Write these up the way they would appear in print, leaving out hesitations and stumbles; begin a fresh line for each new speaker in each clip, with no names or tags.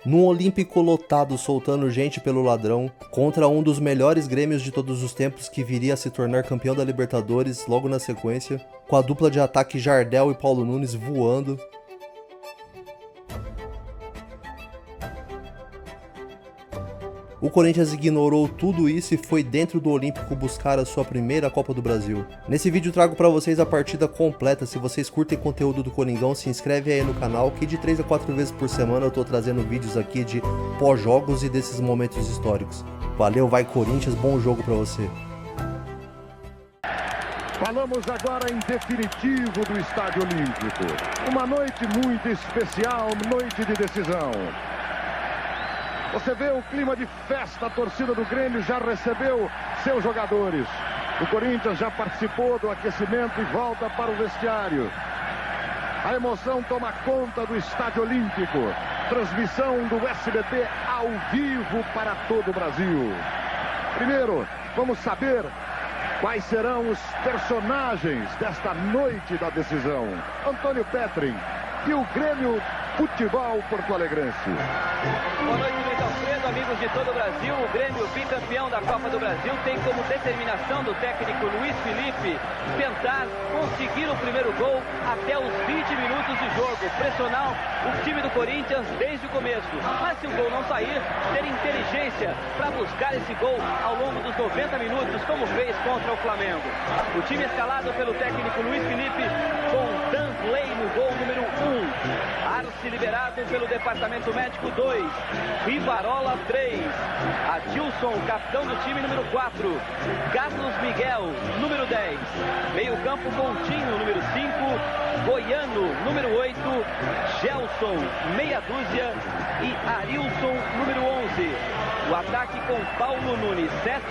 Num Olímpico lotado soltando gente pelo ladrão, contra um dos melhores Grêmios de todos os tempos que viria a se tornar campeão da Libertadores logo na sequência, com a dupla de ataque Jardel e Paulo Nunes voando. O Corinthians ignorou tudo isso e foi dentro do Olímpico buscar a sua primeira Copa do Brasil. Nesse vídeo trago pra vocês a partida completa. Se vocês curtem conteúdo do Coringão, se inscreve aí no canal, que de 3 a 4 vezes por semana eu tô trazendo vídeos aqui de pós-jogos e desses momentos históricos. Valeu, vai Corinthians, bom jogo pra você.
Falamos agora em definitivo do Estádio Olímpico. Uma noite muito especial, noite de decisão. Você vê o clima de festa, a torcida do Grêmio já recebeu seus jogadores. O Corinthians já participou do aquecimento e volta para o vestiário. A emoção toma conta do Estádio Olímpico. Transmissão do SBT ao vivo para todo o Brasil. Primeiro, vamos saber quais serão os personagens desta noite da decisão. Antônio Petrin e o Grêmio Futebol Porto-Alegrense.
Boa noite, Luiz Alfredo, amigos de todo o Brasil. O Grêmio, bicampeão da Copa do Brasil, tem como determinação do técnico Luiz Felipe tentar conseguir o primeiro gol até os 20 minutos de jogo. Pressionar o time do Corinthians desde o começo. Mas se o gol não sair, ter inteligência para buscar esse gol ao longo dos 90 minutos, como fez contra o Flamengo. O time escalado pelo técnico Luiz Felipe com Danley no gol número 1. Arce liberado pelo departamento médico 2, Rivarola 3, Adilson, capitão do time número 4, Carlos Miguel, número 10, meio campo Coutinho, número 5, Goiano, número 8, Gelson, meia dúzia e Arilson, número 11. O ataque com Paulo Nunes, 7,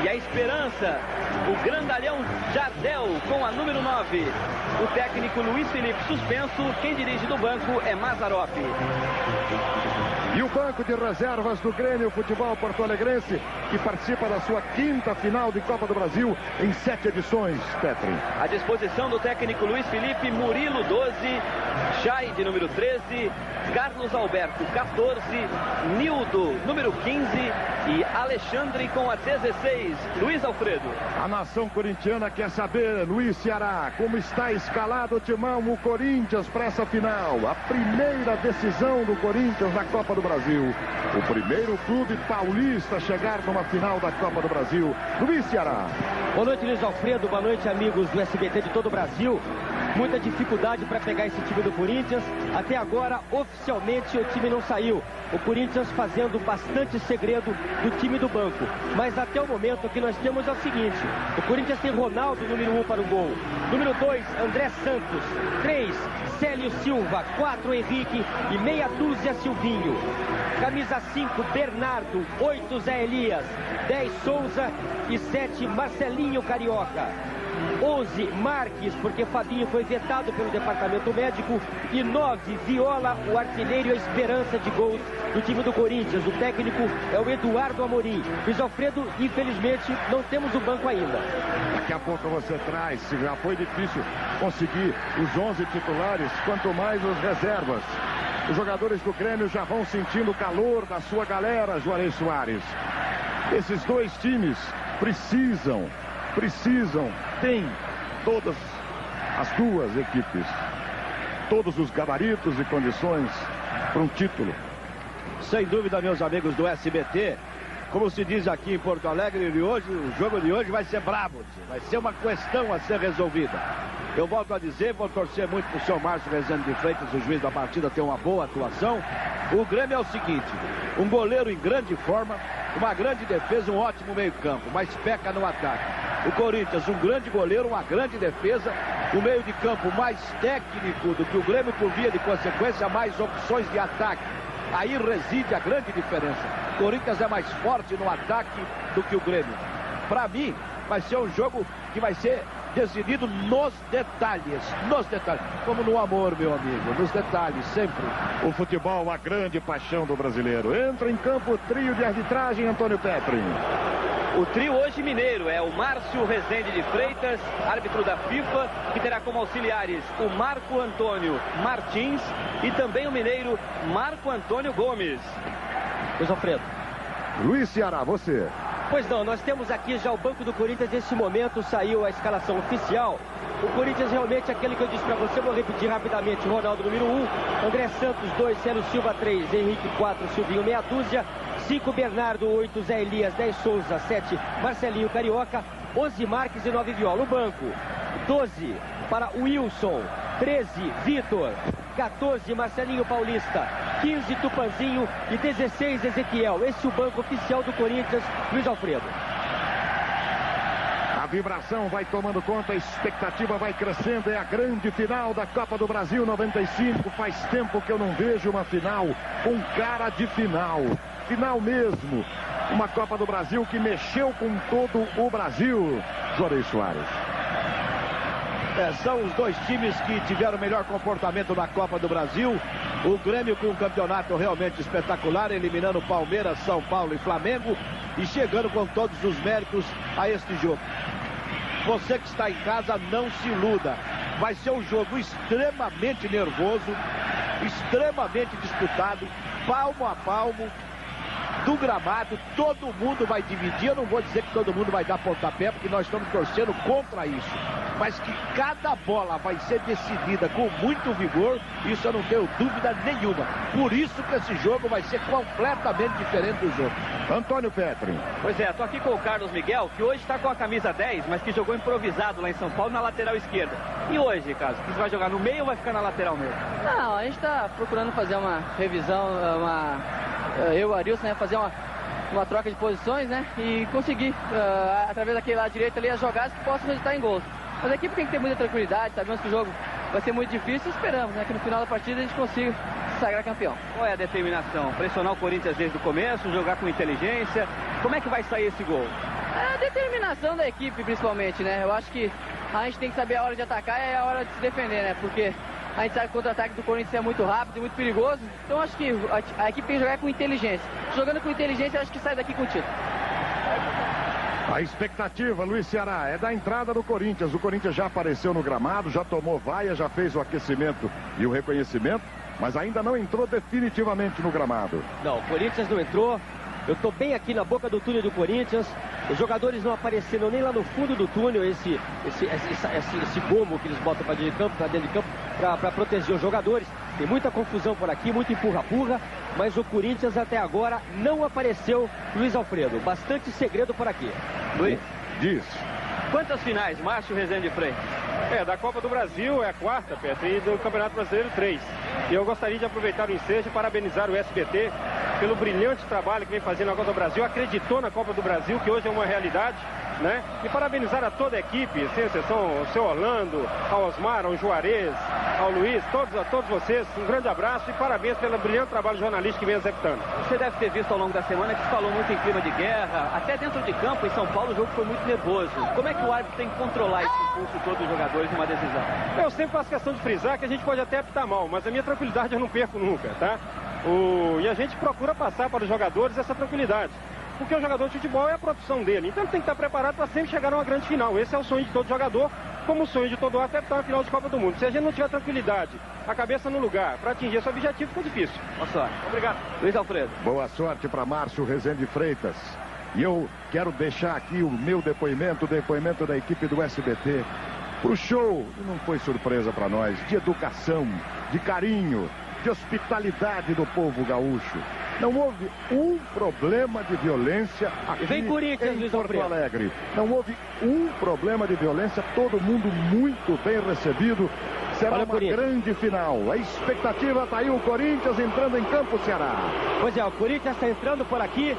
e a esperança, o grandalhão Jardel com a número 9. O técnico Luiz Felipe suspenso, quem dirige do banco é Mazzaropi.
E o banco de reservas do Grêmio Futebol Porto-Alegrense, que participa da sua 5ª final de Copa do Brasil em 7 edições, Petrin.
À disposição do técnico Luiz Felipe, Murilo 12, Chay de número 13, Carlos Alberto 14, Nildo número 15 e Alexandre com a 16. Luiz Alfredo.
A nação corintiana quer saber, Luiz Ceará, como está escalado o timão, o Corinthians para essa final. A primeira decisão do Corinthians na Copa do Brasil. O primeiro clube paulista a chegar numa final da Copa do Brasil. Luiz Ceará.
Boa noite, Luiz Alfredo. Boa noite, amigos do SBT de todo o Brasil. Muita dificuldade para pegar esse time do Corinthians. Até agora, oficialmente, o time não saiu. O Corinthians fazendo bastante segredo do time do banco. Mas até o momento o que nós temos é o seguinte. O Corinthians tem Ronaldo, número 1 para o gol. Número 2, André Santos. 3, Célio Silva. 4, Henrique. E meia dúzia, Silvinho. Camisa 5, Bernardo. 8, Zé Elias. 10, Souza. E 7, Marcelinho Carioca. 11, Marques, porque Fabinho foi vetado pelo departamento médico. E 9, Viola, o artilheiro e a esperança de gols do time do Corinthians. O técnico é o Eduardo Amorim. Luiz Alfredo, infelizmente, não temos o banco ainda.
Daqui a pouco você traz. Já foi difícil conseguir os 11 titulares, quanto mais os reservas. Os jogadores do Grêmio já vão sentindo o calor da sua galera, Juarez Soares. Esses dois times precisam, tem todas as duas equipes, todos os gabaritos e condições para um título.
Sem dúvida, meus amigos do SBT, como se diz aqui em Porto Alegre, o jogo de hoje vai ser brabo, vai ser uma questão a ser resolvida. Eu volto a dizer, vou torcer muito para o seu Márcio Rezende de Freitas, o juiz da partida, ter uma boa atuação. O Grêmio é o seguinte, um goleiro em grande forma, uma grande defesa, um ótimo meio-campo, mas peca no ataque. O Corinthians, um grande goleiro, uma grande defesa, o meio de campo mais técnico do que o Grêmio, por via de consequência, mais opções de ataque. Aí reside a grande diferença. O Corinthians é mais forte no ataque do que o Grêmio. Para mim, vai ser um jogo que vai ser decidido nos detalhes, como no amor, meu amigo, nos detalhes, sempre.
O futebol, a grande paixão do brasileiro. Entra em campo o trio de arbitragem, Antônio Petri.
O trio hoje mineiro é o Márcio Rezende de Freitas, árbitro da FIFA, que terá como auxiliares o Marco Antônio Martins e também o mineiro Marco Antônio Gomes.
Luiz Alfredo.
Luiz Ceará, você.
Pois não, nós temos aqui já o banco do Corinthians. Nesse momento saiu a escalação oficial. O Corinthians realmente, aquele que eu disse para você, vou repetir rapidamente. Ronaldo, número 1, André Santos, 2, Célio Silva, 3, Henrique, 4, Silvinho, meia dúzia, 5, Bernardo, 8, Zé Elias, 10, Souza, 7, Marcelinho, Carioca, 11, Marques e 9, Viola. O banco, 12 para Wilson, 13, Vitor, 14, Marcelinho Paulista, 15, Tupanzinho e 16, Ezequiel. Esse é o banco oficial do Corinthians, Luiz Alfredo.
A vibração vai tomando conta, a expectativa vai crescendo. É a grande final da Copa do Brasil 95. Faz tempo que eu não vejo uma final com cara de final. Final mesmo. Uma Copa do Brasil que mexeu com todo o Brasil. Juarez Soares.
São os dois times que tiveram o melhor comportamento na Copa do Brasil. O Grêmio com um campeonato realmente espetacular, eliminando Palmeiras, São Paulo e Flamengo e chegando com todos os méritos a este jogo. Você que está em casa, não se iluda. Vai ser um jogo extremamente nervoso, extremamente disputado, palmo a palmo do gramado. Todo mundo vai dividir. Eu não vou dizer que todo mundo vai dar pontapé, porque nós estamos torcendo contra isso. Mas que cada bola vai ser decidida com muito vigor, isso eu não tenho dúvida nenhuma. Por isso que esse jogo vai ser completamente diferente do jogo.
Antônio Petri.
Pois é, tô aqui com o Carlos Miguel, que hoje está com a camisa 10, mas que jogou improvisado lá em São Paulo na lateral esquerda. E hoje, Carlos, você vai jogar no meio ou vai ficar na lateral mesmo?
Não, a gente está procurando fazer uma revisão, eu e o Arilson, né, fazer uma troca de posições, né, e conseguir, através daquele lado direito ali, as jogadas que possam resultar em gols. Mas a equipe tem que ter muita tranquilidade, sabemos que o jogo vai ser muito difícil e esperamos, né, que no final da partida a gente consiga se sagrar campeão.
Qual é a determinação? Pressionar o Corinthians desde o começo, jogar com inteligência? Como é que vai sair esse gol?
É a determinação da equipe, principalmente, né, eu acho que a gente tem que saber a hora de atacar e a hora de se defender, né, porque a gente sabe que o contra-ataque do Corinthians é muito rápido e muito perigoso, então acho que a equipe tem que jogar com inteligência. Jogando com inteligência, acho que sai daqui com o título.
A expectativa, Luiz Ceará, é da entrada do Corinthians. O Corinthians já apareceu no gramado, já tomou vaia, já fez o aquecimento e o reconhecimento, mas ainda não entrou definitivamente no gramado.
Não, o Corinthians não entrou. Eu estou bem aqui na boca do túnel do Corinthians. Os jogadores não apareceram nem lá no fundo do túnel, esse gomo que eles botam para dentro de campo, para proteger os jogadores. Tem muita confusão por aqui, muito empurra-purra, mas o Corinthians até agora não apareceu, Luiz Alfredo. Bastante segredo por aqui.
Luiz,
Diz.
quantas finais, Márcio Rezende de Freitas?
Da Copa do Brasil é a quarta, Petro, e do Campeonato Brasileiro 3. E eu gostaria de aproveitar o ensejo e parabenizar o SBT pelo brilhante trabalho que vem fazendo na Copa do Brasil. Acreditou na Copa do Brasil, que hoje é uma realidade, né? E parabenizar a toda a equipe, sem exceção ao seu Orlando, ao Osmar, ao Juarez, ao Luiz, a todos vocês. Um grande abraço e parabéns pelo brilhante trabalho jornalístico que vem executando.
Você deve ter visto ao longo da semana que se falou muito em clima de guerra, até dentro de campo, em São Paulo, o jogo foi muito nervoso. Como é que o árbitro tem que controlar esse impulso todo dos jogadores numa decisão?
Eu sempre faço questão de frisar que a gente pode até apitar mal, mas a minha tranquilidade eu não perco nunca, tá? E a gente procura passar para os jogadores essa tranquilidade, porque o jogador de futebol é a profissão dele, então ele tem que estar preparado para sempre chegar numa grande final. Esse é o sonho de todo jogador, como o sonho de todo atleta estar na final de Copa do Mundo. Se a gente não tiver tranquilidade, a cabeça no lugar, para atingir esse objetivo, fica difícil.
Boa sorte.
Obrigado.
Luiz Alfredo.
Boa sorte para Márcio Rezende Freitas. E eu quero deixar aqui o meu depoimento, o depoimento da equipe do SBT. O show não foi surpresa para nós, de educação, de carinho, de hospitalidade do povo gaúcho. Não houve um problema de violência aqui em Porto Alegre. Não houve um problema de violência, todo mundo muito bem recebido. Será uma grande final. A expectativa está aí, o Corinthians entrando em campo, Ceará.
Pois é, o Corinthians está entrando por aqui.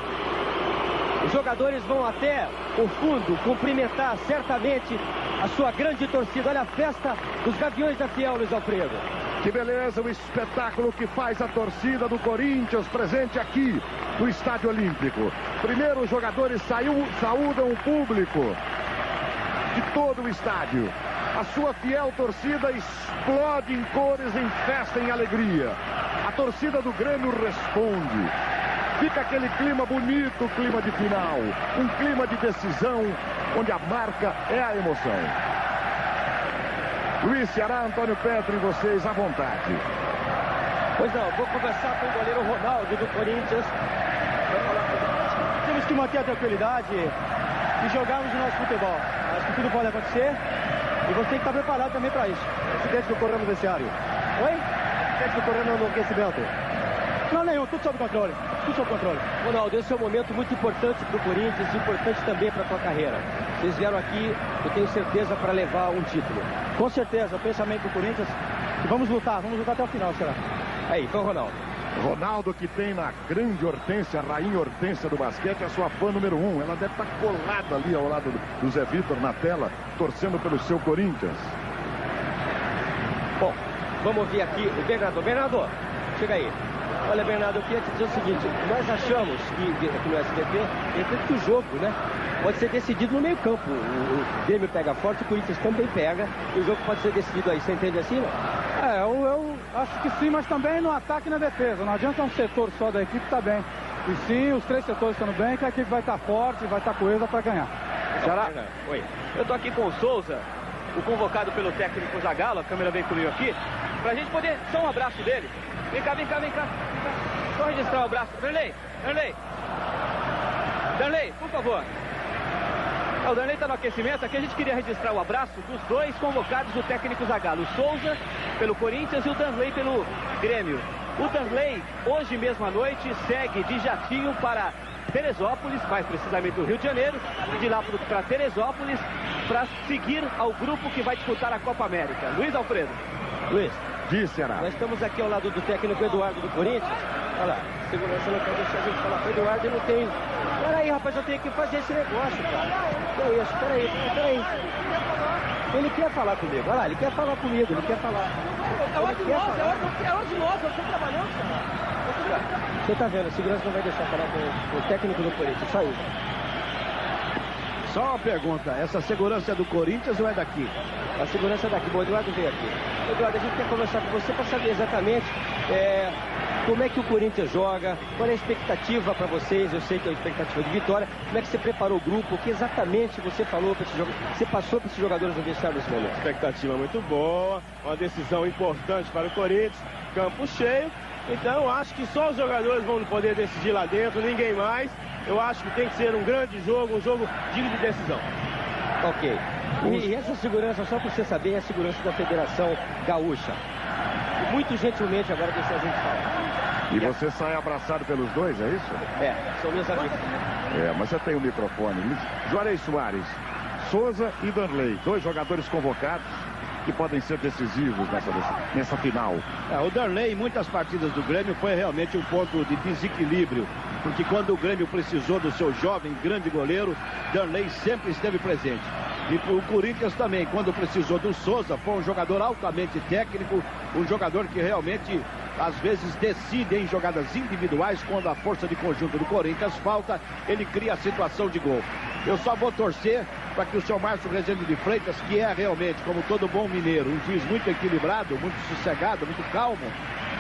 Os jogadores vão até o fundo cumprimentar certamente a sua grande torcida. Olha a festa dos Gaviões da Fiel, Luiz Alfredo.
Que beleza, o espetáculo que faz a torcida do Corinthians presente aqui no Estádio Olímpico. Primeiro os jogadores saúdam o público. de todo o estádio. A sua fiel torcida explode em cores, em festa, em alegria. A torcida do Grêmio responde. Fica aquele clima bonito, clima de final. Um clima de decisão, onde a marca é a emoção. Luiz Ceará, Antônio Petro e vocês à vontade.
Pois não, vou conversar com o goleiro Ronaldo do Corinthians. Temos que manter a tranquilidade e jogarmos o nosso futebol. Acho que tudo pode acontecer e você tem que estar preparado também para isso. Acidente que ocorreu no vestiário. Oi? Acidente que ocorreu no aquecimento. Não, nenhum, tudo sob controle. Tudo sob controle. Ronaldo, esse é um momento muito importante para o Corinthians e importante também para a tua carreira. Vocês vieram aqui, eu tenho certeza, para levar um título. Com certeza, o pensamento do Corinthians. E vamos lutar até o final, será? Aí, foi o Ronaldo.
Ronaldo, que tem na grande Hortência, a rainha Hortência do basquete, a sua fã número 1. Ela deve estar colada ali ao lado do Zé Vitor na tela, torcendo pelo seu Corinthians.
Bom, vamos ouvir aqui o Bernardo. Bernardo, chega aí. Olha, Bernardo, eu queria te dizer o seguinte. Nós achamos que aqui no SBT, que o jogo, né, pode ser decidido no meio campo. O Grêmio pega forte, o Corinthians também pega. E o jogo pode ser decidido aí. Você entende assim, não?
Eu acho que sim, mas também no ataque e na defesa. Não adianta um setor só da equipe estar bem. E sim, os três setores estando bem, que a equipe vai estar forte, vai estar coesa para ganhar.
Ceará? Oi. Eu tô aqui com o Souza, o convocado pelo técnico Zagallo. A câmera vem comigo aqui. Pra gente poder, só um abraço dele. Vem cá. Só registrar o abraço. Darley, por favor. O Darley está no aquecimento. Aqui a gente queria registrar o abraço dos dois convocados do técnico Zagallo. O Souza pelo Corinthians e o Darley pelo Grêmio. O Darley, hoje mesmo à noite, segue de jatinho para Teresópolis, mais precisamente do Rio de Janeiro, e de lá para Teresópolis, para seguir ao grupo que vai disputar a Copa América. Luiz Alfredo.
Luiz.
Diz, Ceará.
Nós estamos aqui ao lado do técnico Eduardo do Corinthians. Olha lá, segurança não quer deixar a gente falar com o Eduardo, eu não tenho... Peraí, rapaz, eu tenho que fazer esse negócio, cara. Que é isso? Peraí. Ele quer falar comigo, olha lá, ele quer falar comigo, ele quer falar. É hora de nós, eu estou trabalhando, cara. Você tá vendo, a segurança não vai deixar falar com o técnico do Corinthians, só isso.
Só uma pergunta, essa segurança é do Corinthians ou é daqui?
A segurança é daqui. Bom, o Eduardo veio aqui. Eduardo, a gente quer conversar com você para saber exatamente como é que o Corinthians joga, qual é a expectativa para vocês. Eu sei que é a expectativa de vitória. Como é que você preparou o grupo, o que exatamente você falou para esse jogo, você passou para esses jogadores no vestiário nesse momento?
Expectativa muito boa, uma decisão importante para o Corinthians, campo cheio. Então eu acho que só os jogadores vão poder decidir lá dentro, ninguém mais. Eu acho que tem que ser um grande jogo, um jogo digno de decisão.
Ok. E essa segurança, só para você saber, é a segurança da Federação Gaúcha. Muito gentilmente agora deixa a gente falar.
E você sai abraçado pelos dois, é isso?
São meus amigos.
Mas você tem o microfone. Juarez Soares, Souza e Darley, dois jogadores convocados que podem ser decisivos nessa final.
O Darley, em muitas partidas do Grêmio, foi realmente um ponto de desequilíbrio, porque quando o Grêmio precisou do seu jovem, grande goleiro, Darley sempre esteve presente. E o Corinthians também, quando precisou do Souza, foi um jogador altamente técnico, um jogador que realmente, às vezes, decide em jogadas individuais, quando a força de conjunto do Corinthians falta, ele cria a situação de gol. Eu só vou torcer para que o seu Márcio Rezende de Freitas, que é realmente, como todo bom mineiro, um juiz muito equilibrado, muito sossegado, muito calmo,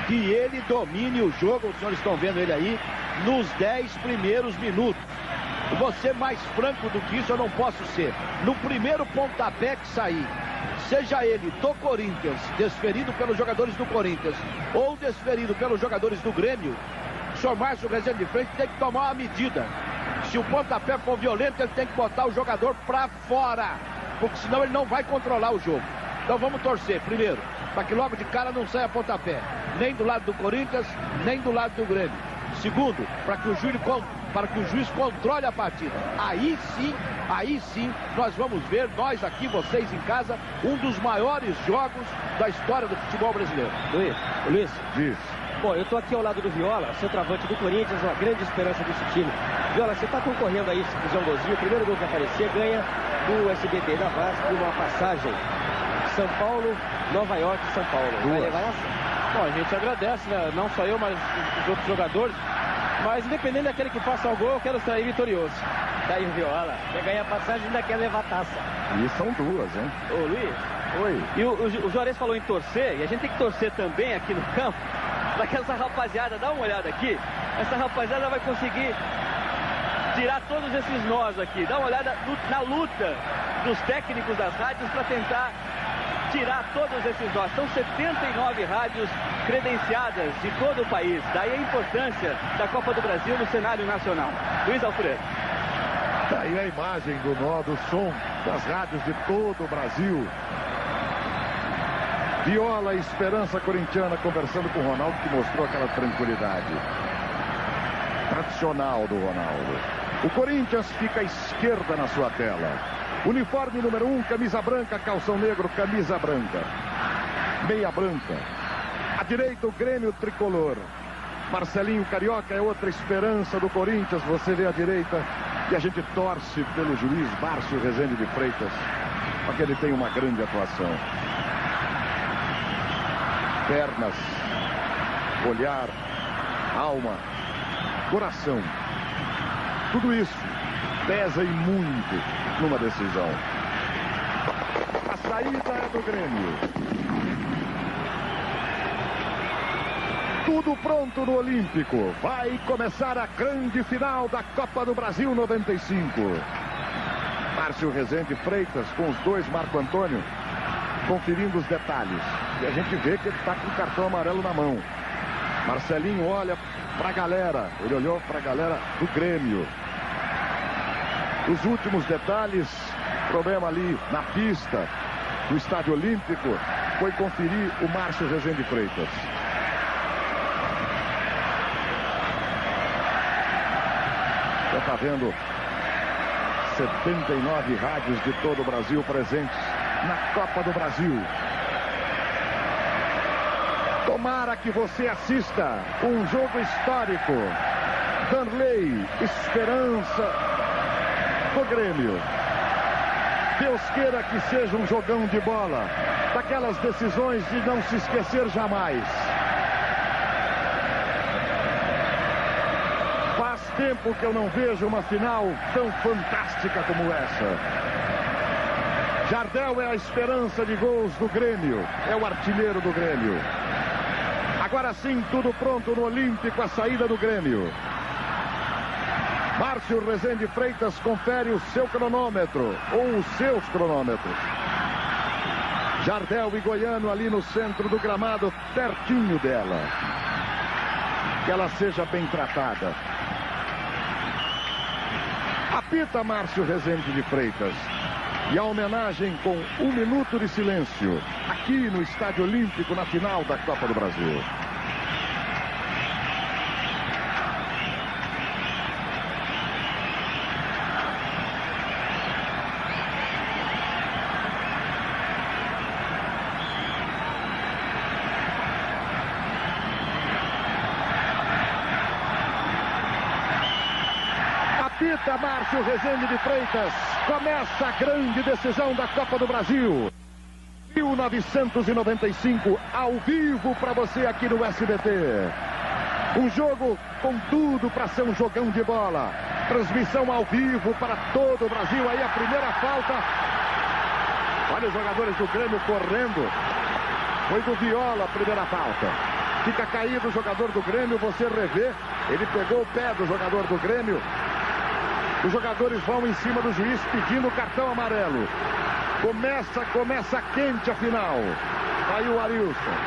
que ele domine o jogo, os senhores estão vendo ele aí, nos 10 primeiros minutos. Vou ser mais franco do que isso, eu não posso ser. No primeiro pontapé que sair, seja ele do Corinthians, desferido pelos jogadores do Corinthians, ou desferido pelos jogadores do Grêmio, o senhor Márcio Rezende de Freitas tem que tomar uma medida. Se o pontapé for violento, ele tem que botar o jogador pra fora, porque senão ele não vai controlar o jogo. Então vamos torcer, primeiro, para que logo de cara não saia pontapé, nem do lado do Corinthians, nem do lado do Grêmio. Segundo, para que o juiz controle a partida. Aí sim, nós vamos ver, nós aqui, vocês em casa, um dos maiores jogos da história do futebol brasileiro.
Luiz.
Diz.
Bom, eu estou aqui ao lado do Viola, centroavante do Corinthians, uma grande esperança desse time. Viola, você está concorrendo aí, se fizer um golzinho, o primeiro gol que aparecer ganha do SBT da Vasco uma passagem. São Paulo, Nova York, São Paulo. Vai levar essa?
Bom, a gente agradece, né? Não só eu, mas os outros jogadores.
Mas independente daquele que faça o gol, eu quero sair vitorioso.
Daí o Viola, quer ganhar passagem e ainda quer levar taça.
E são duas, hein?
Ô Luiz,
Oi.
e o Juarez falou em torcer, e a gente tem que torcer também aqui no campo, para que essa rapaziada, dá uma olhada aqui, essa rapaziada vai conseguir tirar todos esses nós aqui. Dá uma olhada na luta dos técnicos das rádios para tentar tirar todos esses nós. São 79 rádios credenciadas de todo o país. Daí a importância da Copa do Brasil no cenário nacional. Luiz Alfredo.
Daí a imagem do nó do som das rádios de todo o Brasil. Viola, esperança corintiana, conversando com o Ronaldo, que mostrou aquela tranquilidade tradicional do Ronaldo. O Corinthians fica à esquerda na sua tela. Uniforme número 1, camisa branca, calção negro, camisa branca. Meia branca. À direita, o Grêmio tricolor. Marcelinho Carioca é outra esperança do Corinthians. Você vê à direita e a gente torce pelo juiz Márcio Rezende de Freitas, porque ele tem uma grande atuação. Pernas, olhar, alma, coração. Tudo isso pesa e muito numa decisão. A saída é do Grêmio. Tudo pronto no Olímpico. Vai começar a grande final da Copa do Brasil 95. Márcio Rezende Freitas com os dois, Marco Antônio, conferindo os detalhes. E a gente vê que ele está com o cartão amarelo na mão. Marcelinho olha para a galera. Ele olhou para a galera do Grêmio. Os últimos detalhes, problema ali na pista do Estádio Olímpico, foi conferir o Márcio Rezende Freitas. Já está vendo 79 rádios de todo o Brasil presentes na Copa do Brasil. Tomara que você assista um jogo histórico. Danley, esperança do Grêmio. Deus queira que seja um jogão de bola, daquelas decisões de não se esquecer jamais. Faz tempo que eu não vejo uma final tão fantástica como essa. Jardel é a esperança de gols do Grêmio, é o artilheiro do Grêmio. Agora sim, tudo pronto no Olímpico, a saída do Grêmio. Márcio Rezende Freitas confere o seu cronômetro, ou os seus cronômetros. Jardel e Goiano ali no centro do gramado, pertinho dela. Que ela seja bem tratada. Apita Márcio Rezende de Freitas. E a homenagem com 1 minuto de silêncio, aqui no Estádio Olímpico, na final da Copa do Brasil. Apita Márcio Rezende de Freitas. Começa a grande decisão da Copa do Brasil. 1995, ao vivo para você aqui no SBT. Um jogo com tudo para ser um jogão de bola. Transmissão ao vivo para todo o Brasil. Aí a primeira falta. Olha os jogadores do Grêmio correndo. Foi do Viola a primeira falta. Fica caído o jogador do Grêmio, você revê. Ele pegou o pé do jogador do Grêmio. Os jogadores vão em cima do juiz pedindo o cartão amarelo. Começa quente a final. Aí o Arilson.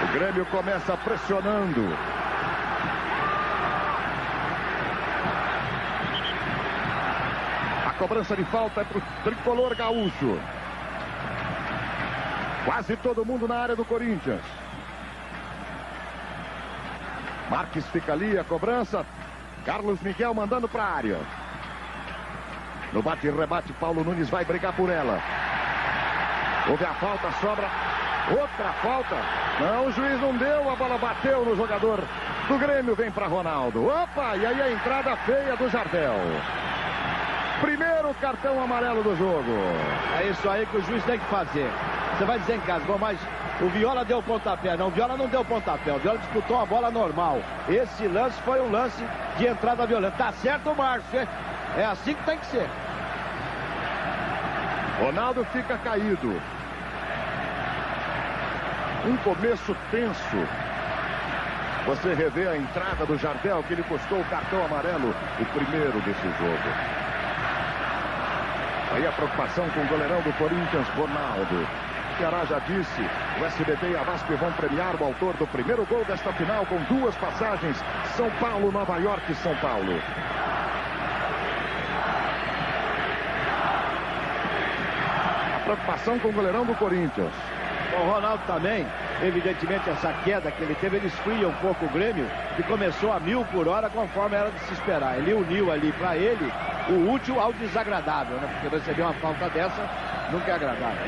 O Grêmio começa pressionando. A cobrança de falta é para o tricolor gaúcho. Quase todo mundo na área do Corinthians. Marques fica ali, a cobrança. Carlos Miguel mandando para a área. No bate e rebate, Paulo Nunes vai brigar por ela. Houve a falta, sobra outra falta. Não, o juiz não deu, a bola bateu no jogador do Grêmio, vem para Ronaldo. Opa, e aí a entrada feia do Jardel. Primeiro cartão amarelo do jogo.
É isso aí que o juiz tem que fazer. Você vai dizer em casa, bom, mas O Viola deu pontapé. Não, o Viola não deu pontapé. O Viola disputou uma bola normal. Esse lance foi um lance de entrada violenta. Tá certo o Márcio, hein? É assim que tem que ser.
Ronaldo fica caído. Um começo tenso. Você revê a entrada do Jardel, que lhe custou o cartão amarelo, o primeiro desse jogo. Aí a preocupação com o goleirão do Corinthians, Ronaldo. O Ceará já disse, o SBT e a VASP vão premiar o autor do primeiro gol desta final com 2 passagens. São Paulo, Nova York e São Paulo. A preocupação com o goleirão do Corinthians.
O Ronaldo também, evidentemente essa queda que ele teve, ele esfria um pouco o Grêmio, que começou a 1000 por hora conforme era de se esperar. Ele uniu ali para ele o útil ao desagradável, né? Porque receber uma falta dessa nunca é agradável.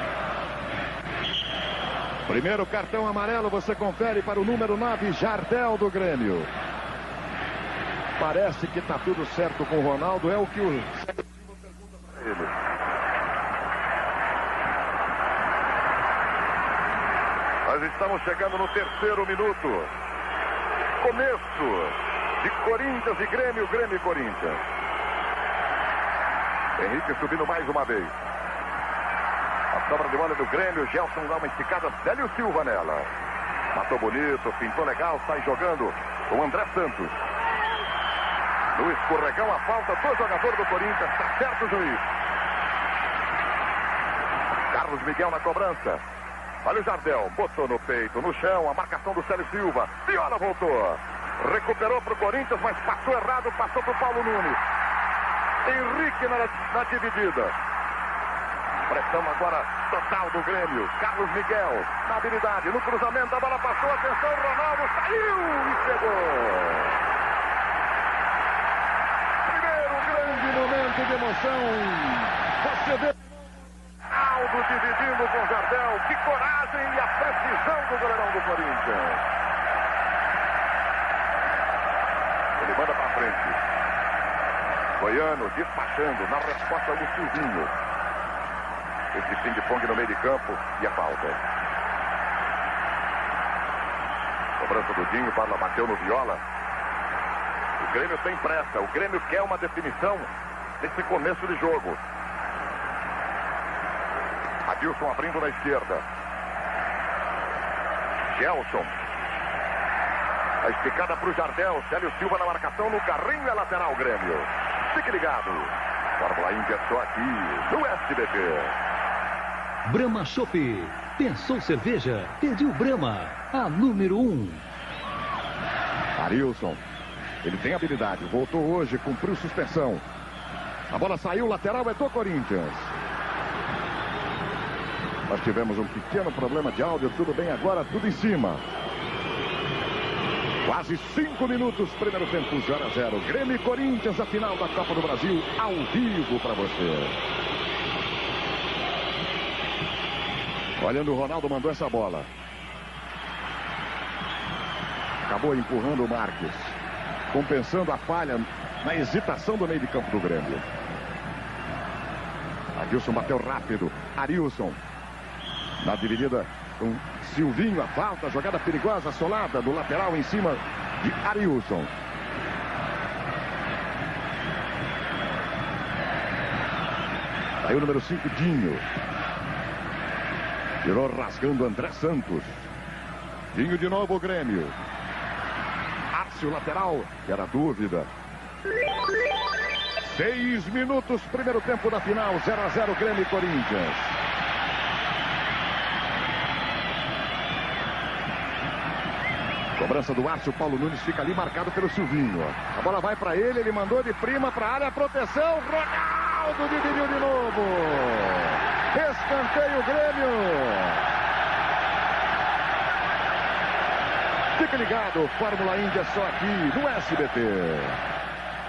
Primeiro cartão amarelo, você confere para o número 9, Jardel do Grêmio. Parece que está tudo certo com o Ronaldo, é o que o Sérgio Silva pergunta para ele. Nós estamos chegando no terceiro minuto. Começo de Corinthians e Grêmio, Grêmio e Corinthians. Henrique subindo mais uma vez. A sobra de bola do Grêmio, Gelson dá uma esticada, Célio Silva nela. Matou bonito, pintou legal, sai jogando o André Santos. No escorregão, a falta do jogador do Corinthians, está certo o juiz. Carlos Miguel na cobrança. Olha o Jardel, botou no peito, no chão, a marcação do Célio Silva. Viola voltou. Recuperou para o Corinthians, mas passou errado, passou para o Paulo Nunes. Henrique na dividida. Pressão agora total do Grêmio. Carlos Miguel, na habilidade, no cruzamento, a bola passou, atenção, Ronaldo saiu e chegou. Primeiro grande momento de emoção. Você vê Ronaldo dividindo com Jardel. Que coragem e a precisão do goleirão do Corinthians. Ele manda para frente. Goiano despachando na resposta do Silvinho. Esse ping-pong no meio de campo e a falta. Cobrança do Dinho, Barla bateu no Viola. O Grêmio tem pressa, o Grêmio quer uma definição nesse começo de jogo. Adilson abrindo na esquerda. Gelson. A esticada para o Jardel. Célio Silva na marcação no carrinho, é lateral Grêmio. Fique ligado. Fórmula Indy só aqui no SBT.
Brahma Chopp. Pensou cerveja? Pediu Brahma. A número 1.
Arilson. Ele tem habilidade. Voltou hoje, cumpriu suspensão. A bola saiu, lateral é do Corinthians. Nós tivemos um pequeno problema de áudio. Tudo bem agora, tudo em cima. Quase 5 minutos, primeiro tempo, 0-0. Grêmio e Corinthians, a final da Copa do Brasil, ao vivo para você. Olhando, o Ronaldo mandou essa bola. Acabou empurrando o Marques, compensando a falha na hesitação do meio de campo do Grêmio. Adilson bateu rápido. Arilson na dividida com Silvinho, a falta, jogada perigosa, solada do lateral em cima de Arilson. Aí o número 5, Dinho. Tirou rasgando André Santos. Dinho de novo, o Grêmio. Arce, o lateral, era dúvida. 6 minutos, primeiro tempo da final, 0-0, Grêmio e Corinthians. Cobrança do Arce, o Paulo Nunes fica ali marcado pelo Silvinho. A bola vai para ele, ele mandou de prima para a área, proteção, Ronaldo dividiu de novo. Escanteio Grêmio. Fique ligado, Fórmula Indy é só aqui no SBT.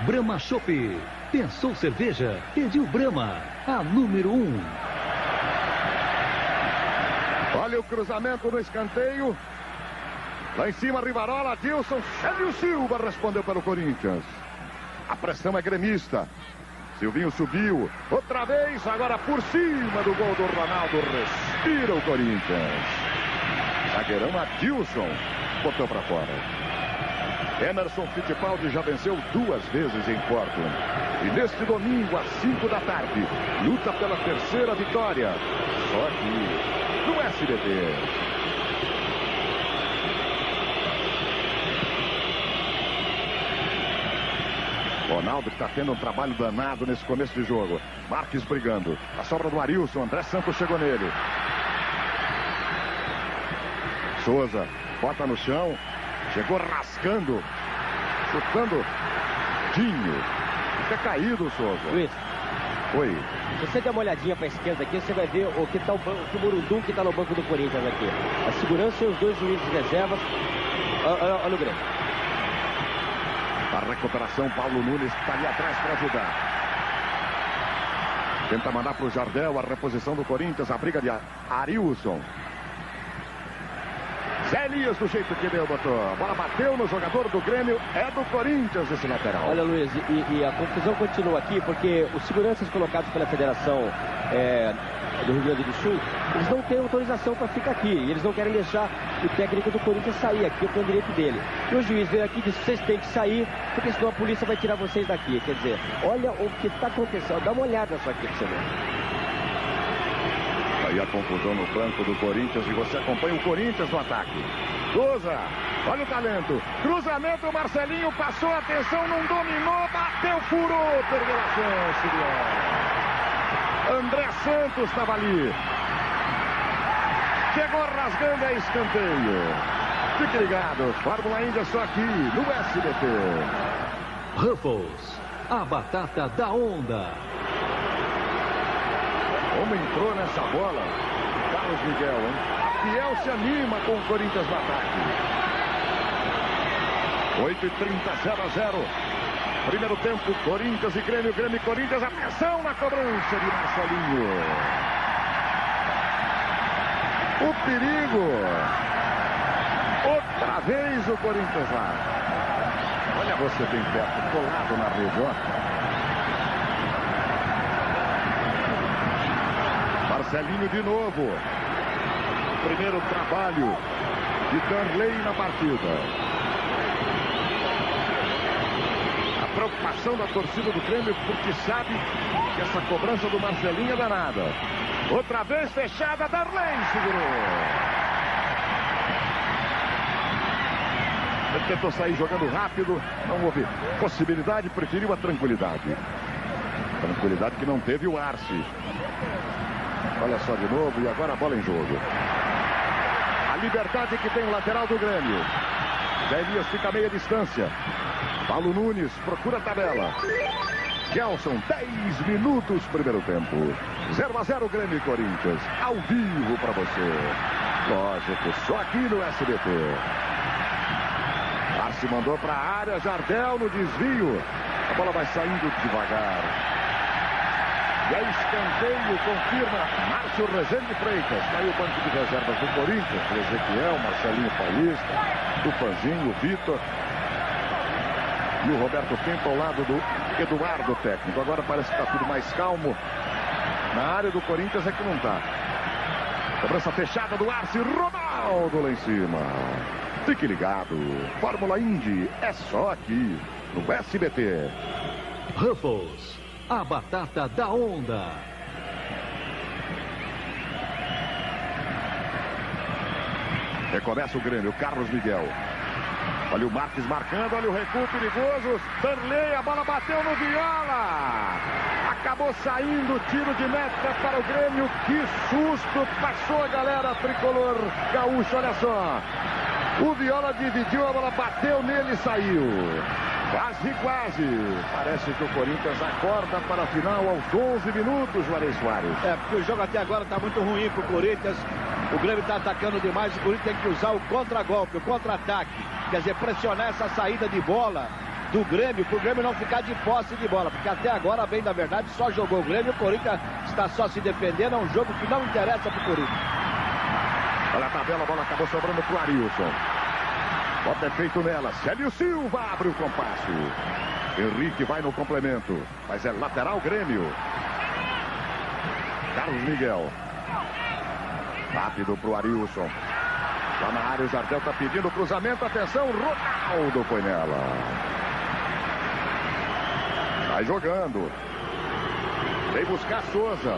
Brahma Chopp. Pensou cerveja? Pediu Brahma. A número 1.
Olha o cruzamento no escanteio. Lá em cima, Rivarola, Adilson, Célio Silva respondeu pelo Corinthians. A pressão é gremista. Silvinho subiu, outra vez, agora por cima do gol do Ronaldo. Respira o Corinthians. Zagueirão Adilson botou para fora. Emerson Fittipaldi já venceu 2 vezes em Portland. E neste domingo, às 5 da tarde, luta pela 3ª vitória. Só aqui, no SBT. Ronaldo está tendo um trabalho danado nesse começo de jogo. Marques brigando. A sobra do Arilson. André Santos chegou nele. Souza bota no chão. Chegou rascando. Chutando. Dinho. Fica caído o Souza.
Luiz.
Oi.
Se você der uma olhadinha para a esquerda aqui, você vai ver o que tá o Morundum que está no banco do Corinthians aqui. A segurança e os 2 juízes reservas. Olha o Grêmio.
A recuperação, Paulo Nunes está ali atrás para ajudar. Tenta mandar para o Jardel a reposição do Corinthians, a briga de Arilson. Zé Elias do jeito que deu, botou. A bola bateu no jogador do Grêmio, é do Corinthians esse lateral.
Olha, Luiz, e a confusão continua aqui, porque os seguranças colocados pela Federação do Rio Grande do Sul, eles não têm autorização para ficar aqui. E eles não querem deixar o técnico do Corinthians sair aqui, é o direito dele. E o juiz veio aqui e disse, vocês têm que sair, porque senão a polícia vai tirar vocês daqui. Quer dizer, olha o que está acontecendo. Dá uma olhada só aqui para você ver.
Aí a confusão no flanco do Corinthians e você acompanha o Corinthians no ataque. Souza, olha o talento. Cruzamento, Marcelinho passou, atenção, não dominou, bateu, furou, perdeu a chance. André Santos estava ali. Chegou rasgando a escanteio. Fique ligado, Fórmula Índia só aqui no SBT.
Ruffles, a batata da onda.
Como entrou nessa bola, Carlos Miguel, hein? A Fiel se anima com o Corinthians no ataque. 8h30, 0-0. Primeiro tempo, Corinthians e Grêmio, Grêmio e Corinthians. Atenção na cobrança de Marcelinho. O perigo. Outra vez o Corinthians lá. Olha você bem perto, colado na rede, ó. Marcelinho de novo. Primeiro trabalho de Darley na partida. A preocupação da torcida do Grêmio porque sabe que essa cobrança do Marcelinho é danada. Outra vez fechada, Darley segurou. Ele tentou sair jogando rápido, não houve possibilidade, preferiu a tranquilidade. Tranquilidade que não teve o Arce. Olha só de novo, e agora a bola em jogo. A liberdade que tem o lateral do Grêmio. Zé Elias fica a meia distância. Paulo Nunes procura a tabela. Gelson, 10 minutos, primeiro tempo. 0-0 Grêmio e Corinthians. Ao vivo para você. Lógico, só aqui no SBT. Arce mandou para a área, Jardel no desvio. A bola vai saindo devagar. E aí escanteio, confirma Márcio Rezende Freitas. Saiu o banco de reservas do Corinthians, o Ezequiel, Marcelinho Paulista, o Panzinho, o Vitor. E o Roberto Pinto ao lado do Eduardo, técnico. Agora parece que está tudo mais calmo. Na área do Corinthians é que não está. Cobrança fechada do Arce, Ronaldo lá em cima. Fique ligado, Fórmula Indy é só aqui no SBT.
Ruffles, a batata da onda.
Recomeça o Grêmio, Carlos Miguel. Olha o Marques marcando, olha o recuo perigoso. Darley, a bola bateu no Viola. Acabou saindo, tiro de meta para o Grêmio. Que susto, passou a galera tricolor gaúcho, olha só. O Viola dividiu, a bola bateu nele e saiu. Quase, quase. Parece que o Corinthians acorda para a final aos 11 minutos, Juarez Soares.
É, porque o jogo até agora está muito ruim para o Corinthians. O Grêmio está atacando demais, o Corinthians tem que usar o contra-golpe, o contra-ataque. Quer dizer, pressionar essa saída de bola do Grêmio, para o Grêmio não ficar de posse de bola. Porque até agora, bem da verdade, só jogou o Grêmio, o Corinthians está só se defendendo. É um jogo que não interessa para o Corinthians.
Olha a tabela, a bola acabou sobrando para o Arilson. Bota efeito nela. Célio Silva abre o compasso. Henrique vai no complemento. Mas é lateral Grêmio. Carlos Miguel. Rápido para o Arilson. Lá na área o Jardel está pedindo o cruzamento. Atenção, Ronaldo foi nela. Vai jogando. Vem buscar Souza.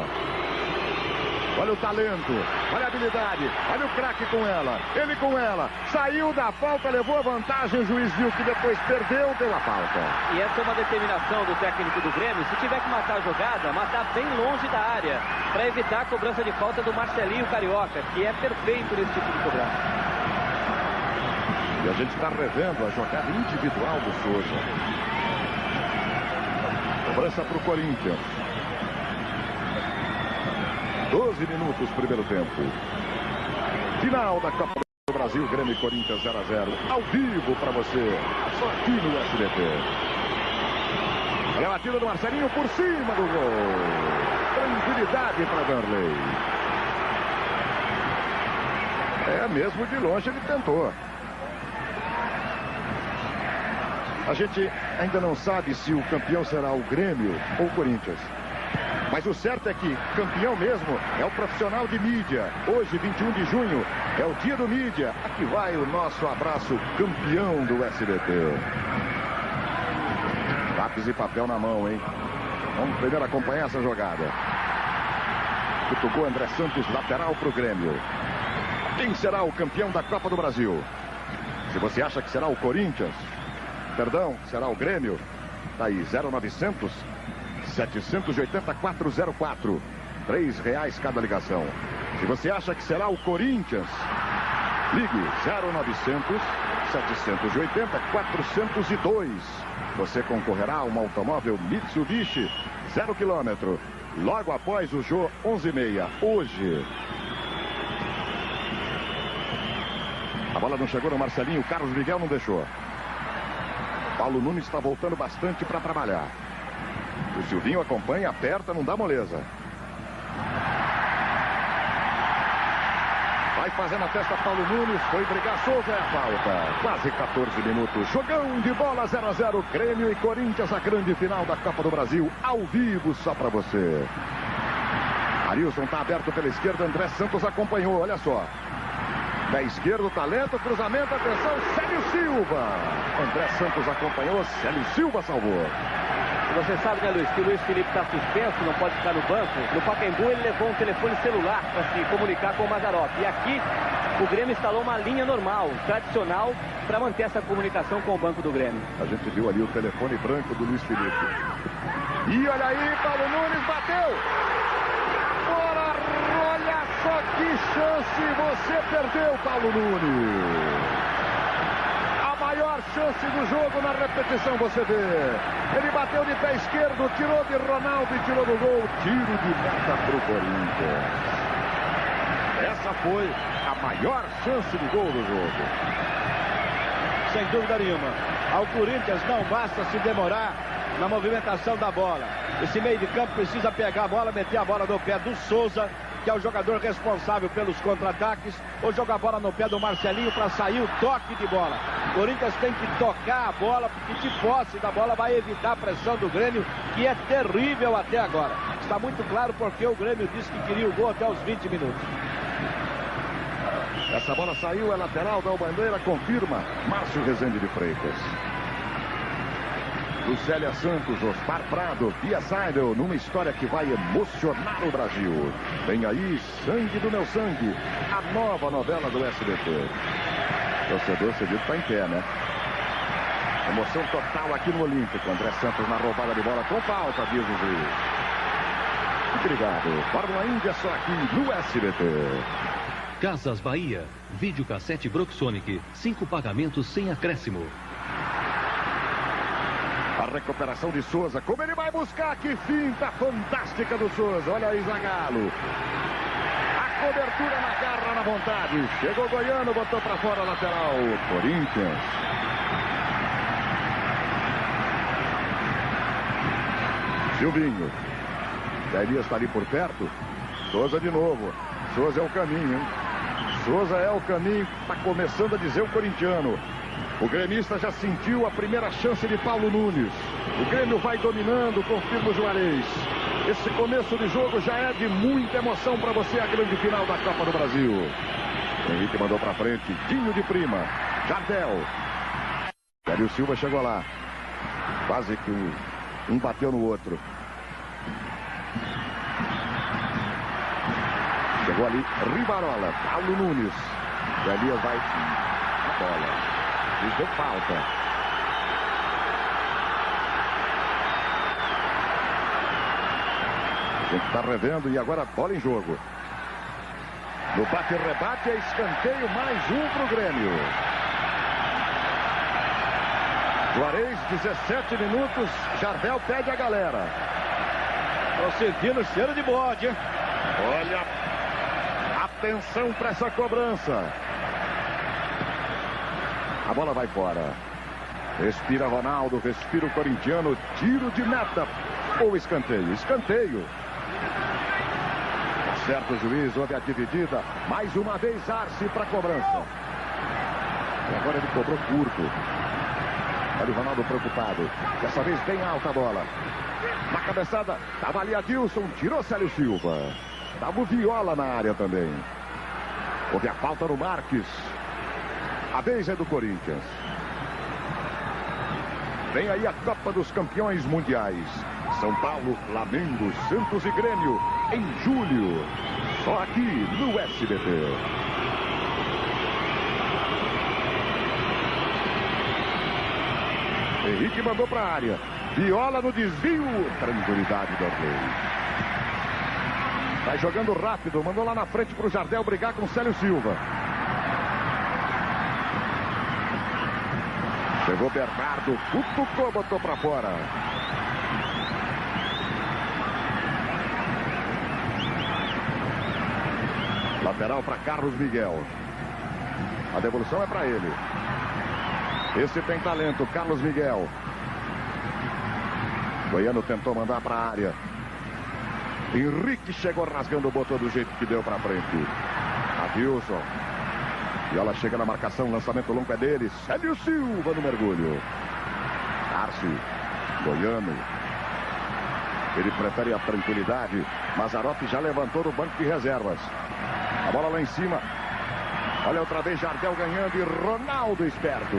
Olha o talento, olha a habilidade, olha o craque com ela, ele com ela, saiu da falta, levou a vantagem, o juiz viu que depois perdeu, deu a falta.
E essa é uma determinação do técnico do Grêmio, se tiver que matar a jogada, matar bem longe da área, para evitar a cobrança de falta do Marcelinho Carioca, que é perfeito nesse tipo de cobrança.
E a gente está revendo a jogada individual do Souza. Cobrança para o Corinthians. 12 minutos, primeiro tempo. Final da Copa do Brasil, Grêmio e Corinthians 0 a 0. Ao vivo para você, só aqui no SBT. Olha a batida do Marcelinho por cima do gol. Tranquilidade para Darley. Mesmo de longe ele tentou. A gente ainda não sabe se o campeão será o Grêmio ou o Corinthians. Mas o certo é que campeão mesmo é o profissional de mídia. Hoje, 21 de junho, é o dia do mídia. Aqui vai o nosso abraço campeão do SBT. Lápis e papel na mão, hein? Vamos primeiro acompanhar essa jogada. Cutucou André Santos, lateral para o Grêmio. Quem será o campeão da Copa do Brasil? Se você acha que será o Corinthians, perdão, será o Grêmio, tá aí, 0900 780 404. R$3 cada ligação. Se você acha que será o Corinthians, ligue 0900 780 402. Você concorrerá a um automóvel Mitsubishi 0 km. Logo após o jogo 11h30. Hoje. A bola não chegou no Marcelinho. Carlos Miguel não deixou. Paulo Nunes está voltando bastante para trabalhar. O Silvinho acompanha, aperta, não dá moleza. Vai fazendo a testa Paulo Nunes, foi brigar Souza, é a falta. Quase 14 minutos, jogão de bola 0 a 0, Grêmio e Corinthians, a grande final da Copa do Brasil, ao vivo só para você. Arilson está aberto pela esquerda, André Santos acompanhou, olha só. Da esquerda, talento, cruzamento, atenção, Célio Silva. André Santos acompanhou, Célio Silva salvou.
Você sabe, né, Luiz, que o Luiz Felipe está suspenso, não pode ficar no banco. No Pacaembu ele levou um telefone celular para se comunicar com o Mazzaropi. E aqui o Grêmio instalou uma linha normal, tradicional, para manter essa comunicação com o banco do Grêmio.
A gente viu ali o telefone branco do Luiz Felipe. E olha aí, Paulo Nunes bateu. Bora, olha só que chance, você perdeu, Paulo Nunes. Maior chance do jogo na repetição, você vê. Ele bateu de pé esquerdo, tirou de Ronaldo e tirou do gol. Tiro de meta para o Corinthians. Essa foi a maior chance de gol do jogo.
Sem dúvida nenhuma. Ao Corinthians não basta se demorar na movimentação da bola. Esse meio de campo precisa pegar a bola, meter a bola no pé do Souza, que é o jogador responsável pelos contra-ataques, ou jogar a bola no pé do Marcelinho para sair o toque de bola. O Corinthians tem que tocar a bola, porque de posse da bola vai evitar a pressão do Grêmio, que é terrível até agora. Está muito claro porque o Grêmio disse que queria o gol até os 20 minutos.
Essa bola saiu, é lateral da Bandeira, confirma Márcio Rezende de Freitas. Lucélia Santos, Osmar Prado, Pia Seidel, numa história que vai emocionar o Brasil. Vem aí, Sangue do Meu Sangue, a nova novela do SBT. O torcedor cedido está em pé, né? Emoção total aqui no Olímpico. André Santos na roubada de bola com falta, diz o juiz. Obrigado. Fórmula Índia só aqui no SBT.
Casas Bahia, videocassete Broxonic, 5 pagamentos sem acréscimo.
A recuperação de Souza, como ele vai buscar, que finta fantástica do Souza, olha aí Zagallo. A cobertura na garra, na vontade, chegou Goiano, botou para fora a lateral, Corinthians. Silvinho, Elias está ali por perto, Souza de novo, Souza é o caminho, hein? Souza é o caminho, está começando a dizer o corintiano. O gremista já sentiu a primeira chance de Paulo Nunes. O Grêmio vai dominando, confirma o Juarez. Esse começo de jogo já é de muita emoção para você, a grande final da Copa do Brasil. Henrique mandou pra frente. Dinho de prima. Jardel. Célio Silva chegou lá. Quase que um bateu no outro. Chegou ali. Rivarola. Paulo Nunes. O Elias vai na bola. E deu falta. A gente está revendo e agora bola em jogo. No bate-rebate é escanteio, mais um para o Grêmio. Juarez, 17 minutos, Jardel pede a galera.
Tô sentindo cheiro de bode, hein?
Olha, atenção para essa cobrança. A bola vai fora. Respira Ronaldo, respira o corintiano, tiro de meta. Ou escanteio, escanteio. Certo o juiz, houve a dividida. Mais uma vez Arce para a cobrança. E agora ele cobrou curto. Olha o Ronaldo preocupado. Dessa vez bem alta a bola. Na cabeçada, estava ali Adilson, tirou Célio Silva. Estava o Viola na área também. Houve a falta no Marques. A vez é do Corinthians. Vem aí a Copa dos Campeões Mundiais. São Paulo, Flamengo, Santos e Grêmio. Em julho. Só aqui no SBT. Henrique mandou para a área. Viola no desvio. Tranquilidade do Arley. Vai jogando rápido. Mandou lá na frente para o Jardel brigar com o Célio Silva. Chegou Bernardo. Cutucou, botou para fora. Lateral para Carlos Miguel. A devolução é para ele. Esse tem talento, Carlos Miguel. Goiano tentou mandar para a área. Henrique chegou rasgando, botou do jeito que deu para frente. Adilson. E ela chega na marcação, lançamento longo é dele. Célio Silva no mergulho. Arce. Goiano. Ele prefere a tranquilidade. Mazzaropi já levantou no banco de reservas. A bola lá em cima. Olha outra vez Jardel ganhando e Ronaldo esperto.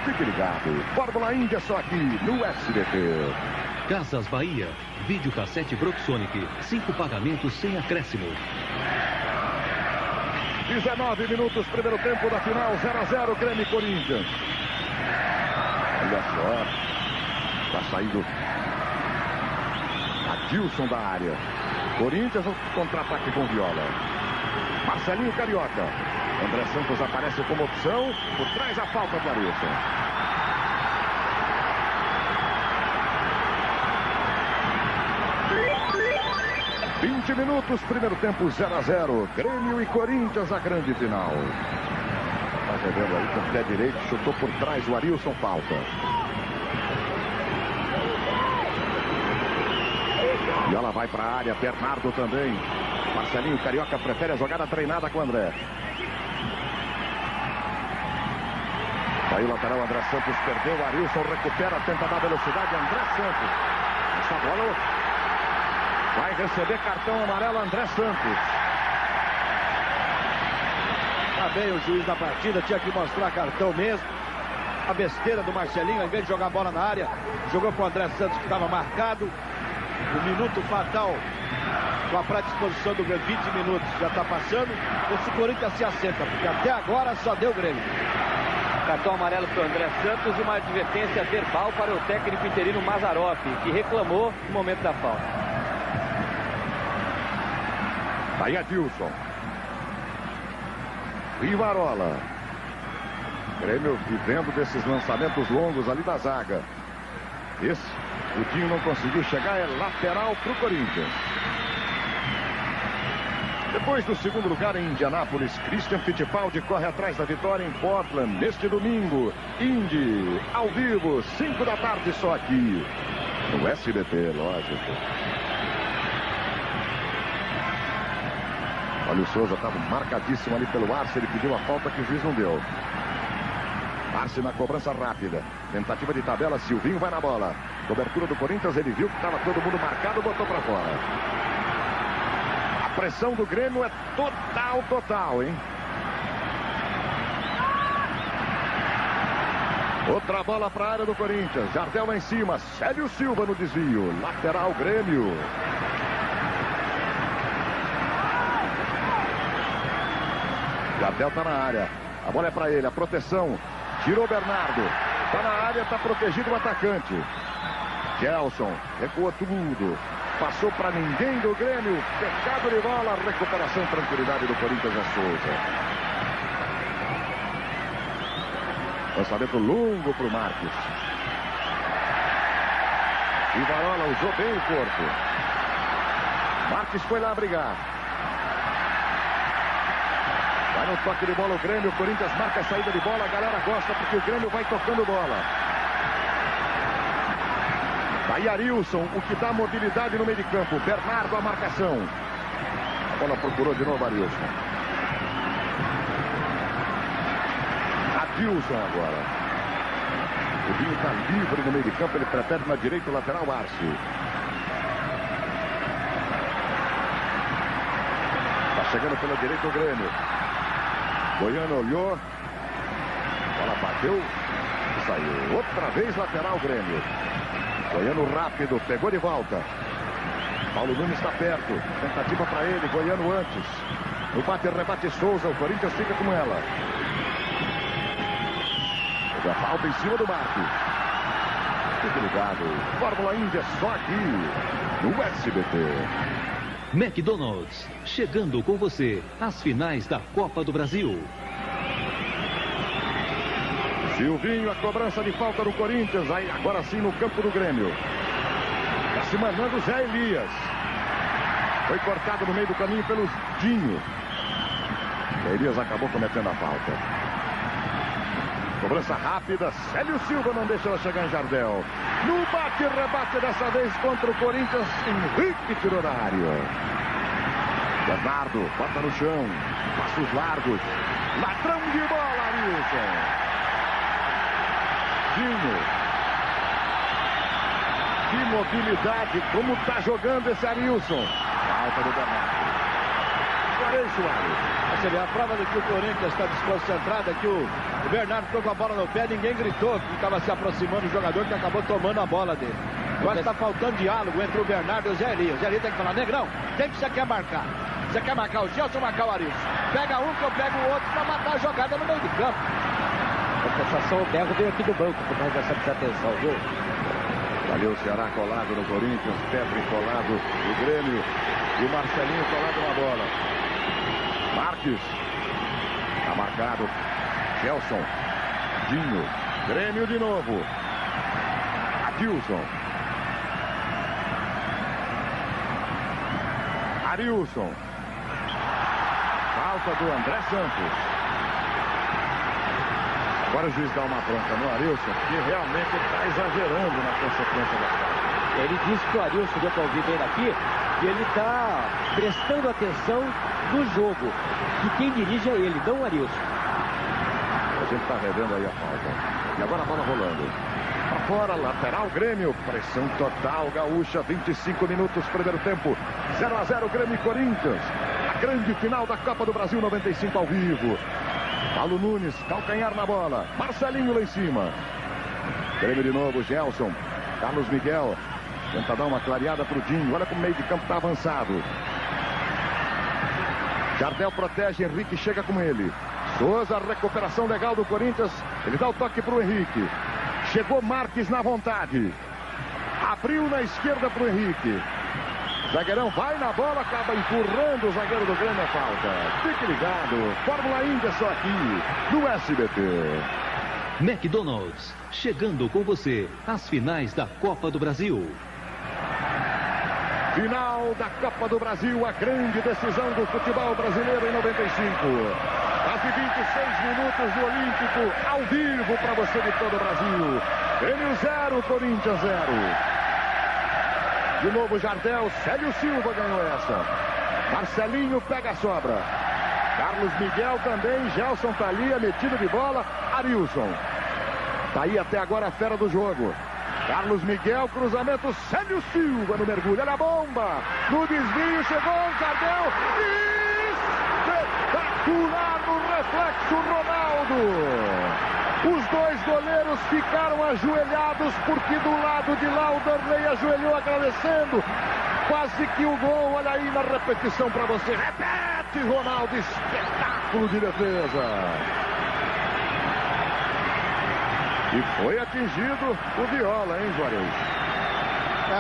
Fique ligado. Fórmula Índia só aqui no SBT.
Casas Bahia. Videocassete Broxonic. 5 pagamentos sem acréscimo.
19 minutos, primeiro tempo da final. 0-0 Grêmio e Corinthians. Olha só. Tá saindo Adilson da área. Corinthians contra-ataque com Viola. Marcelinho Carioca. André Santos aparece como opção. Por trás a falta do Arilson. – 20 minutos, primeiro tempo 0-0. Grêmio e Corinthians, a grande final. Tá revendo aí com o pé direito. Chutou por trás o Arilson, falta. E ela vai para a área. Bernardo também. Marcelinho Carioca prefere a jogada treinada com o André. Aí o lateral André Santos perdeu. O Arilson recupera, tenta dar velocidade. André Santos. Essa bola vai receber cartão amarelo. André Santos.
Tá bem o juiz da partida. Tinha que mostrar cartão mesmo. A besteira do Marcelinho, ao invés de jogar a bola na área, jogou com o André Santos, que estava marcado. O minuto fatal com a predisposição do Grêmio, 20 minutos já está passando. Esse Corinthians se assenta, porque até agora só deu Grêmio.
Cartão amarelo para o André Santos e uma advertência verbal para o técnico interino Mazzaropi, que reclamou no momento da falta.
Aí Adilson. Rivarola. Grêmio vivendo desses lançamentos longos ali da zaga. Esse, o Dinho não conseguiu chegar, é lateral para o Corinthians. Depois do segundo lugar em Indianápolis, Christian Fittipaldi corre atrás da vitória em Portland neste domingo. Indy, ao vivo, 5 da tarde só aqui no SBT, lógico. Olha, o Souza estava marcadíssimo ali pelo Arce, ele pediu a falta que o juiz não deu. Arce na cobrança rápida. Tentativa de tabela, Silvinho vai na bola. Cobertura do Corinthians, ele viu que estava todo mundo marcado, botou para fora. A pressão do Grêmio é total, hein? Outra bola para a área do Corinthians. Jardel lá em cima. Célio Silva no desvio. Lateral Grêmio. Jardel está na área. A bola é para ele. A proteção. Tirou Bernardo. Está na área. Está protegido o atacante. Gelson. Recuou tudo. Passou para ninguém do Grêmio. Pecado de bola. Recuperação. Tranquilidade do Corinthians a Souza. Lançamento longo para o Marques. Ivarola usou bem o corpo. Marques foi lá brigar. Vai no toque de bola o Grêmio. O Corinthians marca a saída de bola. A galera gosta porque o Grêmio vai tocando bola. Aí Arilson, o que dá mobilidade no meio de campo. Bernardo a marcação. A bola procurou de novo Arilson. Adilson agora. O Binho está livre no meio de campo. Ele prefere na direita o lateral Arce. Está chegando pela direita o Grêmio. Goiano olhou. A bola bateu e saiu. Outra vez lateral Grêmio. Goiano rápido. Pegou de volta. Paulo Nunes está perto. Tentativa para ele. Goiano antes. No bate-rebate Souza. O Corinthians fica com ela. A falta em cima do Marcos. Fique ligado. Fórmula Indy é só aqui no SBT.
McDonald's, chegando com você às finais da Copa do Brasil.
Silvinho, a cobrança de falta do Corinthians. Aí agora sim no campo do Grêmio. Está se mandando Zé Elias. Foi cortado no meio do caminho pelo Dinho. Zé Elias acabou cometendo a falta. Cobrança rápida, Célio Silva não deixa ela chegar em Jardel. No bate-rebate dessa vez contra o Corinthians, Henrique tirou da área. Bernardo, bota no chão, passos largos, ladrão de bola, Arilson. Dinho. Que mobilidade, como está jogando esse Arilson. Falta do Bernardo. Juarez Soares.
Você vê a prova de que o Corinthians está desconcentrado, é que o Bernardo ficou com a bola no pé, ninguém gritou que estava se aproximando do jogador que acabou tomando a bola dele. Eu acho que está faltando diálogo entre o Bernardo e o Zé Elias. O Zé Elias tem que falar, Negrão, quem que você quer marcar? Você quer marcar o Gelson ou marcar o Arilson? Pega um que eu pego o outro para matar a jogada no meio de campo.
A compensação, o Bergo veio aqui do banco por causa dessa desatenção, viu?
Valeu o Ceará colado no Corinthians, Petri colado no Grêmio e o Marcelinho colado na bola. Marques. Está marcado. Gelson. Dinho. Grêmio de novo. Adilson. Arilson. Falta do André Santos. Agora o juiz dá uma bronca no Arilson, que realmente está exagerando na consequência da falta.
Ele disse que o Arilson, deu para ouvir bem aqui, que ele está prestando atenção no jogo. E quem dirige é ele, não o Arilson.
A gente está revendo aí a falta. E agora a bola rolando. Para fora, lateral Grêmio. Pressão total, Gaúcha, 25 minutos, primeiro tempo. 0-0 Grêmio e Corinthians. A grande final da Copa do Brasil 95 ao vivo. Paulo Nunes, calcanhar na bola. Marcelinho lá em cima. Grêmio de novo, Gelson. Carlos Miguel. Tenta dar uma clareada para o Dinho. Olha como o meio de campo está avançado. Jardel protege, Henrique chega com ele. Souza, recuperação legal do Corinthians. Ele dá o toque para o Henrique. Chegou Marques na vontade. Abriu na esquerda para o Henrique. Zagueirão vai na bola, acaba empurrando o zagueiro do Grêmio, a falta. Fique ligado. Fórmula Indy é só aqui, no SBT.
McDonald's, chegando com você às finais da Copa do Brasil.
Final da Copa do Brasil, a grande decisão do futebol brasileiro em 95. Quase 26 minutos do Olímpico, ao vivo para você de todo o Brasil. Grêmio 0, Corinthians 0. De novo Jardel, Célio Silva ganhou essa. Marcelinho pega a sobra. Carlos Miguel também, Gelson tá ali, metido de bola, Arilson. Tá aí até agora a fera do jogo. Carlos Miguel, cruzamento, Célio Silva no mergulho, olha a bomba, no desvio, chegou o Jardel, espetacular no reflexo, Ronaldo. Os dois goleiros ficaram ajoelhados, porque do lado de lá o Darley ajoelhou agradecendo. Quase que o gol, olha aí na repetição para você. Repete, Ronaldo, espetáculo de defesa. E foi atingido o Viola, hein, Juarez?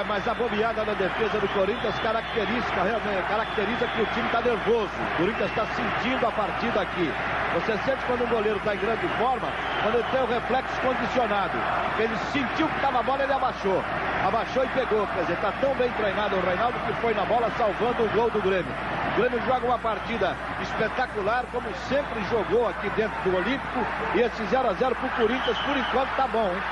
Mas a bobeada da defesa do Corinthians caracteriza que o time está nervoso. O Corinthians está sentindo a partida aqui. Você sente quando um goleiro está em grande forma, quando ele tem o reflexo condicionado. Ele sentiu que estava a bola, ele abaixou. Abaixou e pegou. Quer dizer, está tão bem treinado o Reinaldo que foi na bola salvando o gol do Grêmio. O Grêmio joga uma partida espetacular, como sempre jogou aqui dentro do Olímpico. E esse 0-0 para o Corinthians, por enquanto, está bom, hein?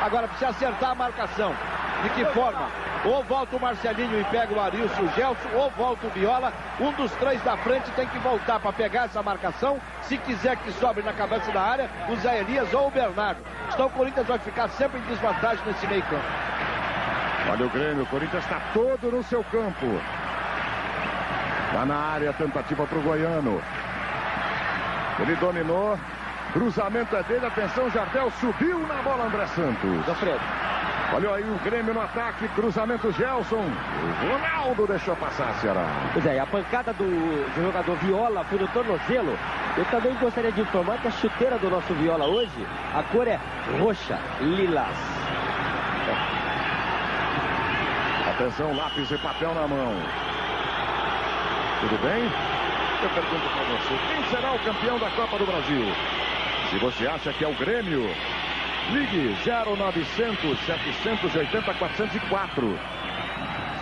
Agora precisa acertar a marcação. De que forma? Ou volta o Marcelinho e pega o Arilson, o Gelson, ou volta o Viola. Um dos três da frente tem que voltar para pegar essa marcação. Se quiser que sobre na cabeça da área, o Zé Elias ou o Bernardo. Então o Corinthians vai ficar sempre em desvantagem nesse meio campo.
Olha o Grêmio, o Corinthians está todo no seu campo. Está na área, tentativa para o Goiano. Ele dominou. Cruzamento é dele, atenção, Jardel subiu na bola, André Santos.
Alfredo.
Olha aí o Grêmio no ataque, cruzamento Gelson. O Ronaldo deixou passar, Ceará.
Pois é, a pancada do jogador Viola foi no tornozelo. Eu também gostaria de informar que a chuteira do nosso Viola hoje, a cor é roxa, lilás.
Atenção, lápis e papel na mão. Tudo bem? Eu pergunto para você, quem será o campeão da Copa do Brasil? Se você acha que é o Grêmio, ligue 0900 780 404.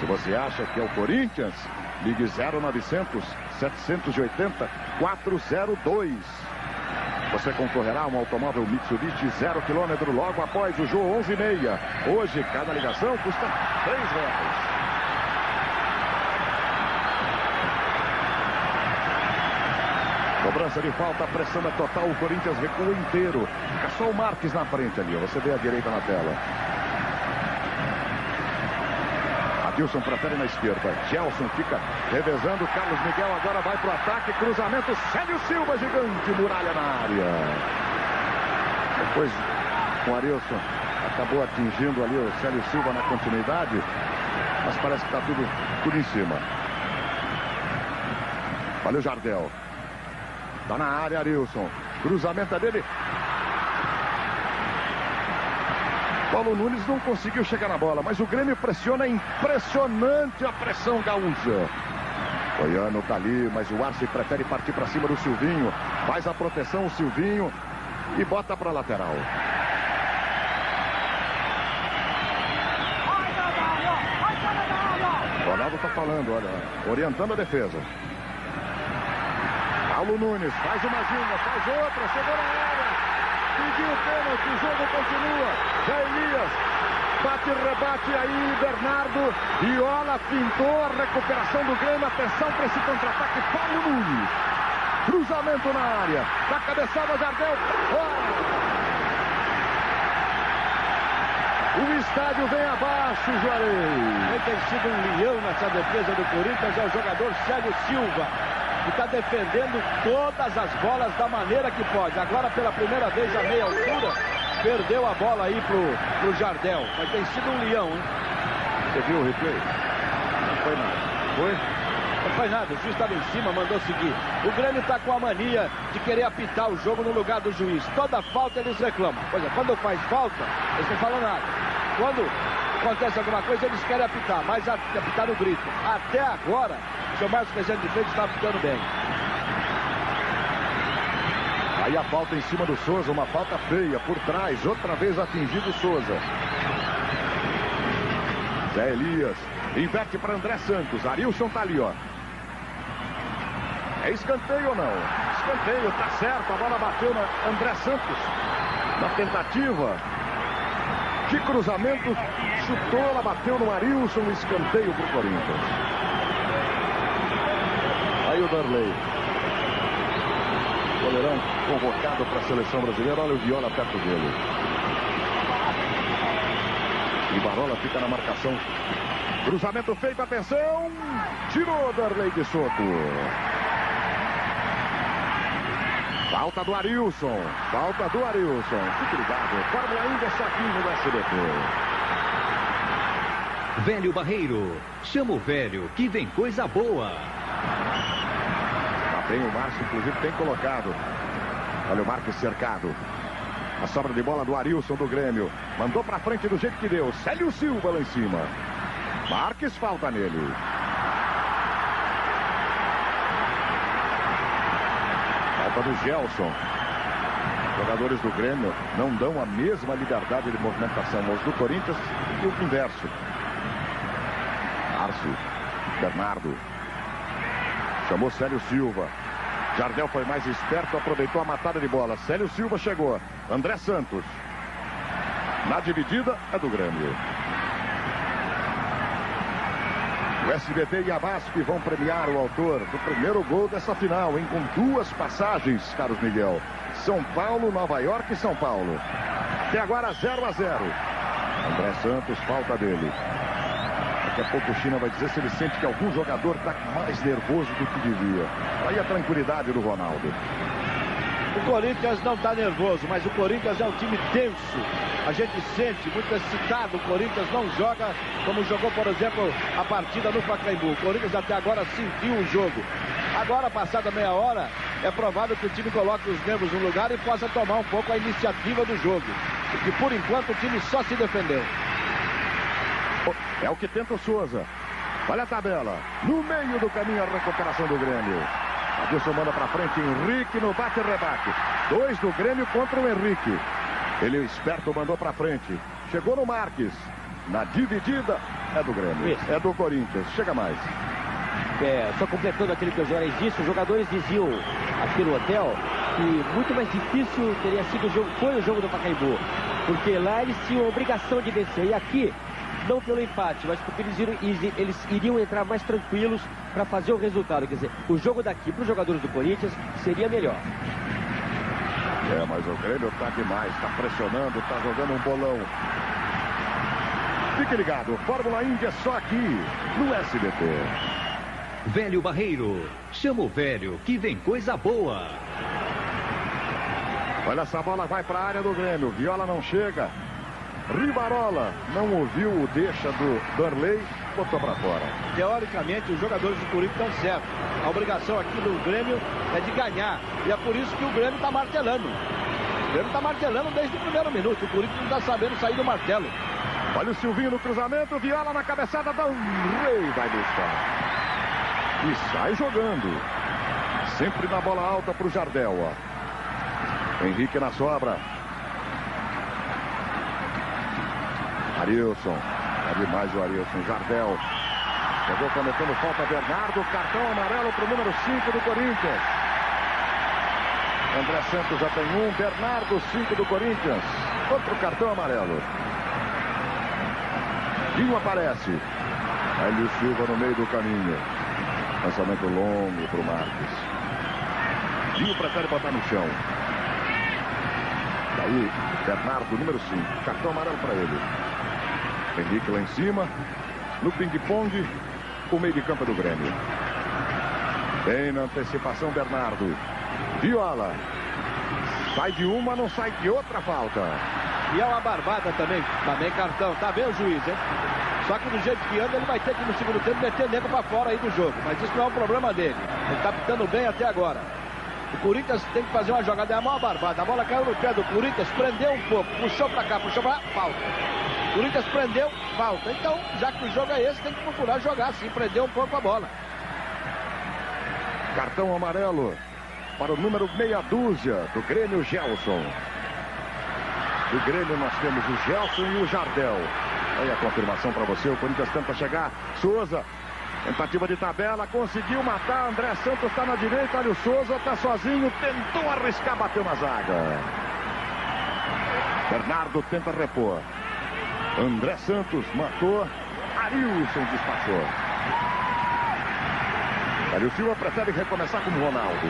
Se você acha que é o Corinthians, ligue 0900 780 402. Você concorrerá a um automóvel Mitsubishi 0 km logo após o jogo 11h30. Hoje, cada ligação custa R$3. Cobrança de falta, pressão é total, o Corinthians recua inteiro. Fica só o Marques na frente ali, ó. Você vê a direita na tela. Adilson prefere na esquerda. Gelson fica revezando. Carlos Miguel agora vai pro ataque. Cruzamento. Célio Silva, gigante. Muralha na área. Depois o Arilson acabou atingindo ali o Célio Silva na continuidade. Mas parece que está tudo em cima. Olha o Jardel. Está na área, Arilson. Cruzamento é dele. Paulo Nunes não conseguiu chegar na bola, mas o Grêmio pressiona, impressionante a pressão gaúcha. Goiano tá ali, mas o Arce prefere partir para cima do Silvinho. Faz a proteção o Silvinho e bota para lateral. Ronaldo tá falando, olha, orientando a defesa. Paulo Nunes faz uma ginga, faz outra, chegou na área, pediu o pênalti, o jogo continua. Zé Elias, bate e rebate aí, Bernardo, Viola fintou, a recuperação do Grêmio, atenção para esse contra-ataque, Paulo Nunes, cruzamento na área, da cabeçada Jardel, fora. O estádio vem abaixo, Juarez.
Quem tem sido um leão nessa defesa do Corinthians é o jogador Célio Silva, que está defendendo todas as bolas da maneira que pode. Agora, pela primeira vez a meia altura, perdeu a bola aí pro Jardel. Mas tem sido um leão, hein?
Você viu o replay?
Não foi nada.
Foi?
Não foi nada, o juiz estava em cima, mandou seguir. O Grêmio está com a mania de querer apitar o jogo no lugar do juiz. Toda falta eles reclamam. Pois é, quando faz falta, eles não falam nada. Quando acontece alguma coisa, eles querem apitar, mas apitar no grito. Até agora, o seu Márcio Rezende de Freitas está apitando bem.
Aí a falta em cima do Souza, uma falta feia por trás, outra vez atingido o Souza. Zé Elias, inverte para André Santos, Arilson tá ali, ó. É escanteio ou não? Escanteio, tá certo, a bola bateu na André Santos. Na tentativa de cruzamento, chutou, ela bateu no Arilson, escanteio pro Corinthians. Aí o Darley. Goleirão convocado para a seleção brasileira. Olha o Viola perto dele. E Barola fica na marcação. Cruzamento feito, atenção. Tirou Darley de soco. Falta do Arilson. Falta do Arilson. Fique ligado. Fórmula Índia só aqui no SBT.
Velho Barreiro. Chama o velho que vem coisa boa.
Tá bem, o Márcio, inclusive, tem colocado. Olha o Marques cercado. A sobra de bola do Arilson do Grêmio. Mandou pra frente do jeito que deu. Célio Silva lá em cima. Marques, falta nele. Falta do Gelson. Jogadores do Grêmio não dão a mesma liberdade de movimentação aos do Corinthians e o inverso. Arce. Bernardo. Chamou Célio Silva. Jardel foi mais esperto, aproveitou a matada de bola. Célio Silva chegou. André Santos. Na dividida é do Grêmio. O SBT e a BASF vão premiar o autor do primeiro gol dessa final, hein? Com 2 passagens, Carlos Miguel. São Paulo, Nova York e São Paulo. Até agora 0-0. André Santos, falta dele. Daqui a pouco o China vai dizer se ele sente que algum jogador está mais nervoso do que devia. Aí a tranquilidade do Ronaldo.
O Corinthians não está nervoso, mas o Corinthians é um time tenso. A gente sente, muito excitado. O Corinthians não joga como jogou, por exemplo, a partida no Pacaembu. O Corinthians até agora sentiu o jogo. Agora, passada meia hora, é provável que o time coloque os nervos no lugar e possa tomar um pouco a iniciativa do jogo. Porque, por enquanto, o time só se defendeu.
É o que tenta o Souza. Olha a tabela. No meio do caminho a recuperação do Grêmio. Adilson manda pra frente. Henrique no bate-rebate. 2 do Grêmio contra o Henrique. Ele, esperto, mandou pra frente. Chegou no Marques. Na dividida é do Grêmio.
Isso.
É do Corinthians. Chega mais.
Só completando aquilo que o Juarez disse, os jogadores diziam aqui no hotel que muito mais difícil teria sido o jogo, foi o jogo do Pacaembu. Porque lá eles tinham a obrigação de vencer. E aqui, não pelo empate, mas porque eles iriam entrar mais tranquilos para fazer o resultado. Quer dizer, o jogo daqui para os jogadores do Corinthians seria melhor.
Mas o Grêmio tá demais, tá pressionando, tá jogando um bolão. Fique ligado, Fórmula Índia só aqui no SBT.
Velho Barreiro. Chama o velho que vem coisa boa.
Olha, essa bola vai para a área do Grêmio. Viola não chega. Rivarola não ouviu o deixa do Darley, botou para fora.
Teoricamente, os jogadores do Corinthians estão certos. A obrigação aqui do Grêmio é de ganhar. E é por isso que o Grêmio está martelando. O Grêmio está martelando desde o primeiro minuto. O Corinthians não está sabendo sair do martelo.
Olha o Silvinho no cruzamento. Viola na cabeçada. Darley vai buscar. E sai jogando. Sempre na bola alta para o Jardel. Ó. Henrique na sobra. Arilson. É demais o Arilson. Jardel. Chegou cometendo falta Bernardo. Cartão amarelo para o número 5 do Corinthians. André Santos já tem um. Bernardo, 5 do Corinthians. Outro cartão amarelo. Dinho aparece. Hélio Silva no meio do caminho. Lançamento longo para o Marques. Dinho prefere botar no chão. Daí, Bernardo, número 5. Cartão amarelo para ele. Henrique lá em cima. No ping-pong, o meio de campo do Grêmio. Bem na antecipação, Bernardo. Viola. Sai de uma, não sai de outra falta.
E é uma barbada também cartão. Tá bem o juiz, hein? Só que do jeito que anda, ele vai ter que no segundo tempo meter nego pra fora aí do jogo. Mas isso não é um problema dele. Ele tá pitando bem até agora. O Corinthians tem que fazer uma jogada, é a maior barbada. A bola caiu no pé do Corinthians, prendeu um pouco, puxou pra cá, puxou pra lá, falta. O Corinthians prendeu, falta. Então, já que o jogo é esse, tem que procurar jogar assim, prender um pouco a bola.
Cartão amarelo para o número meia dúzia do Grêmio, Gelson. Do Grêmio nós temos o Gelson e o Jardel. Aí a confirmação para você, o Corinthians tenta chegar. Souza, tentativa de tabela, conseguiu matar. André Santos está na direita, olha o Souza, está sozinho, tentou arriscar, bateu na zaga. Bernardo tenta repor. André Santos matou, Arilson despachou. Hélio Silva prefere recomeçar com o Ronaldo.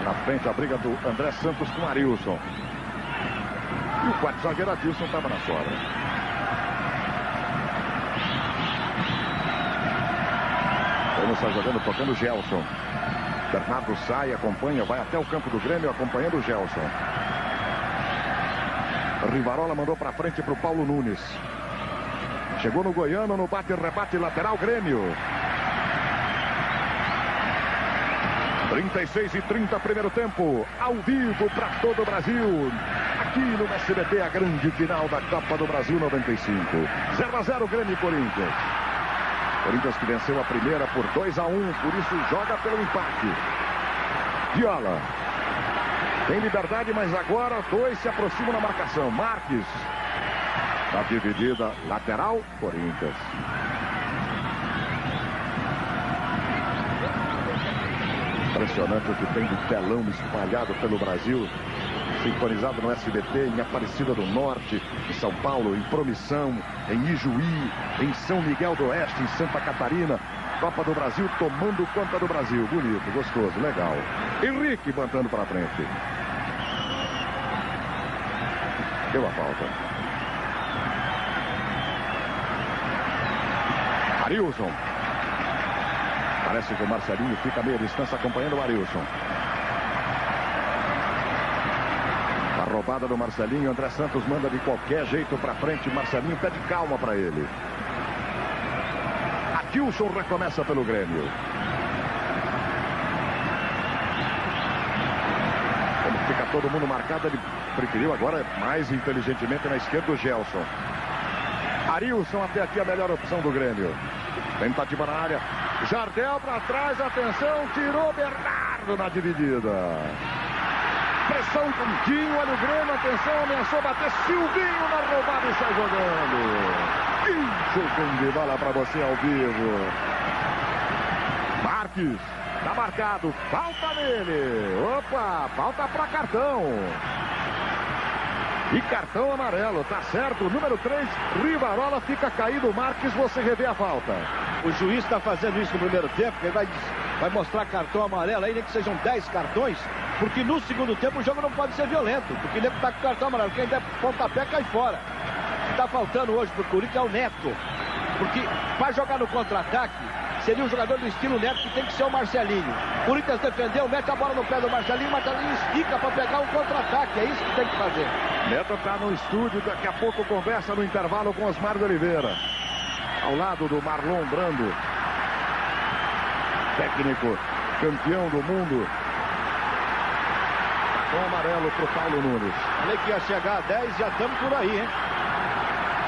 Na frente a briga do André Santos com Arilson. E o quarto zagueiro Adilson estava na sobra. Vamos estar jogando, tocando Gelson. Bernardo sai, acompanha, vai até o campo do Grêmio, acompanhando o Gelson. Rivarola mandou para frente para o Paulo Nunes. Chegou no Goiano, no bate-rebate lateral, Grêmio. 36:30, primeiro tempo, ao vivo para todo o Brasil. Aqui no SBT, a grande final da Copa do Brasil 95. 0-0, Grêmio e Corinthians. Corinthians que venceu a primeira por 2-1, por isso joga pelo empate. Viola. Tem liberdade, mas agora dois se aproximam na marcação. Marques. Na dividida lateral, Corinthians. Impressionante o que tem de telão espalhado pelo Brasil. Sintonizado no SBT, em Aparecida do Norte, em São Paulo, em Promissão, em Ijuí, em São Miguel do Oeste, em Santa Catarina. Copa do Brasil tomando conta do Brasil. Bonito, gostoso, legal. Henrique mandando para frente. Deu a falta. Arilson. Parece que o Marcelinho fica a meia distância acompanhando o Arilson. A roubada do Marcelinho, André Santos manda de qualquer jeito para frente. Marcelinho pede calma para ele. Adilson recomeça pelo Grêmio. Como fica todo mundo marcado, ele preferiu agora mais inteligentemente na esquerda o Gelson. Arilson até aqui a melhor opção do Grêmio. Tentativa na área. Jardel para trás, atenção, tirou Bernardo na dividida. Pressão com Dinho, olha o Grêmio, atenção, ameaçou bater Silvinho na roubada e sai jogando. Que jogão de bola para você ao vivo. Marques, tá marcado, falta nele. Opa, falta para cartão. E cartão amarelo, tá certo, número 3, Rivarola fica caído, Marques, você revê a falta.
O juiz está fazendo isso no primeiro tempo, ele vai mostrar cartão amarelo aí, nem que sejam 10 cartões, porque no segundo tempo o jogo não pode ser violento, porque ele está com cartão amarelo, quem der pontapé cai fora. O que está faltando hoje pro Corinthians é o Neto, porque para jogar no contra-ataque, seria um jogador do estilo Neto que tem que ser o Marcelinho. O Corinthians defendeu, mete a bola no pé do Marcelinho, o Marcelinho estica para pegar um contra-ataque, é isso que tem que fazer.
Neto está no estúdio, daqui a pouco conversa no intervalo com Osmar de Oliveira. Ao lado do Marlon Brando, técnico, campeão do mundo. Com amarelo para o Paulo Nunes.
Falei que ia chegar a 10, já estamos por aí, hein?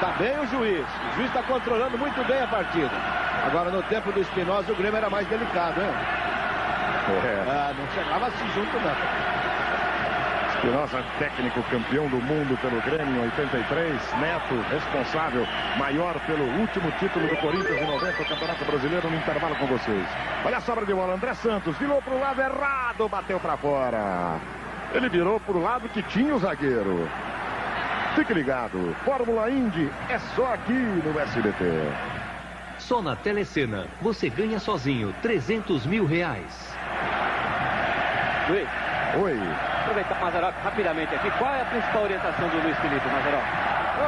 Tá bem o juiz está controlando muito bem a partida. Agora no tempo do Espinosa o Grêmio era mais delicado, hein? Não chegava assim junto não.
Espinosa, técnico, campeão do mundo pelo Grêmio em 83. Neto, responsável, maior pelo último título do Corinthians em 90, o Campeonato Brasileiro, no intervalo com vocês. Olha a sobra de bola, André Santos, virou para o lado errado, bateu para fora. Ele virou para o lado que tinha o zagueiro. Fique ligado, Fórmula Indy é só aqui no SBT.
Só na Telecena, você ganha sozinho R$300 mil.
Luiz.
Oi.
Aproveitar o Mazzaropi rapidamente aqui. Qual é a principal orientação do Luiz Felipe, Mazzaropi?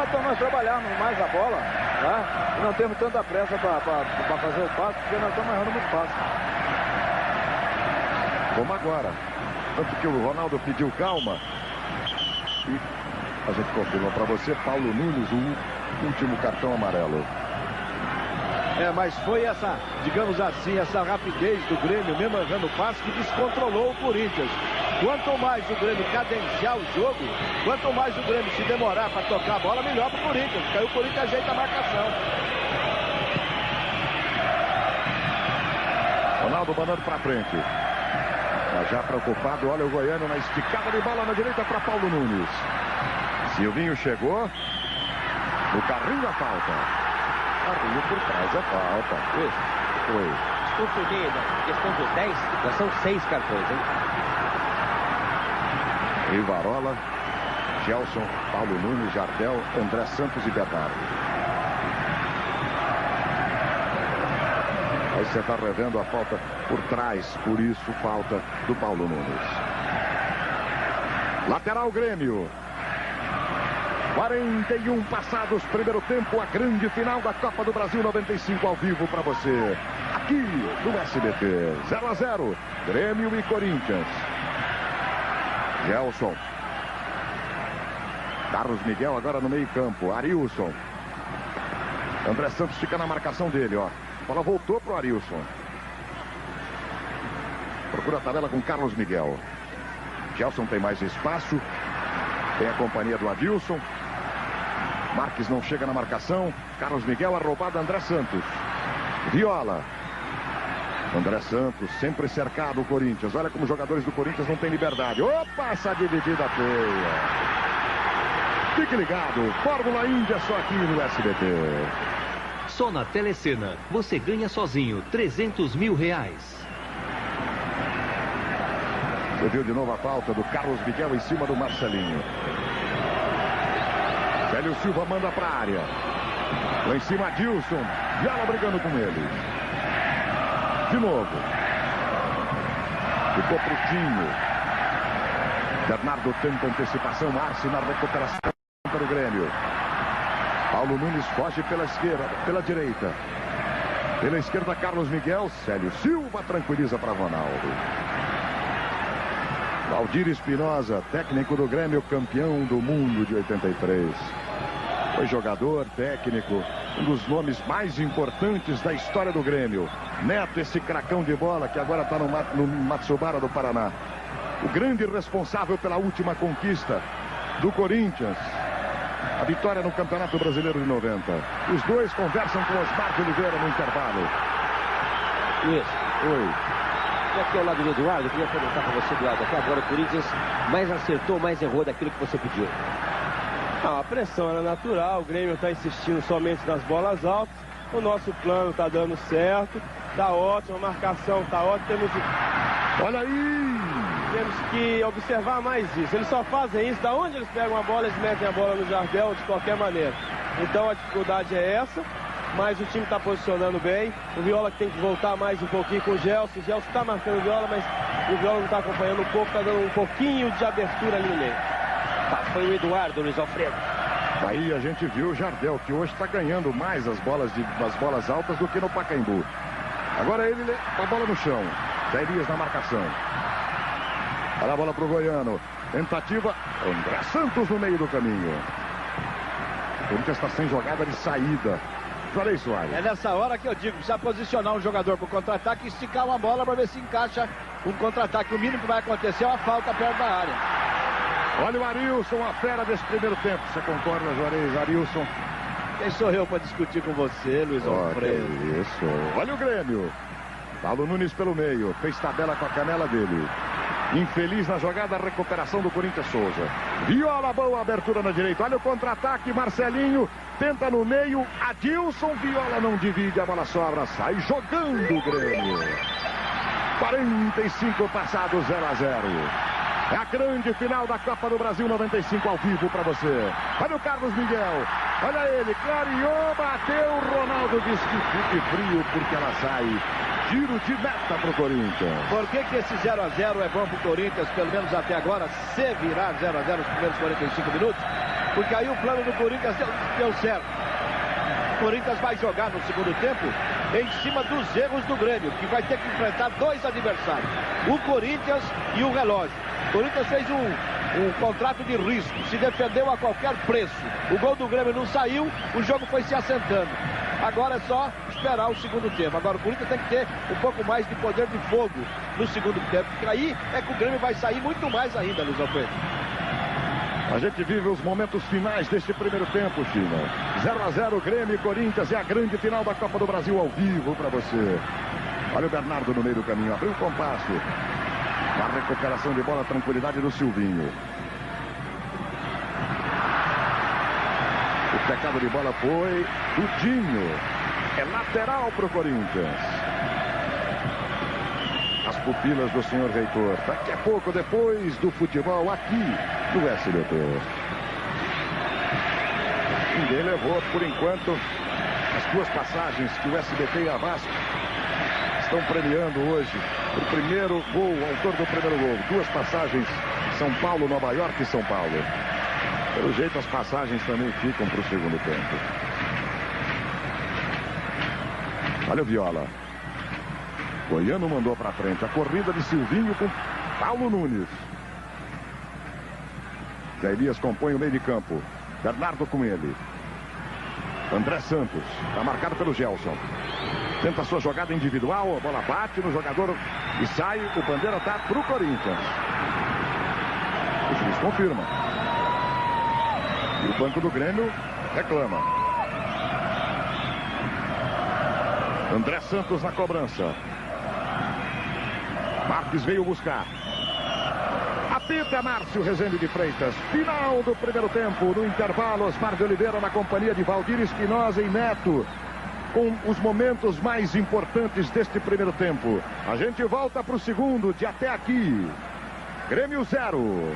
Então nós trabalharmos mais a bola, tá? E não temos tanta pressa para fazer o passe, porque nós estamos errando muito passe.
Como agora. Tanto que o Ronaldo pediu calma. E a gente confirma para você, Paulo Nunes, o último cartão amarelo.
Mas foi essa, digamos assim, essa rapidez do Grêmio, mesmo errando o passe, que descontrolou o Corinthians. Quanto mais o Grêmio cadenciar o jogo, quanto mais o Grêmio se demorar para tocar a bola, melhor para o Corinthians, porque aí o Corinthians ajeita a marcação.
Ronaldo mandando para frente. Já preocupado, olha o Goiano na esticada de bola na direita para Paulo Nunes. Silvinho chegou. No carrinho a falta. Carrinho por trás a falta. Foi.
Desculpe, questão dos 10, já são 6 cartões, hein?
Rivarola, Gelson, Paulo Nunes, Jardel, André Santos e Bernardo. Aí você está revendo a falta por trás, por isso falta do Paulo Nunes. Lateral Grêmio. 41 passados, primeiro tempo, a grande final da Copa do Brasil 95 ao vivo para você. aqui no SBT. 0 a 0, Grêmio e Corinthians. Gelson. Carlos Miguel agora no meio campo. Arilson. André Santos fica na marcação dele, ó. A bola voltou pro Arilson. Procura a tabela com Carlos Miguel. Gelson tem mais espaço. Tem a companhia do Adilson. Marques não chega na marcação. Carlos Miguel, a roubada André Santos. Viola. André Santos, sempre cercado o Corinthians. Olha como os jogadores do Corinthians não têm liberdade. Opa, essa dividida feia. Fique ligado. Fórmula Índia só aqui no SBT.
Só na Telecena, você ganha sozinho R$300 mil.
Você viu de novo a falta do Carlos Miguel em cima do Marcelinho. Célio Silva manda para a área. Lá em cima, Adilson. Viola brigando com ele. De novo. Ficou pro Tinho. Bernardo tenta antecipação. Arce na recuperação para o Grêmio. Paulo Nunes foge pela esquerda, pela direita. Pela esquerda, Carlos Miguel. Célio Silva tranquiliza para Ronaldo. Valdir Espinosa, técnico do Grêmio, campeão do mundo de 83. Foi jogador, técnico, um dos nomes mais importantes da história do Grêmio. Neto, esse cracão de bola que agora está no Matsubara do Paraná. O grande responsável pela última conquista do Corinthians. A vitória no Campeonato Brasileiro de 90. Os dois conversam com Osmar de Oliveira no intervalo.
Isso.
Oi.
Aqui ao lado do Eduardo, eu queria perguntar para você, Eduardo, até agora o Corinthians mais acertou, mais errou daquilo que você pediu.
A pressão era natural, o Grêmio está insistindo somente nas bolas altas. O nosso plano está dando certo, está ótimo, a marcação está ótima.
Olha aí!
Temos que observar mais isso. Eles só fazem isso, da onde eles pegam a bola, eles metem a bola no Jardel de qualquer maneira. Então a dificuldade é essa, mas o time está posicionando bem. O Viola tem que voltar mais um pouquinho com o Gelson. O Gelson está marcando o Viola, mas o Viola não está acompanhando um pouco, está dando um pouquinho de abertura ali no meio.
Foi o Eduardo, Luiz Alfredo.
Aí a gente viu o Jardel, que hoje está ganhando mais as bolas altas do que no Pacaembu. Agora ele com a bola no chão. Zé Elias na marcação. Olha a bola pro Goiano. Tentativa. André Santos no meio do caminho. O Corinthians está sem jogada de saída. Juarez Soares.
É nessa hora que eu digo, precisa posicionar um jogador para o contra-ataque e esticar uma bola para ver se encaixa um contra-ataque. O mínimo que vai acontecer é uma falta perto da área.
Olha o Arilson, a fera desse primeiro tempo. Você concorda, Juarez? Arilson.
Quem sou eu para discutir com você, Luiz Alfredo?
Isso. Olha o Grêmio. Paulo Nunes pelo meio. Fez tabela com a canela dele. Infeliz na jogada, a recuperação do Corinthians Souza. Viola, boa abertura na direita. Olha o contra-ataque, Marcelinho tenta no meio. Adilson, Viola não divide, a bola sobra. Sai jogando o Grêmio. 45 passados, 0 a 0. É a grande final da Copa do Brasil 95 ao vivo para você. Olha o Carlos Miguel. Olha ele, clareou, bateu. Ronaldo diz que fique frio porque ela sai. Tiro de meta para o Corinthians.
Por que esse 0 a 0 é bom para o Corinthians, pelo menos até agora, se virar 0 a 0 nos primeiros 45 minutos? Porque aí o plano do Corinthians deu certo. O Corinthians vai jogar no segundo tempo em cima dos erros do Grêmio, que vai ter que enfrentar dois adversários, o Corinthians e o Relógio. O Corinthians fez um contrato de risco, se defendeu a qualquer preço. O gol do Grêmio não saiu, o jogo foi se assentando. Agora é só esperar o segundo tempo. Agora o Corinthians tem que ter um pouco mais de poder de fogo no segundo tempo, porque aí é que o Grêmio vai sair muito mais ainda, Luiz Alfredo.
A gente vive os momentos finais deste primeiro tempo, China. 0 a 0, Grêmio e Corinthians, é a grande final da Copa do Brasil ao vivo para você. Olha o Bernardo no meio do caminho, abriu o compasso. A recuperação de bola, tranquilidade do Silvinho. O pecado de bola foi do Dinho. É lateral para o Corinthians. As pupilas do senhor reitor. Daqui a pouco, depois do futebol, aqui no SBT. Ninguém levou, por enquanto, as duas passagens que o SBT e a Vasco estão premiando hoje. O primeiro gol, o autor do primeiro gol. Duas passagens, São Paulo, Nova York e São Paulo. Pelo jeito, as passagens também ficam para o segundo tempo. Olha o Viola. Goiano mandou para frente. A corrida de Silvinho com Paulo Nunes. Zé Elias compõe o meio de campo. Bernardo com ele. André Santos. Está marcado pelo Gelson. Tenta a sua jogada individual. A bola bate no jogador e sai. O bandeira está para o Corinthians. O juiz confirma. E o banco do Grêmio reclama. André Santos na cobrança. Marques veio buscar. Apita Márcio Rezende de Freitas. Final do primeiro tempo. No intervalo, Osmar de Oliveira na companhia de Valdir Espinosa e Neto, com os momentos mais importantes deste primeiro tempo. A gente volta para o segundo de até aqui. Grêmio 0,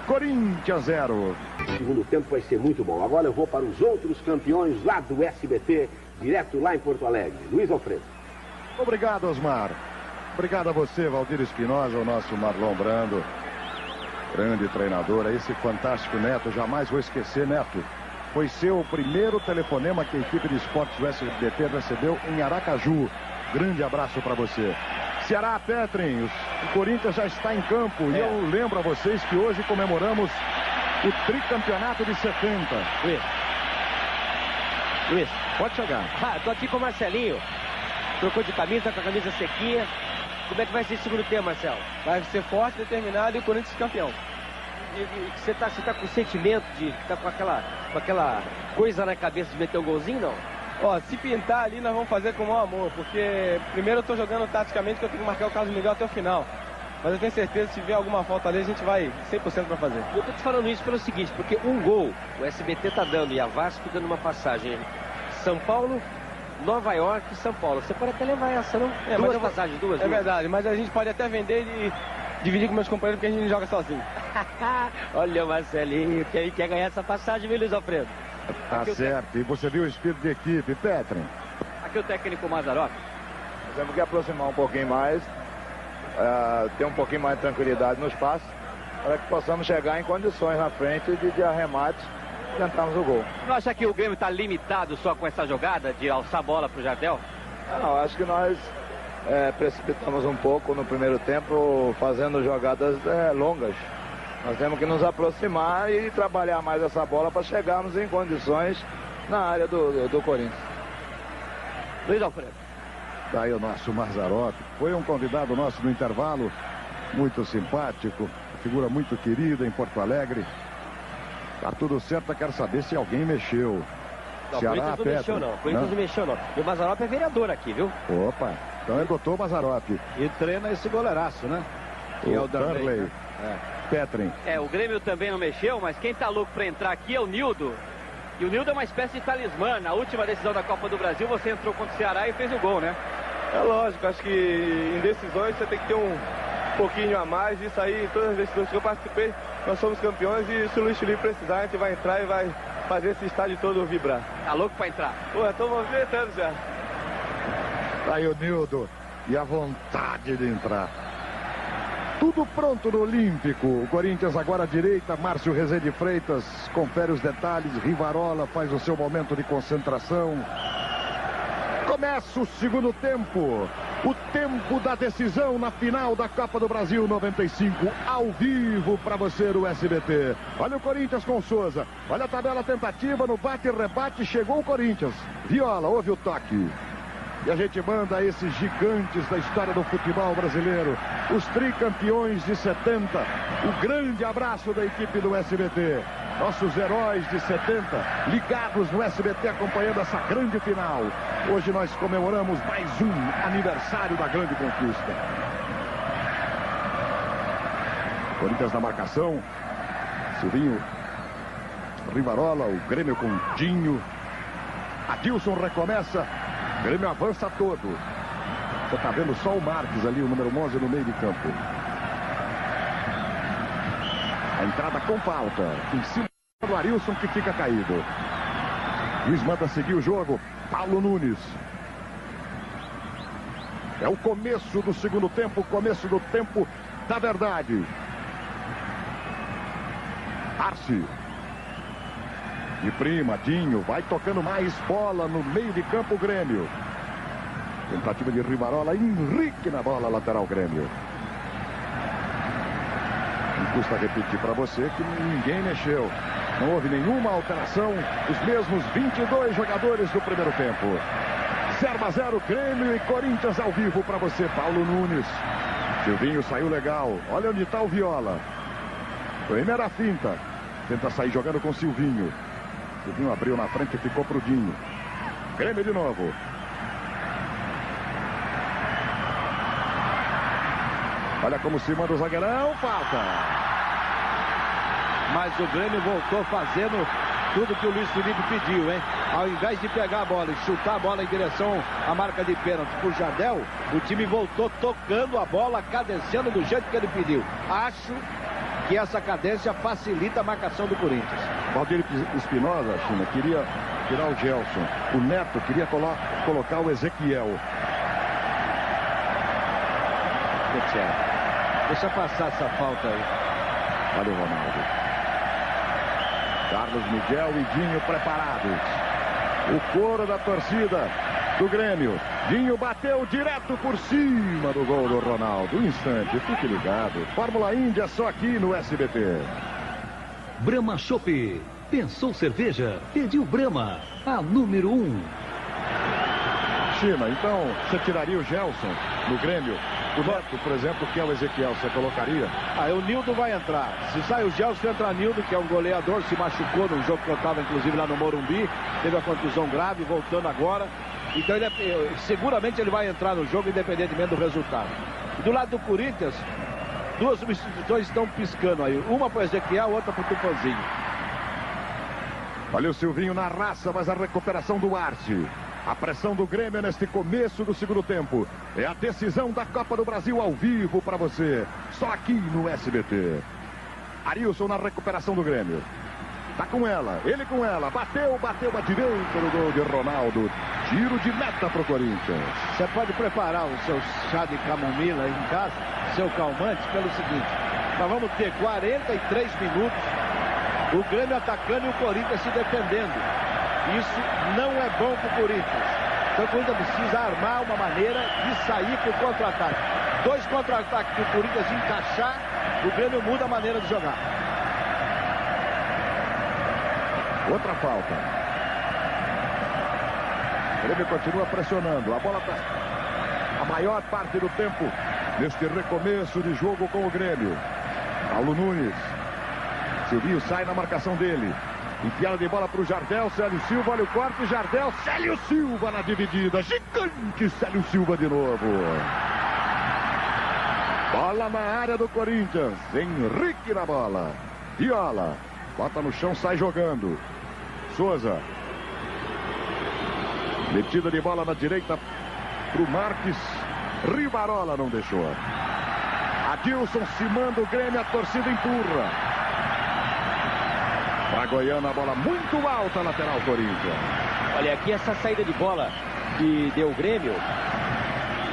Corinthians 0.
O segundo tempo vai ser muito bom. Agora eu vou para os outros campeões lá do SBT, direto lá em Porto Alegre. Luiz Alfredo.
Obrigado, Osmar. Obrigado a você, Valdir Espinosa, o nosso Marlon Brando. Grande treinador, esse fantástico Neto, jamais vou esquecer, Neto. Foi seu primeiro telefonema que a equipe de esportes do SBT recebeu em Aracaju. Grande abraço para você. Ceará, Petrin, o Corinthians já está em campo. E eu lembro a vocês que hoje comemoramos o tricampeonato de 70.
Luiz,
pode chegar.
Tô aqui com o Marcelinho. Trocou de camisa, com a camisa sequinha. Como é que vai ser esse segundo tempo, Marcelo?
Vai ser forte, determinado e o Corinthians campeão.
Você tá com o sentimento de tá com aquela coisa na cabeça de meter um golzinho, não?
Ó, se pintar ali, nós vamos fazer com o maior amor, porque primeiro eu tô jogando taticamente que eu tenho que marcar o Carlos Miguel até o final. Mas eu tenho certeza que se vier alguma falta ali, a gente vai 100% para fazer.
Eu tô te falando isso pelo seguinte, porque um gol o SBT tá dando e a Vasco dando uma passagem. São Paulo, Nova York e São Paulo. Você pode até levar essa, não? Duas passagens, duas.
Verdade, mas a gente pode até vender e dividir com meus companheiros, porque a gente não joga sozinho.
Olha o Marcelinho, que quer ganhar essa passagem, viu, Luiz Alfredo?
Tá certo. E você viu o espírito de equipe, Petrin?
Aqui o técnico Mazzaropi.
Nós temos que aproximar um pouquinho mais, ter um pouquinho mais de tranquilidade no espaço, para que possamos chegar em condições na frente de arremate e tentarmos o gol.
Não acha que o Grêmio está limitado só com essa jogada de alçar a bola para o Jardel?
Não, acho que nós precipitamos um pouco no primeiro tempo, fazendo jogadas longas. Nós temos que nos aproximar e trabalhar mais essa bola para chegarmos em condições na área do Corinthians.
Luiz Alfredo.
Daí o nosso Mazzaropi. Foi um convidado nosso no intervalo, muito simpático, figura muito querida em Porto Alegre. Tá tudo certo, eu quero saber se alguém mexeu.
Não, o Corinthians não mexeu não. O Corinthians não mexeu não. E o Mazzaropi é vereador aqui, viu?
Opa, então é doutor Mazzaropi.
E treina esse goleiraço, né? Que
o Darley. Petrin.
O Grêmio também não mexeu, mas quem tá louco para entrar aqui é o Nildo. E o Nildo é uma espécie de talismã. Na última decisão da Copa do Brasil, você entrou contra o Ceará e fez o gol, né?
É lógico, acho que em decisões você tem que ter um pouquinho a mais. Isso aí, todas as decisões que eu participei, nós somos campeões e se o Luiz Felipe precisar, a gente vai entrar e vai fazer esse estádio todo vibrar.
Tá louco para entrar?
Pô, eu tô movimentando já.
Tá aí o Nildo e a vontade de entrar. Tudo pronto no Olímpico. O Corinthians agora à direita. Márcio Rezende Freitas confere os detalhes. Rivarola faz o seu momento de concentração. Começa o segundo tempo. O tempo da decisão na final da Copa do Brasil 95. Ao vivo para você no SBT. Olha o Corinthians com o Souza. Olha a tabela tentativa no bate e rebate. Chegou o Corinthians. Viola, houve o toque. E a gente manda esses gigantes da história do futebol brasileiro, os tricampeões de 70, o grande abraço da equipe do SBT, nossos heróis de 70, ligados no SBT acompanhando essa grande final. Hoje nós comemoramos mais um aniversário da grande conquista. Corinthians na marcação, Silvinho, Rivarola, o Grêmio com Dinho, Adilson recomeça. O Grêmio avança todo. Você está vendo só o Marques ali, o número 11 no meio de campo. A entrada com falta. Em cima do Arilson que fica caído. Luiz manda seguir o jogo. Paulo Nunes. É o começo do segundo tempo, começo do tempo da verdade. Arce. De prima, Dinho, vai tocando mais bola no meio de campo o Grêmio. Tentativa de Rivarola, Henrique na bola, lateral Grêmio. Não custa repetir para você que ninguém mexeu. Não houve nenhuma alteração. Os mesmos 22 jogadores do primeiro tempo. 0-0, Grêmio e Corinthians ao vivo para você, Paulo Nunes. Silvinho saiu legal. Olha onde está o Viola. Primeira finta. Tenta sair jogando com Silvinho. Silvinho abriu na frente e ficou pro Dinho. Grêmio de novo. Olha como se manda o zagueirão. Falta.
Mas o Grêmio voltou fazendo tudo que o Luiz Felipe pediu, hein? Ao invés de pegar a bola e chutar a bola em direção à marca de pênalti pro Jardel, o time voltou tocando a bola, cadenciando do jeito que ele pediu. Acho que essa cadência facilita a marcação do Corinthians.
Valdir Espinosa, China, queria tirar o Gelson. O Neto queria colocar o Ezequiel.
Deixa passar essa falta aí.
Valeu, Ronaldo. Carlos Miguel e Dinho preparados. O coro da torcida do Grêmio. Dinho bateu direto por cima do gol do Ronaldo. Um instante, fique ligado. Fórmula Índia só aqui no SBT.
Brahma Chopp. Pensou cerveja? Pediu Brahma. A número 1.
China, então você tiraria o Gelson no Grêmio? O Neto, por exemplo, que é o Ezequiel, você colocaria?
O Nildo vai entrar. Se sai o Gelson, entra Nildo, que é um goleador, se machucou num jogo que eu estava, inclusive, lá no Morumbi. Teve a contusão grave, voltando agora. Então, seguramente ele vai entrar no jogo, independentemente do resultado. E do lado do Corinthians, duas substituições estão piscando aí. Uma para o Ezequiel, outra para o Tupanzinho.
Olha o Silvinho na raça, mas a recuperação do Arce. A pressão do Grêmio neste começo do segundo tempo. É a decisão da Copa do Brasil ao vivo para você. Só aqui no SBT. Arilson na recuperação do Grêmio. Tá com ela, ele com ela. Bateu a direita no gol de Ronaldo. Tiro de meta pro Corinthians.
Você pode preparar o seu chá de camomila em casa, seu calmante, pelo seguinte. Nós vamos ter 43 minutos. O Grêmio atacando e o Corinthians se defendendo. Isso não é bom para o Corinthians. Então o Corinthians precisa armar uma maneira de sair para o contra-ataque. 2 contra-ataques que o Corinthians encaixar, o Grêmio muda a maneira de jogar.
Outra falta. O Grêmio continua pressionando. A bola está a maior parte do tempo neste recomeço de jogo com o Grêmio. Paulo Nunes. Silvinho sai na marcação dele. Enfiada de bola para o Jardel, Célio Silva, olha o corte, Jardel, Célio Silva na dividida, gigante Célio Silva de novo. Bola na área do Corinthians, Henrique na bola, Viola, bota no chão, sai jogando, Souza, metida de bola na direita para o Marques, Rivarola não deixou. Adilson se manda o Grêmio, a torcida empurra. Para Goiânia, a bola muito alta, lateral Corinthians.
Olha, aqui essa saída de bola que deu o Grêmio,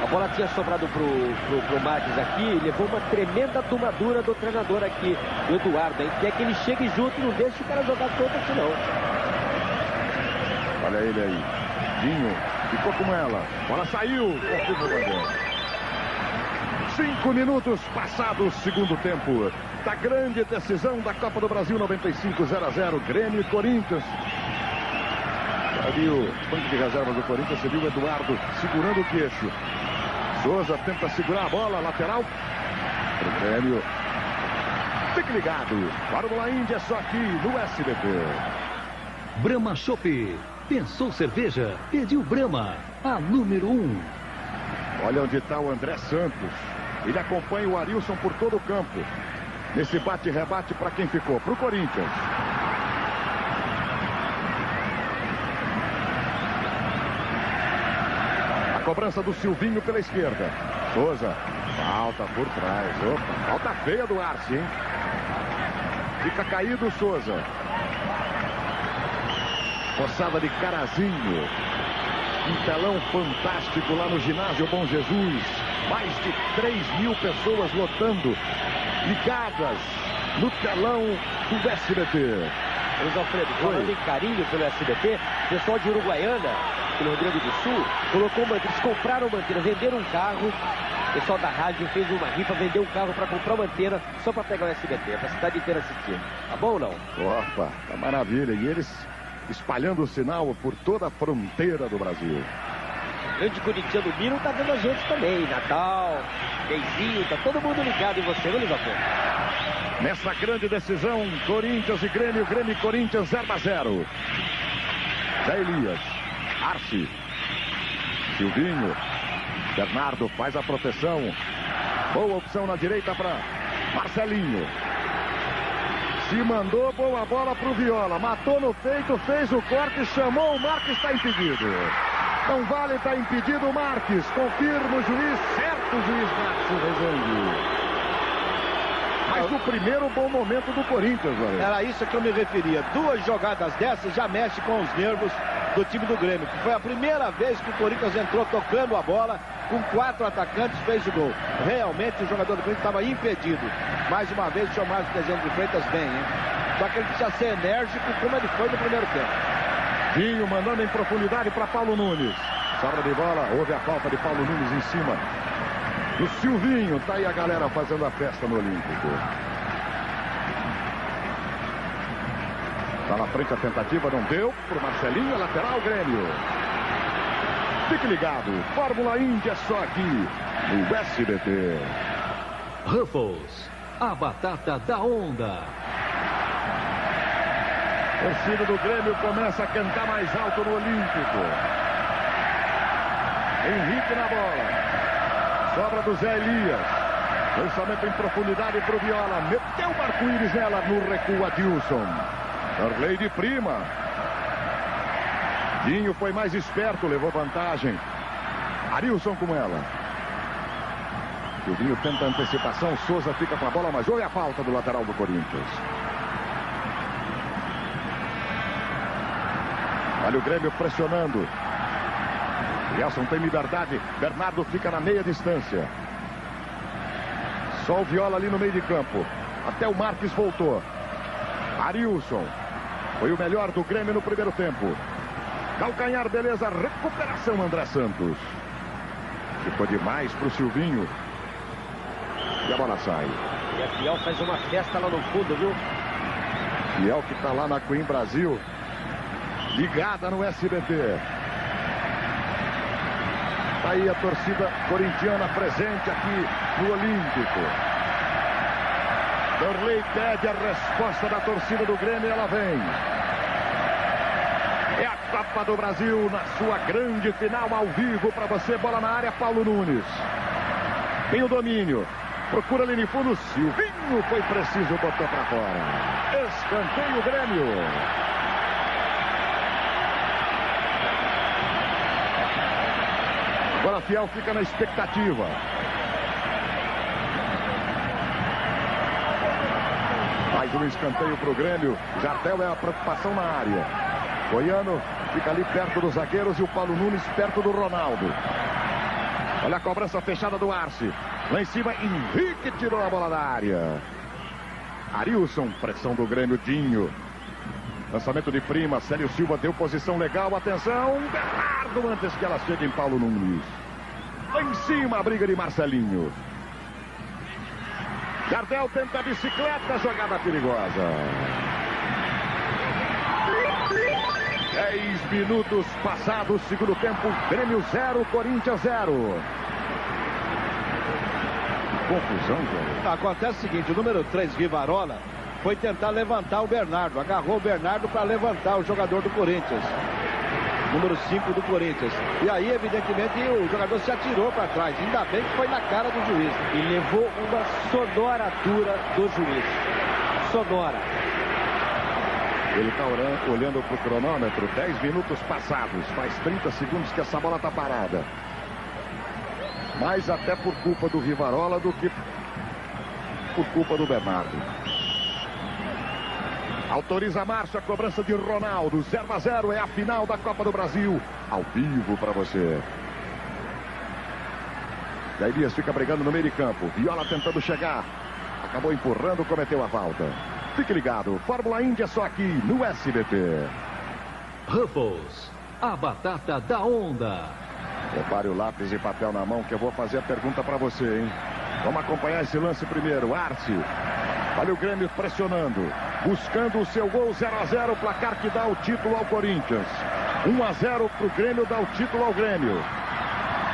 a bola tinha sobrado pro Marques aqui, levou uma tremenda tomadura do treinador aqui, do Eduardo, hein? Quer que ele chegue junto e não deixe o cara jogar todo assim, não.
Olha ele aí, Dinho, ficou com ela, bola saiu. 5 minutos passados, segundo tempo. Da grande decisão da Copa do Brasil, 95 0-0, Grêmio e Corinthians. Ali o banco de reserva do Corinthians, você viu o Eduardo segurando o queixo. Souza tenta segurar a bola, lateral pro Grêmio. Fique ligado, Fórmula Índia é só aqui no SBT.
Brahma Chopp. Pensou cerveja? Pediu Brahma. A número 1.
Olha onde está o André Santos. Ele acompanha o Arilson por todo o campo. Nesse bate-rebate para quem ficou? Para o Corinthians. A cobrança do Silvinho pela esquerda. Souza. Falta por trás. Opa, falta feia do Arce, hein? Fica caído o Souza. Poçada de Carazinho. Um telão fantástico lá no ginásio Bom Jesus. Mais de 3.000 pessoas lotando. Ligadas no telão do SBT.
Luiz Alfredo, falando em carinho pelo SBT, o pessoal de Uruguaiana, pelo Rio Grande do Sul, colocou eles compraram uma antena, venderam um carro. O pessoal da rádio fez uma rifa, vendeu um carro para comprar uma antena só para pegar o SBT, para a cidade inteira assistir. Tá bom ou não?
Opa, tá maravilha. E eles espalhando o sinal por toda a fronteira do Brasil.
O grande corintiano Miro tá vendo a gente também. Natal, Beizinho, tá todo mundo ligado em você, né, Luiz Alfredo?
Nessa grande decisão, Corinthians e Grêmio, Grêmio e Corinthians 0-0. Zé Elias, Arce, Silvinho, Bernardo faz a proteção. Boa opção na direita para Marcelinho. Se mandou, boa bola para o Viola. Matou no peito, fez o corte, chamou o Marques, está impedido. Não vale, está impedido o Marques. Confirma o juiz, certo o juiz Márcio Rezende. Mas o primeiro bom momento do Corinthians, Valério.
Era isso que eu me referia. 2 jogadas dessas já mexe com os nervos do time do Grêmio. Que foi a primeira vez que o Corinthians entrou tocando a bola, com 4 atacantes, fez o gol. Realmente o jogador do Corinthians estava impedido. Mais uma vez o João Marcos Desenho de Freitas bem, hein? Só que ele precisa ser enérgico como ele foi no primeiro tempo.
Vinho mandando em profundidade para Paulo Nunes. Sobra de bola, houve a falta de Paulo Nunes em cima do Silvinho. Tá aí a galera fazendo a festa no Olímpico. Tá na frente a tentativa, não deu. Pro Marcelinho, lateral Grêmio. Fique ligado, Fórmula Indy é só aqui no SBT.
Ruffles, a batata da onda.
A torcida do Grêmio começa a cantar mais alto no Olímpico. Henrique na bola. Sobra do Zé Elias. Lançamento em profundidade para o Viola. Meteu o Marco-Íris nela no recuo, Adilson. Darley de prima. Dinho foi mais esperto, levou vantagem. Arilson com ela. O Dinho tenta a antecipação. Souza fica com a bola, mas olha a falta do lateral do Corinthians. Olha o Grêmio pressionando. Gelson tem liberdade. Bernardo fica na meia distância. Só o Viola ali no meio de campo. Até o Marques voltou. Arilson. Foi o melhor do Grêmio no primeiro tempo. Calcanhar, beleza. Recuperação, André Santos. Ficou demais pro Silvinho. E a bola sai.
E a Fiel faz uma festa lá no fundo, viu?
Fiel que tá lá na Queen Brasil. Ligada no SBT. Tá aí a torcida corintiana presente aqui no Olímpico. Darley pede a resposta da torcida do Grêmio e ela vem. É a Copa do Brasil na sua grande final ao vivo para você. Bola na área, Paulo Nunes. Tem o domínio. Procura ali no fundo. Silvinho foi preciso, botou para fora. Escanteio Grêmio. Agora Fiel fica na expectativa. Mais um escanteio para o Grêmio. Jardel é a preocupação na área. Goiano fica ali perto dos zagueiros e o Paulo Nunes perto do Ronaldo. Olha a cobrança fechada do Arce. Lá em cima, Henrique tirou a bola da área. Arilson, pressão do Grêmio, Dinho. Lançamento de prima, Célio Silva deu posição legal, atenção, Bernardo antes que ela chegue em Paulo Nunes. Lá em cima a briga de Marcelinho. Jardel tenta a bicicleta, jogada perigosa. 10 minutos passados, segundo tempo, Grêmio 0, Corinthians 0. Confusão, velho.
Acontece o seguinte, o número 3, Rivarola, foi tentar levantar o Bernardo. Agarrou o Bernardo para levantar o jogador do Corinthians. Número 5 do Corinthians. E aí, evidentemente, o jogador se atirou para trás. Ainda bem que foi na cara do juiz.
E levou uma sonora dura do juiz. Sonora.
Ele está olhando para o cronômetro. 10 minutos passados. Faz 30 segundos que essa bola está parada. Mais até por culpa do Rivarola do que por culpa do Bernardo. Autoriza a marcha, cobrança de Ronaldo. 0-0 é a final da Copa do Brasil. Ao vivo para você. E Elias fica brigando no meio de campo. Viola tentando chegar. Acabou empurrando, cometeu a falta. Fique ligado, Fórmula Indy é só aqui no SBT.
Ruffles, a batata da onda.
Prepare o lápis e papel na mão que eu vou fazer a pergunta para você, hein? Vamos acompanhar esse lance primeiro. Arce. Olha o Grêmio pressionando. Buscando o seu gol 0-0. O placar que dá o título ao Corinthians. 1-0 para o Grêmio, dá o título ao Grêmio.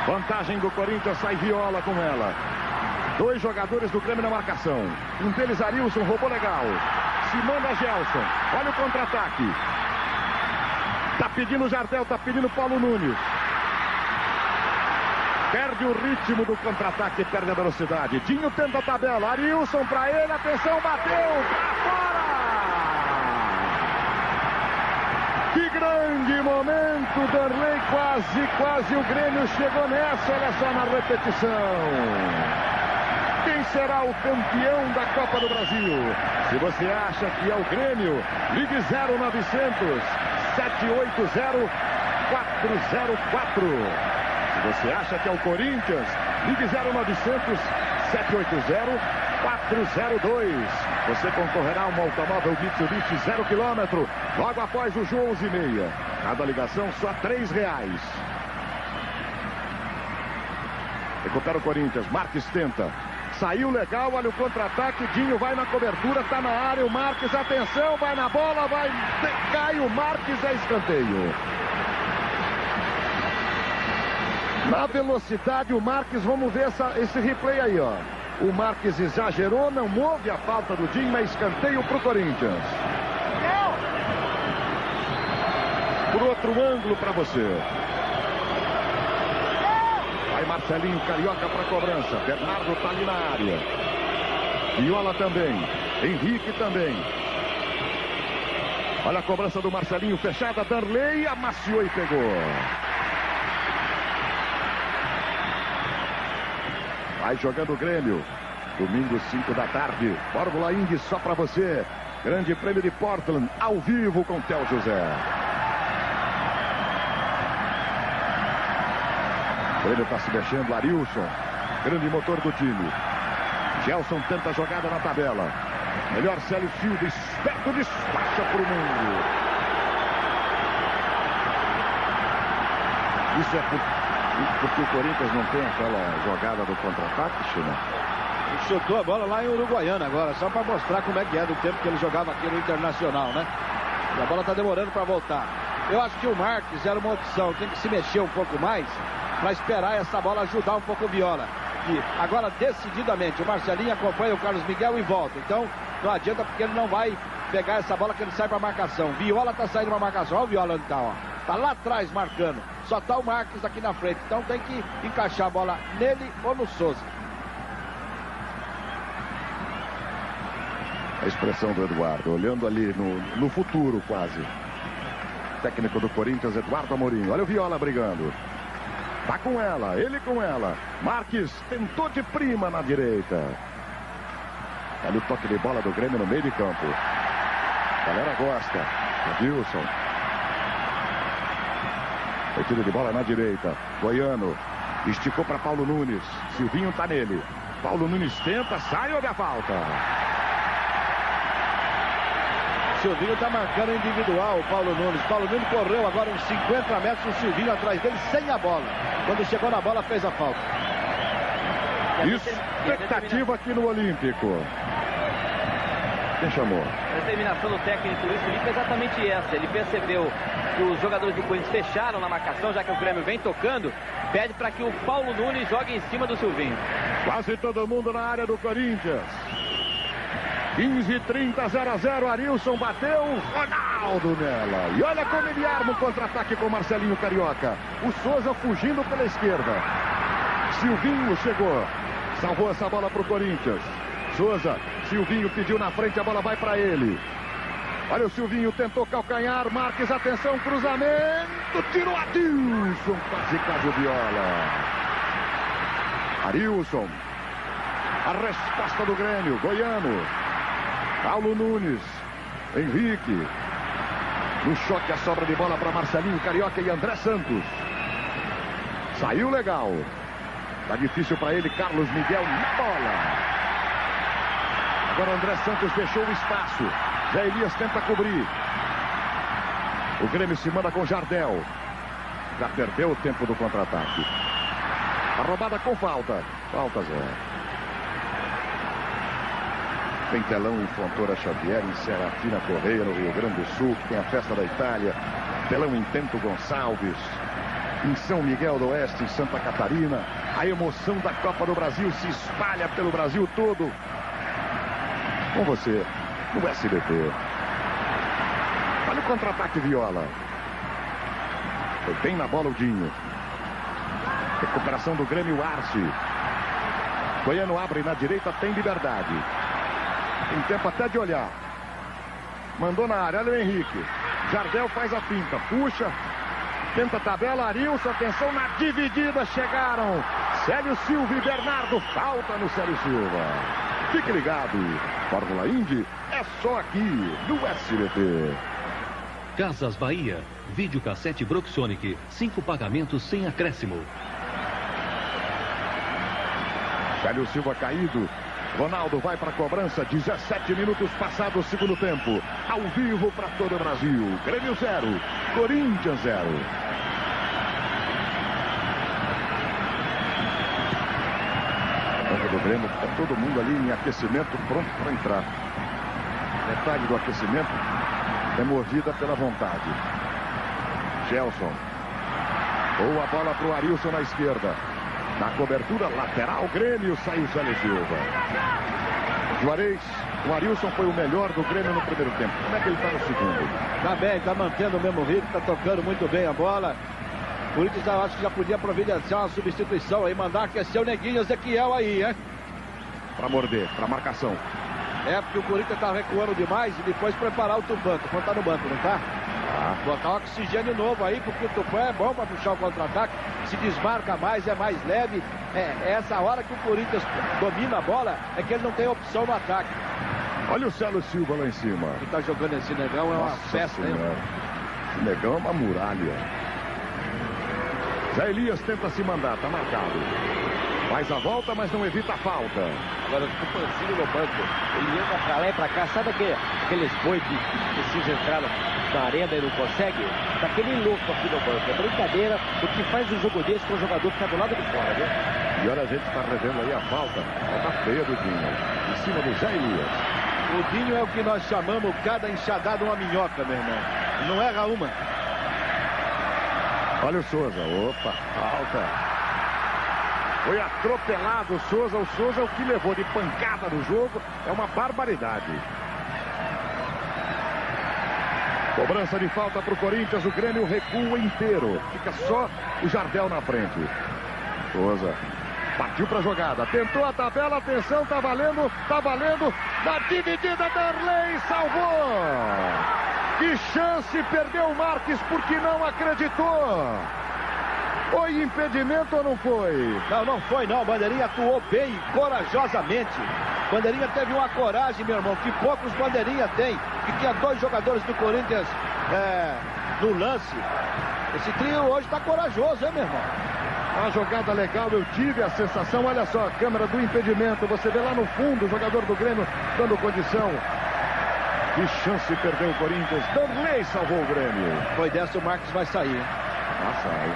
Vantagem do Corinthians, sai Viola com ela. 2 jogadores do Grêmio na marcação. Um deles, Arilson, roubou legal. Se manda Gelson. Olha o contra-ataque. Tá pedindo o Jardel, tá pedindo o Paulo Nunes. Perde o ritmo do contra-ataque, perde a velocidade. Dinho tenta a tabela. Arilson para ele, atenção, bateu para fora! Que grande momento, Darley, quase o Grêmio chegou nessa, olha só na repetição. Quem será o campeão da Copa do Brasil? Se você acha que é o Grêmio, ligue 0900 780 404. Se você acha que é o Corinthians, ligue 0900 780 402. Você concorrerá a um automóvel Mitsubishi 0 km logo após o jogo 11h30. Cada ligação só R$3. Recupera o Corinthians, Marques tenta. Saiu legal, olha o contra-ataque, Dinho vai na cobertura, tá na área, o Marques, atenção, vai na bola, cai o Marques, é escanteio. Na velocidade, o Marques, vamos ver esse replay aí, ó. O Marques exagerou, não houve a falta do Dinho, mas escanteio pro Corinthians. Por outro ângulo para você. Vai Marcelinho Carioca para cobrança. Bernardo tá ali na área. Viola também. Henrique também. Olha a cobrança do Marcelinho fechada. Darley amaciou e pegou. Vai jogando o Grêmio. Domingo, 5 da tarde. Fórmula Indy só para você. Grande Prêmio de Portland, ao vivo com Theo José. O Grêmio está se mexendo. Arilson, grande motor do time. Gelson tenta a jogada na tabela. Melhor Célio Silva, esperto, despacha para o mundo. Isso é porque o Corinthians não tem aquela jogada do contra-ataque, China?
Ele chutou a bola lá em Uruguaiana agora, só para mostrar como é que é do tempo que ele jogava aqui no Internacional, né? E a bola está demorando para voltar. Eu acho que o Marques era uma opção, tem que se mexer um pouco mais para esperar essa bola ajudar um pouco o Viola. E agora, decididamente, o Marcelinho acompanha o Carlos Miguel e volta. Então, não adianta porque ele não vai pegar essa bola que ele sai para marcação. Viola está saindo para marcação. Olha o Viola onde está, ó. Tá lá atrás marcando. Só tá o Marques aqui na frente. Então tem que encaixar a bola nele ou no Souza.
A expressão do Eduardo, olhando ali no futuro quase. Técnico do Corinthians, Eduardo Amorim. Olha o Viola brigando. Tá com ela, ele com ela. Marques tentou de prima na direita. Olha o toque de bola do Grêmio no meio de campo. A galera gosta. Adilson. Retiro de bola na direita. Goiano. Esticou para Paulo Nunes. Silvinho tá nele. Paulo Nunes tenta, sai ou dá falta?
Silvinho está marcando individual, o Paulo Nunes. Paulo Nunes correu agora uns 50 metros, o Silvinho atrás dele sem a bola. Quando chegou na bola, fez a falta.
Expectativa aqui no Olímpico. Quem chamou?
A determinação do técnico Luiz Felipe é exatamente essa. Ele percebeu que os jogadores do Corinthians fecharam na marcação, já que o Grêmio vem tocando, pede para que o Paulo Nunes jogue em cima do Silvinho.
Quase todo mundo na área do Corinthians. 15-30, 0-0, Arilson bateu, Ronaldo nela. E olha como ele arma o contra-ataque com o Marcelinho Carioca. O Souza fugindo pela esquerda. Silvinho chegou, salvou essa bola para o Corinthians. Souza, Silvinho pediu na frente, a bola vai para ele. Olha o Silvinho, tentou calcanhar, Marques, atenção, cruzamento, tirou Adilson, quase o Viola. Arilson, a resposta do Grêmio, Goiano. Paulo Nunes, Henrique, no choque a sobra de bola para Marcelinho Carioca e André Santos. Saiu legal. Tá difícil para ele, Carlos Miguel na bola. Agora André Santos deixou o espaço. Zé Elias tenta cobrir. O Grêmio se manda com Jardel. Já perdeu o tempo do contra-ataque. A roubada com falta. Falta, Zé. Tem telão em Fontoura Xavier, em Serafina Correia, no Rio Grande do Sul. Tem a Festa da Itália. Telão em Tento Gonçalves. Em São Miguel do Oeste, em Santa Catarina. A emoção da Copa do Brasil se espalha pelo Brasil todo. Com você, no SBT. Olha o contra-ataque, Viola. Foi bem na bola o Dinho. Recuperação do Grêmio, Arce. Goiano abre na direita, tem liberdade. Tem tempo até de olhar. Mandou na área, olha o Henrique. Jardel faz a finta, puxa. Tenta a tabela, Arilson, atenção na dividida, chegaram. Célio Silva e Bernardo, falta no Célio Silva. Fique ligado, Fórmula Indy é só aqui no SBT.
Casas Bahia, videocassete Broxonic, 5 pagamentos sem acréscimo.
Célio Silva caído. Ronaldo vai para a cobrança, 17 minutos passados o segundo tempo. Ao vivo para todo o Brasil. Grêmio 0, Corinthians 0. Do Grêmio, está todo mundo ali em aquecimento, pronto para entrar. Metade do aquecimento é movida pela vontade. Gelson. Boa bola para o Arilson na esquerda. Na cobertura lateral, Grêmio, sai o Célio Silva. Juarez, o Arilson foi o melhor do Grêmio no primeiro tempo. Como é que ele está no segundo?
Tá bem, tá mantendo o mesmo ritmo, tá tocando muito bem a bola. O Corinthians, eu acho que já podia providenciar uma substituição aí, mandar aquecer o Neguinho Ezequiel aí, hein?
Para morder, para marcação.
É, porque o Corinthians tá recuando demais e depois preparar o Tupã. Tupã tá no banco, não tá? Botar um oxigênio novo aí, porque o Tupã é bom para puxar o contra-ataque. Se desmarca mais, é mais leve. É essa hora que o Corinthians domina a bola, é que ele não tem opção no ataque.
Olha o Célio Silva lá em cima.
Que tá jogando esse Negão é uma festa, hein?
Esse Negão é uma muralha. Zé Elias tenta se mandar, tá marcado. Faz a volta, mas não evita a falta.
Agora o Tupanzinho no banco. Ele entra pra lá e pra cá. Sabe aqueles boi que precisam entrar na arena e não consegue? Tá aquele louco aqui no banco. É brincadeira o que faz um jogo desse com o jogador ficar do lado de fora, viu?
E olha, a gente tá revendo aí a falta. Falta feia do Dinho. Em cima do Zé Elias.
O Dinho é o que nós chamamos cada enxadada uma minhoca, meu irmão. Não erra uma.
Olha o Souza. Opa, falta. Foi atropelado o Souza. O Souza é o que levou de pancada no jogo. É uma barbaridade. Cobrança de falta para o Corinthians. O Grêmio recua inteiro. Fica só o Jardel na frente. Souza partiu para a jogada. Tentou a tabela. Atenção, tá valendo. Tá valendo. Na dividida, Darley salvou. Que chance. Perdeu o Marques porque não acreditou. Foi impedimento ou não foi?
Não foi não. Bandeirinha atuou bem, corajosamente. Bandeirinha teve uma coragem, meu irmão, que poucos Bandeirinha tem. Que tinha 2 jogadores do Corinthians no lance. Esse trio hoje tá corajoso, hein, meu irmão?
Uma jogada legal, eu tive a sensação. Olha só, a câmera do impedimento. Você vê lá no fundo o jogador do Grêmio dando condição. Que chance perdeu o Corinthians. Danley salvou o Grêmio.
Foi dessa, o Marcos vai sair.
Sai.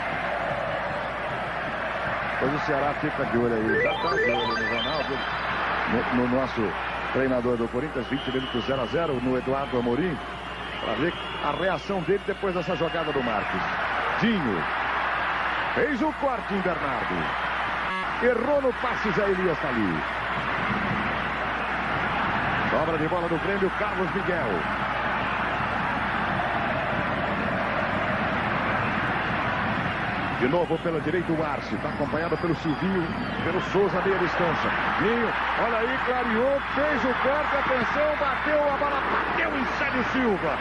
Pois o Ceará fica de olho aí. Já está de olho no Ronaldo. No nosso treinador do Corinthians, 20 minutos 0-0, no Eduardo Amorim. Para ver a reação dele depois dessa jogada do Marques. Dinho. Fez o corte em Bernardo. Errou no passe, Zé Elias está ali. Sobra de bola do Grêmio, Carlos Miguel. De novo pela direita o Arce, está acompanhado pelo Silvinho, pelo Souza, meia distância. Ninho, olha aí, clareou, fez o corte, atenção, bateu, a bola bateu em Célio Silva.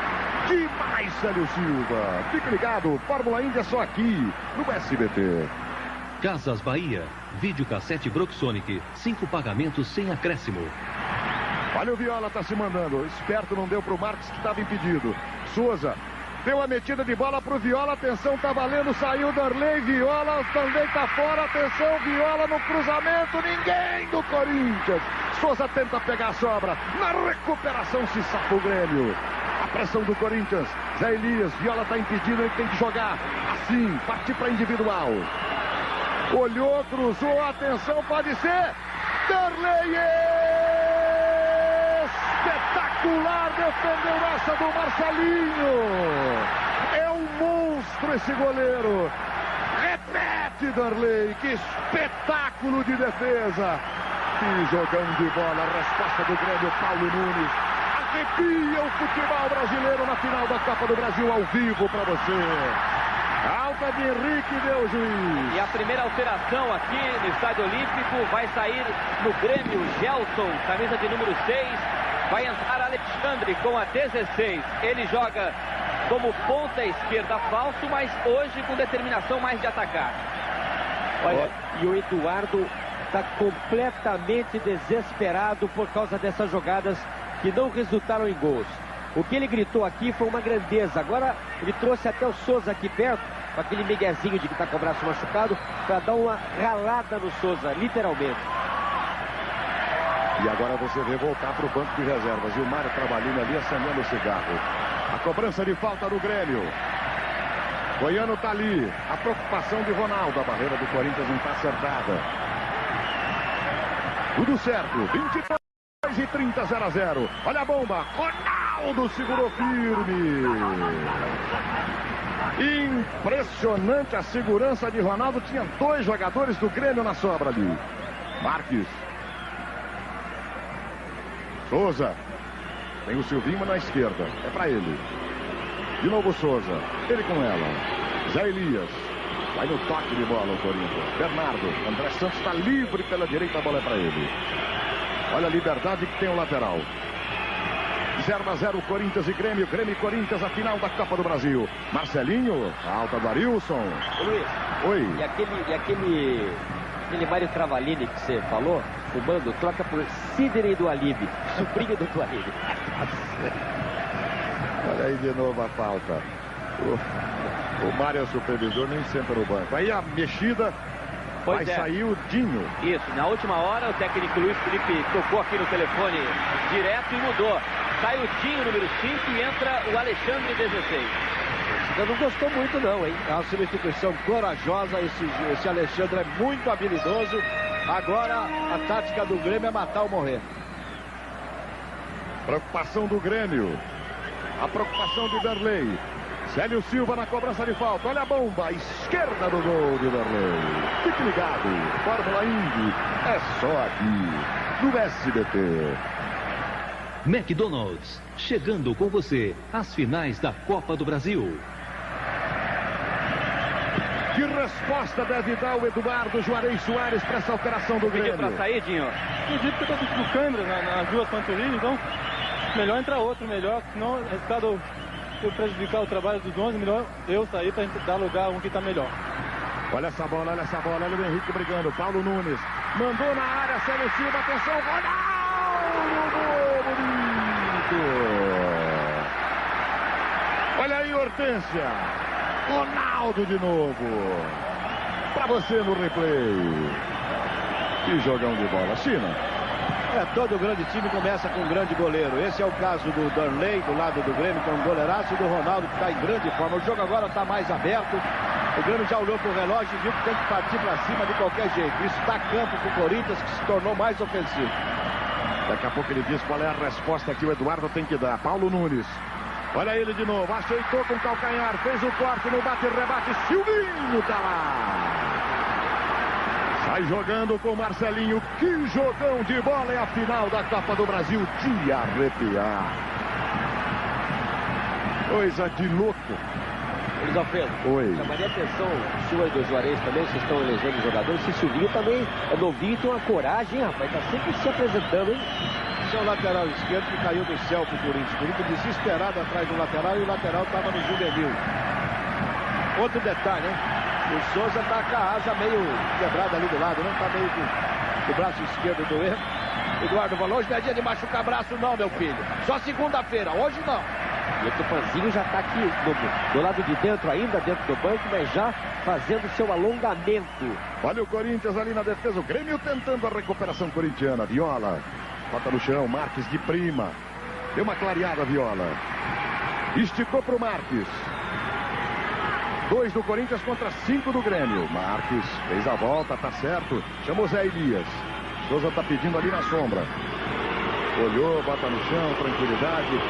Demais, Célio Silva. Fique ligado, Fórmula Indy é só aqui, no SBT.
Casas Bahia, videocassete Broxonic, 5 pagamentos sem acréscimo.
Olha o Viola, tá se mandando, esperto, não deu para o Marques que estava impedido. Souza. Deu a metida de bola pro Viola, atenção, tá valendo, saiu Darley, Viola também tá fora, atenção, Viola no cruzamento, ninguém do Corinthians. Souza tenta pegar a sobra, na recuperação se safa o Grêmio. A pressão do Corinthians, Zé Elias, Viola tá impedido, ele tem que jogar assim, partir para individual. Olhou, cruzou, atenção, pode ser Darley! Espetacular, defendeu essa do Marcelinho. É um monstro esse goleiro. Repete, Darley, que espetáculo de defesa. Que jogão de bola, a resposta do Grêmio, Paulo Nunes. Arrepia o futebol brasileiro na final da Copa do Brasil, ao vivo para você. Alta de Henrique, deu juiz.
E a primeira alteração aqui no Estádio Olímpico vai sair no Grêmio, Gelson, camisa de número 6. Vai entrar Alexandre com a 16. Ele joga como ponta esquerda falso, mas hoje com determinação mais de atacar.
Olha, e o Eduardo está completamente desesperado por causa dessas jogadas que não resultaram em gols. O que ele gritou aqui foi uma grandeza. Agora ele trouxe até o Souza aqui perto, com aquele miguezinho de que está com o braço machucado, para dar uma ralada no Souza, literalmente.
E agora você vê voltar para o banco de reservas. E o Mário Trabalhinho ali acendendo o cigarro. A cobrança de falta do Grêmio. Goiano está ali. A preocupação de Ronaldo. A barreira do Corinthians não está acertada. Tudo certo. 22:30, 0-0. Olha a bomba. Ronaldo segurou firme. Impressionante a segurança de Ronaldo. Tinha 2 jogadores do Grêmio na sobra ali. Marques. Souza. Tem o Silvinho na esquerda. É para ele. De novo Souza. Ele com ela. Zé Elias. Vai no toque de bola o Corinthians. Bernardo. André Santos está livre pela direita. A bola é para ele. Olha a liberdade que tem o lateral. 0-0 Corinthians e Grêmio. Grêmio e Corinthians, a final da Copa do Brasil. Marcelinho. A alta do Arilson.
Luiz.
Oi.
E aquele Mário Travalini que você falou, fumando, troca por Sidney do Alibe, sobrinho do Alibe.
Olha aí de novo a falta. O Mário é o supervisor, nem senta no banco. Aí a mexida, vai sair o Dinho.
Isso, na última hora o técnico Luiz Felipe tocou aqui no telefone direto e mudou. Sai o Dinho, número 5, e entra o Alexandre, 16.
Eu não gostou muito não, hein? É uma substituição corajosa, esse Alexandre é muito habilidoso. Agora a tática do Grêmio é matar ou morrer.
Preocupação do Grêmio. A preocupação de Darley. Célio Silva na cobrança de falta. Olha a bomba, a esquerda do gol de Darley. Fique ligado, Fórmula Indy é só aqui, no SBT.
McDonald's, chegando com você às finais da Copa do Brasil.
Que resposta deve dar o Eduardo Juarez Soares para essa alteração do Grêmio?
Para sair, Dinho.
Acredito que eu estou sentindo câimbra nas duas panturrilhas, então melhor entrar outro, melhor, senão o resultado vai prejudicar o trabalho dos 11, melhor eu sair para dar lugar a um que está melhor.
Olha essa bola, olha o Henrique brigando, Paulo Nunes, mandou na área, Célio Silva, atenção, Ronaldo, bonito! Olha aí, Hortência, Ronaldo de novo, para você no replay. Que jogão de bola, China.
Todo grande time começa com um grande goleiro. Esse é o caso do Darley, do lado do Grêmio, que é um goleiraço, e do Ronaldo, que está em grande forma. O jogo agora está mais aberto. O Grêmio já olhou para o relógio e viu que tem que partir para cima de qualquer jeito. Isso dá campo para o Corinthians, que se tornou mais ofensivo.
Daqui a pouco ele diz qual é a resposta que o Eduardo tem que dar. Paulo Nunes. Olha ele de novo. Ajeitou com o calcanhar. Fez o corte no bate-rebate. Silvinho tá lá. Sai jogando com o Marcelinho. Que jogão de bola. É a final da Copa do Brasil. De arrepiar. Coisa de louco.
Luiz Alfredo,
oi.
Chamaria a atenção sua e do Juarez também, vocês estão elegendo jogadores. Esse Silvinho também é novinho e tem uma coragem, rapaz, tá sempre se apresentando, hein?
Esse é o lateral esquerdo que caiu do céu pro Corinthians. O Corinthians desesperado atrás do lateral e o lateral estava no juvenil. Outro detalhe, hein? O Souza tá com a asa meio quebrada ali do lado, não tá meio com o braço esquerdo doendo. Eduardo falou, hoje não é dia de machucar braço não, meu filho. Só segunda-feira, hoje não.
E o Tupanzinho já está aqui do lado de dentro ainda, dentro do banco, mas já fazendo seu alongamento.
Olha o Corinthians ali na defesa, o Grêmio tentando a recuperação corintiana. Viola, bota no chão, Marques de prima. Deu uma clareada, Viola. Esticou para o Marques. 2 do Corinthians contra 5 do Grêmio. Marques fez a volta, tá certo. Chamou Zé Elias. Souza tá pedindo ali na sombra. Olhou, bota no chão, tranquilidade.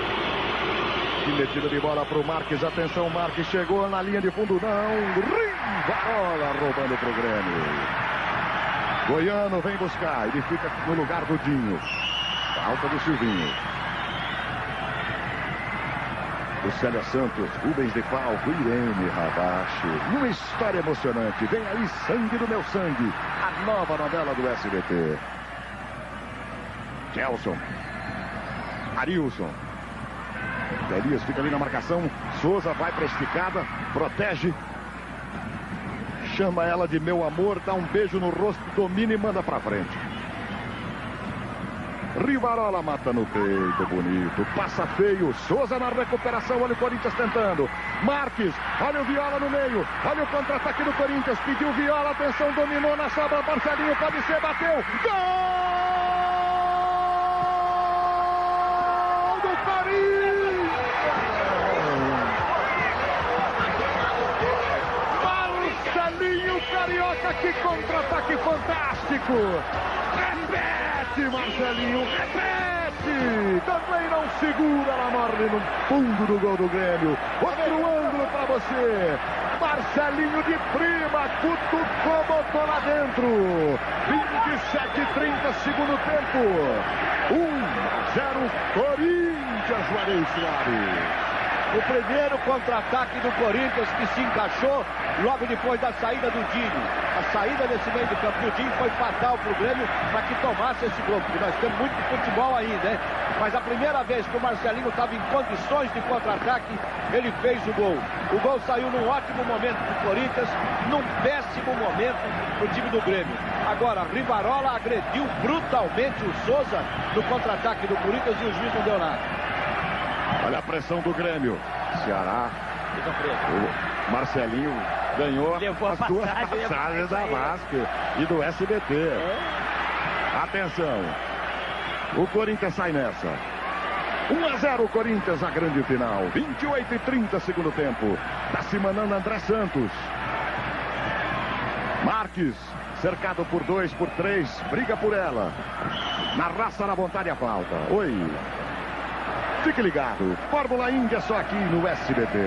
Que metida de bola pro Marques. Atenção, Marques chegou na linha de fundo. Não. Rivarola roubando pro Grêmio. Goiano vem buscar. Ele fica no lugar do Dinho. Falta do Silvinho. O Célia Santos, Rubens de Falco, Irene Rabache. Uma história emocionante. Vem aí Sangue do Meu Sangue. A nova novela do SBT. Gelson. Arilson. Elias fica ali na marcação. Souza vai para a esticada. Protege. Chama ela de meu amor. Dá um beijo no rosto. Domina e manda para frente. Rivarola mata no peito, bonito, passa feio, Souza na recuperação, olha o Corinthians tentando, Marques, olha o Viola no meio, olha o contra-ataque do Corinthians, pediu Viola, atenção, dominou na sobra, Marcelinho, pode ser, bateu, gol do Corinthians! Marcelinho Carioca, que contra-ataque fantástico! Marcelinho, repete! Também não segura, ela morre no fundo do gol do Grêmio. Outro ângulo para você. Marcelinho de prima, cutucou, botou lá dentro. 27:30, segundo tempo. 1-0 Corinthians, Juarez Soares.
O primeiro contra-ataque do Corinthians que se encaixou logo depois da saída do Dinho. A saída desse meio de campo do Dinho foi fatal para o Grêmio para que tomasse esse gol, porque nós temos muito futebol aí, né? Mas a primeira vez que o Marcelinho estava em condições de contra-ataque, ele fez o gol. O gol saiu num ótimo momento para o Corinthians, num péssimo momento para o time do Grêmio. Agora, Rivarola agrediu brutalmente o Souza no contra-ataque do Corinthians e o juiz não deu nada.
Olha a pressão do Grêmio. Ceará. O Marcelinho ganhou as duas passagens da Vasco e do SBT. Atenção. O Corinthians sai nessa. 1-0 Corinthians na grande final. 28:30 segundo tempo. Tá se mandando André Santos. Marques, cercado por 2, por 3. Briga por ela. Na raça, na vontade, a falta. Oi. Fique ligado, Fórmula Indy é só aqui no SBT.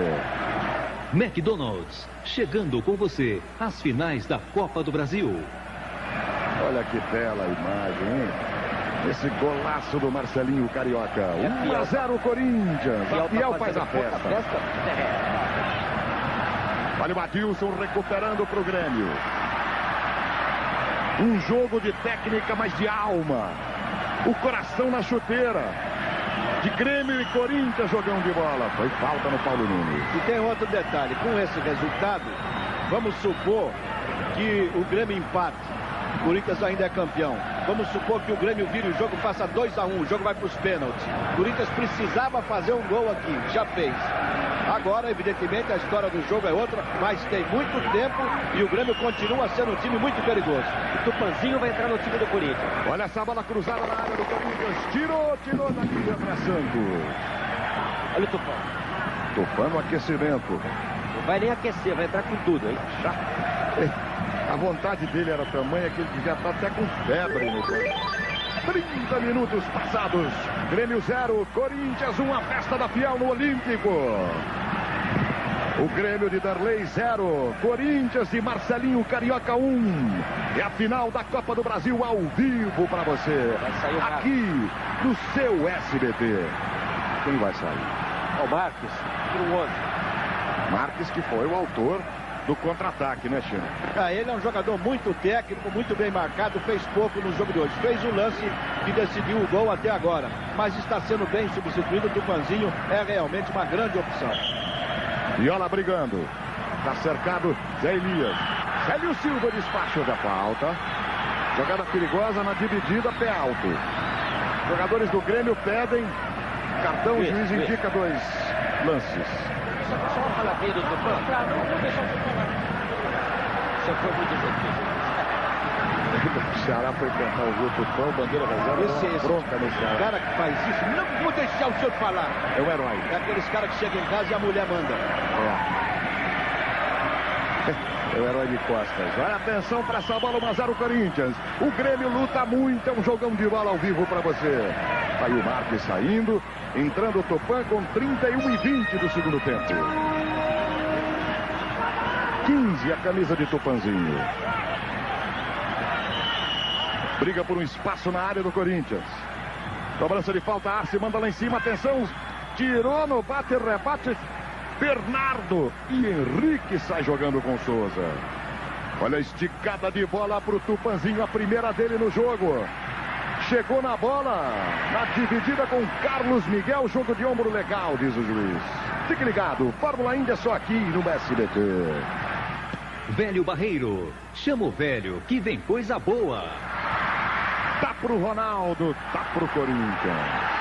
McDonald's, chegando com você às finais da Copa do Brasil.
Olha que bela imagem, hein? Esse golaço do Marcelinho Carioca. 1-0 Corinthians. A Fiel faz a festa. Olha o Adilson recuperando para o Grêmio. Um jogo de técnica, mas de alma. O coração na chuteira. De Grêmio e Corinthians, jogão de bola. Foi falta no Paulo Nunes.
E tem outro detalhe. Com esse resultado, vamos supor que o Grêmio empate. O Corinthians ainda é campeão. Vamos supor que o Grêmio vire o jogo, faça 2-1. O jogo vai para os pênaltis. O Corinthians precisava fazer um gol aqui. Já fez. Agora, evidentemente, a história do jogo é outra, mas tem muito tempo e o Grêmio continua sendo um time muito perigoso.
O Tupanzinho vai entrar no time do Corinthians.
Olha essa bola cruzada na área do Corinthians. Tirou daqui, André Santos.
Olha o Tupã.
Tupã no aquecimento.
Não vai nem aquecer, vai entrar com tudo, hein?
A vontade dele era tamanha que ele já está até com febre no corpo. 30 minutos passados. Grêmio 0, Corinthians 1, a festa da Fiel no Olímpico. O Grêmio de Darley 0, Corinthians e Marcelinho Carioca 1. É a final da Copa do Brasil ao vivo para você. Aqui no seu SBT. Quem vai sair?
O Marques, número 11.
Marques, que foi o autor do contra-ataque, né, Chino?
Ele é um jogador muito técnico, muito bem marcado, fez pouco no jogo de hoje. Fez o lance que decidiu o gol até agora, mas está sendo bem substituído. O Tupanzinho é realmente uma grande opção.
Viola brigando. Está cercado Zé Elias. Célio Silva despacha da falta. Jogada perigosa na dividida, pé alto. Jogadores do Grêmio pedem cartão, o juiz indica 2 lances.
Só uma palavrinha do Tupã. Você foi muito gentil.
O Ceará foi tentar ouvir o Tupã, o Bandeira reserva,
esse
bronca no Ceará.
O cara que faz isso, não vou deixar o senhor falar.
É o herói.
É aqueles caras que chegam em casa e a mulher manda.
É o herói de costas. Vai, atenção para essa bola, 1-0 Corinthians. O Grêmio luta muito, é um jogão de bola ao vivo para você. Aí o Marques saindo, entrando o Tupã com 31:20 do segundo tempo. 15 a camisa de Tupanzinho. Briga por um espaço na área do Corinthians. Cobrança de falta, Arce manda lá em cima, atenção. Tirou no bate-rebate. Bernardo e Henrique sai jogando com Souza. Olha a esticada de bola para o Tupanzinho, a primeira dele no jogo. Chegou na bola, na dividida com Carlos Miguel, jogo de ombro legal, diz o juiz. Fique ligado, Fórmula Indy é só aqui no SBT.
Velho Barreiro, chama o velho que vem coisa boa.
Tá pro Ronaldo, tá pro Corinthians.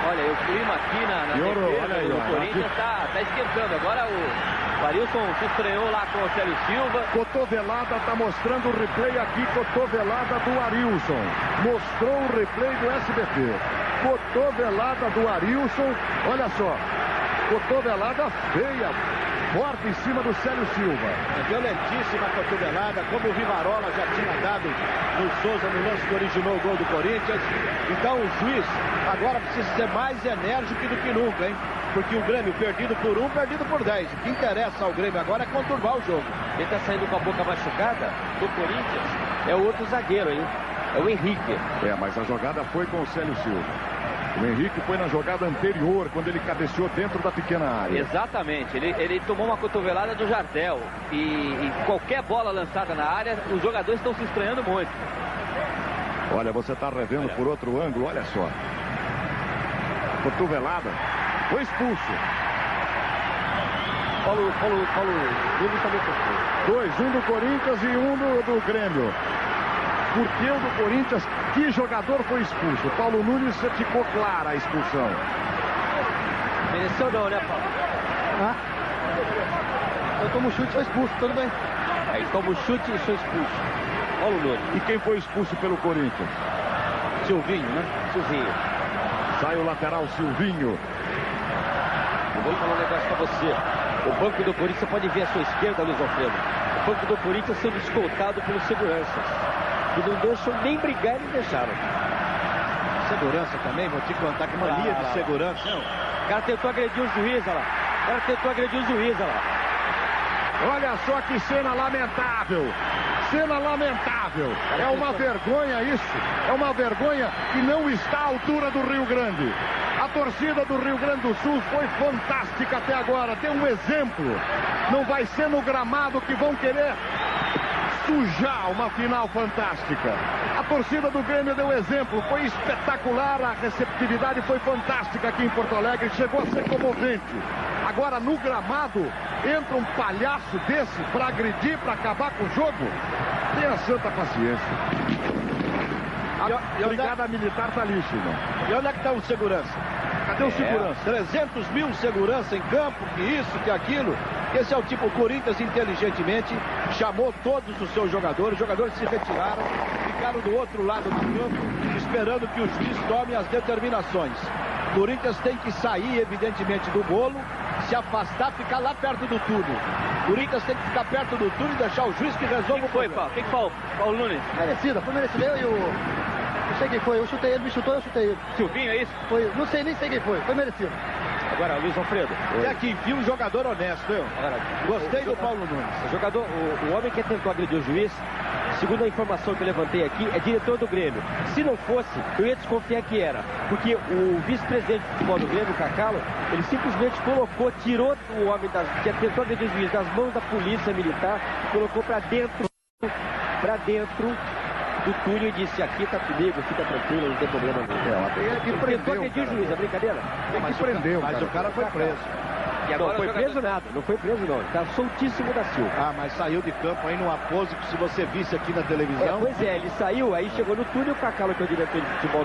Olha, o clima aqui na defesa do Corinthians tá esquentando. Agora o Arilson se estranhou lá com o Célio Silva.
Cotovelada, tá mostrando o replay aqui, cotovelada do Arilson. Mostrou o replay do SBT. Cotovelada do Arilson, olha só. Cotovelada feia, forte em cima do Célio Silva.
Violentíssima cotovelada, como o Rivarola já tinha dado no Souza no lance que originou o gol do Corinthians. Então o juiz agora precisa ser mais enérgico do que nunca, hein? Porque o Grêmio perdido por 1, perdido por 10. O que interessa ao Grêmio agora é conturbar o jogo.
Quem tá saindo com a boca machucada do Corinthians é o outro zagueiro, hein? É o Henrique.
Mas a jogada foi com o Célio Silva. O Henrique foi na jogada anterior, quando ele cabeceou dentro da pequena área.
Exatamente, ele tomou uma cotovelada do Jardel. E qualquer bola lançada na área, os jogadores estão se estranhando muito.
Olha, você está revendo por outro ângulo, olha só. Cotovelada, foi expulso.
Paulo Nunes também foi.
2, um do Corinthians e um do Grêmio. Porque o do Corinthians, que jogador foi expulso? Paulo Nunes ficou clara a expulsão.
Mereceu não, né, Paulo? Eu tomo chute e sou expulso, tudo bem. Aí tomo chute e sou expulso. Paulo Nunes.
E quem foi expulso pelo Corinthians?
Silvinho, né? Silvinho.
Sai o lateral Silvinho.
Eu vou falar um negócio pra você. O banco do Corinthians, você pode ver à sua esquerda, Luiz Alfredo. O banco do Corinthians sendo escoltado pelos seguranças. E não deixam nem brigar, eles deixaram.
Segurança também, vou te contar que mania de segurança. Não.
O cara tentou agredir o juiz, olha lá.
Olha só que cena lamentável. Cena lamentável. É uma vergonha isso. É uma vergonha que não está à altura do Rio Grande. A torcida do Rio Grande do Sul foi fantástica até agora. Tem um exemplo. Não vai ser no gramado que vão querer sujar uma final fantástica. A torcida do Grêmio deu exemplo, foi espetacular, a receptividade foi fantástica aqui em Porto Alegre, chegou a ser comovente. Agora no gramado entra um palhaço desse para agredir, para acabar com o jogo. Tenha santa paciência. A brigada militar tá ali, China.
E onde é que está o segurança?
Cadê o segurança?
300 mil segurança em campo, que isso, que aquilo. Esse é o tipo, o Corinthians inteligentemente chamou todos os seus jogadores se retiraram, ficaram do outro lado do campo, esperando que o juiz tome as determinações. O Corinthians tem que sair, evidentemente, do bolo, se afastar, ficar lá perto do túnel. O Corinthians tem que ficar perto do túnel e deixar o juiz que resolva o problema.
Quem foi, Paulo Nunes?
Merecida, foi merecido. Eu sei quem foi, eu chutei ele, me chutou, eu chutei ele.
Silvinho, é isso?
Foi, não sei nem quem foi merecido.
Agora, Luiz Alfredo, até que enfim um jogador honesto, eu. Gostei do Paulo Nunes.
O homem que tentou agredir o juiz, segundo a informação que eu levantei aqui, é diretor do Grêmio. Se não fosse, eu ia desconfiar que era. Porque o vice-presidente de futebol do Grêmio, o Cacalo, ele simplesmente tirou o homem que tentou agredir o juiz das mãos da polícia militar, colocou para dentro do túnel e disse: aqui tá comigo, fica tranquilo, não tem problema nenhum. Tentou agredir o juiz, é brincadeira?
Mas o cara foi preso.
E agora não foi preso nada, não foi preso não, ele tá soltíssimo da Silva.
Mas saiu de campo aí numa pose que se você visse aqui na televisão...
Pois é, ele saiu, aí chegou no túnel, o Cacalo, que é o diretor de futebol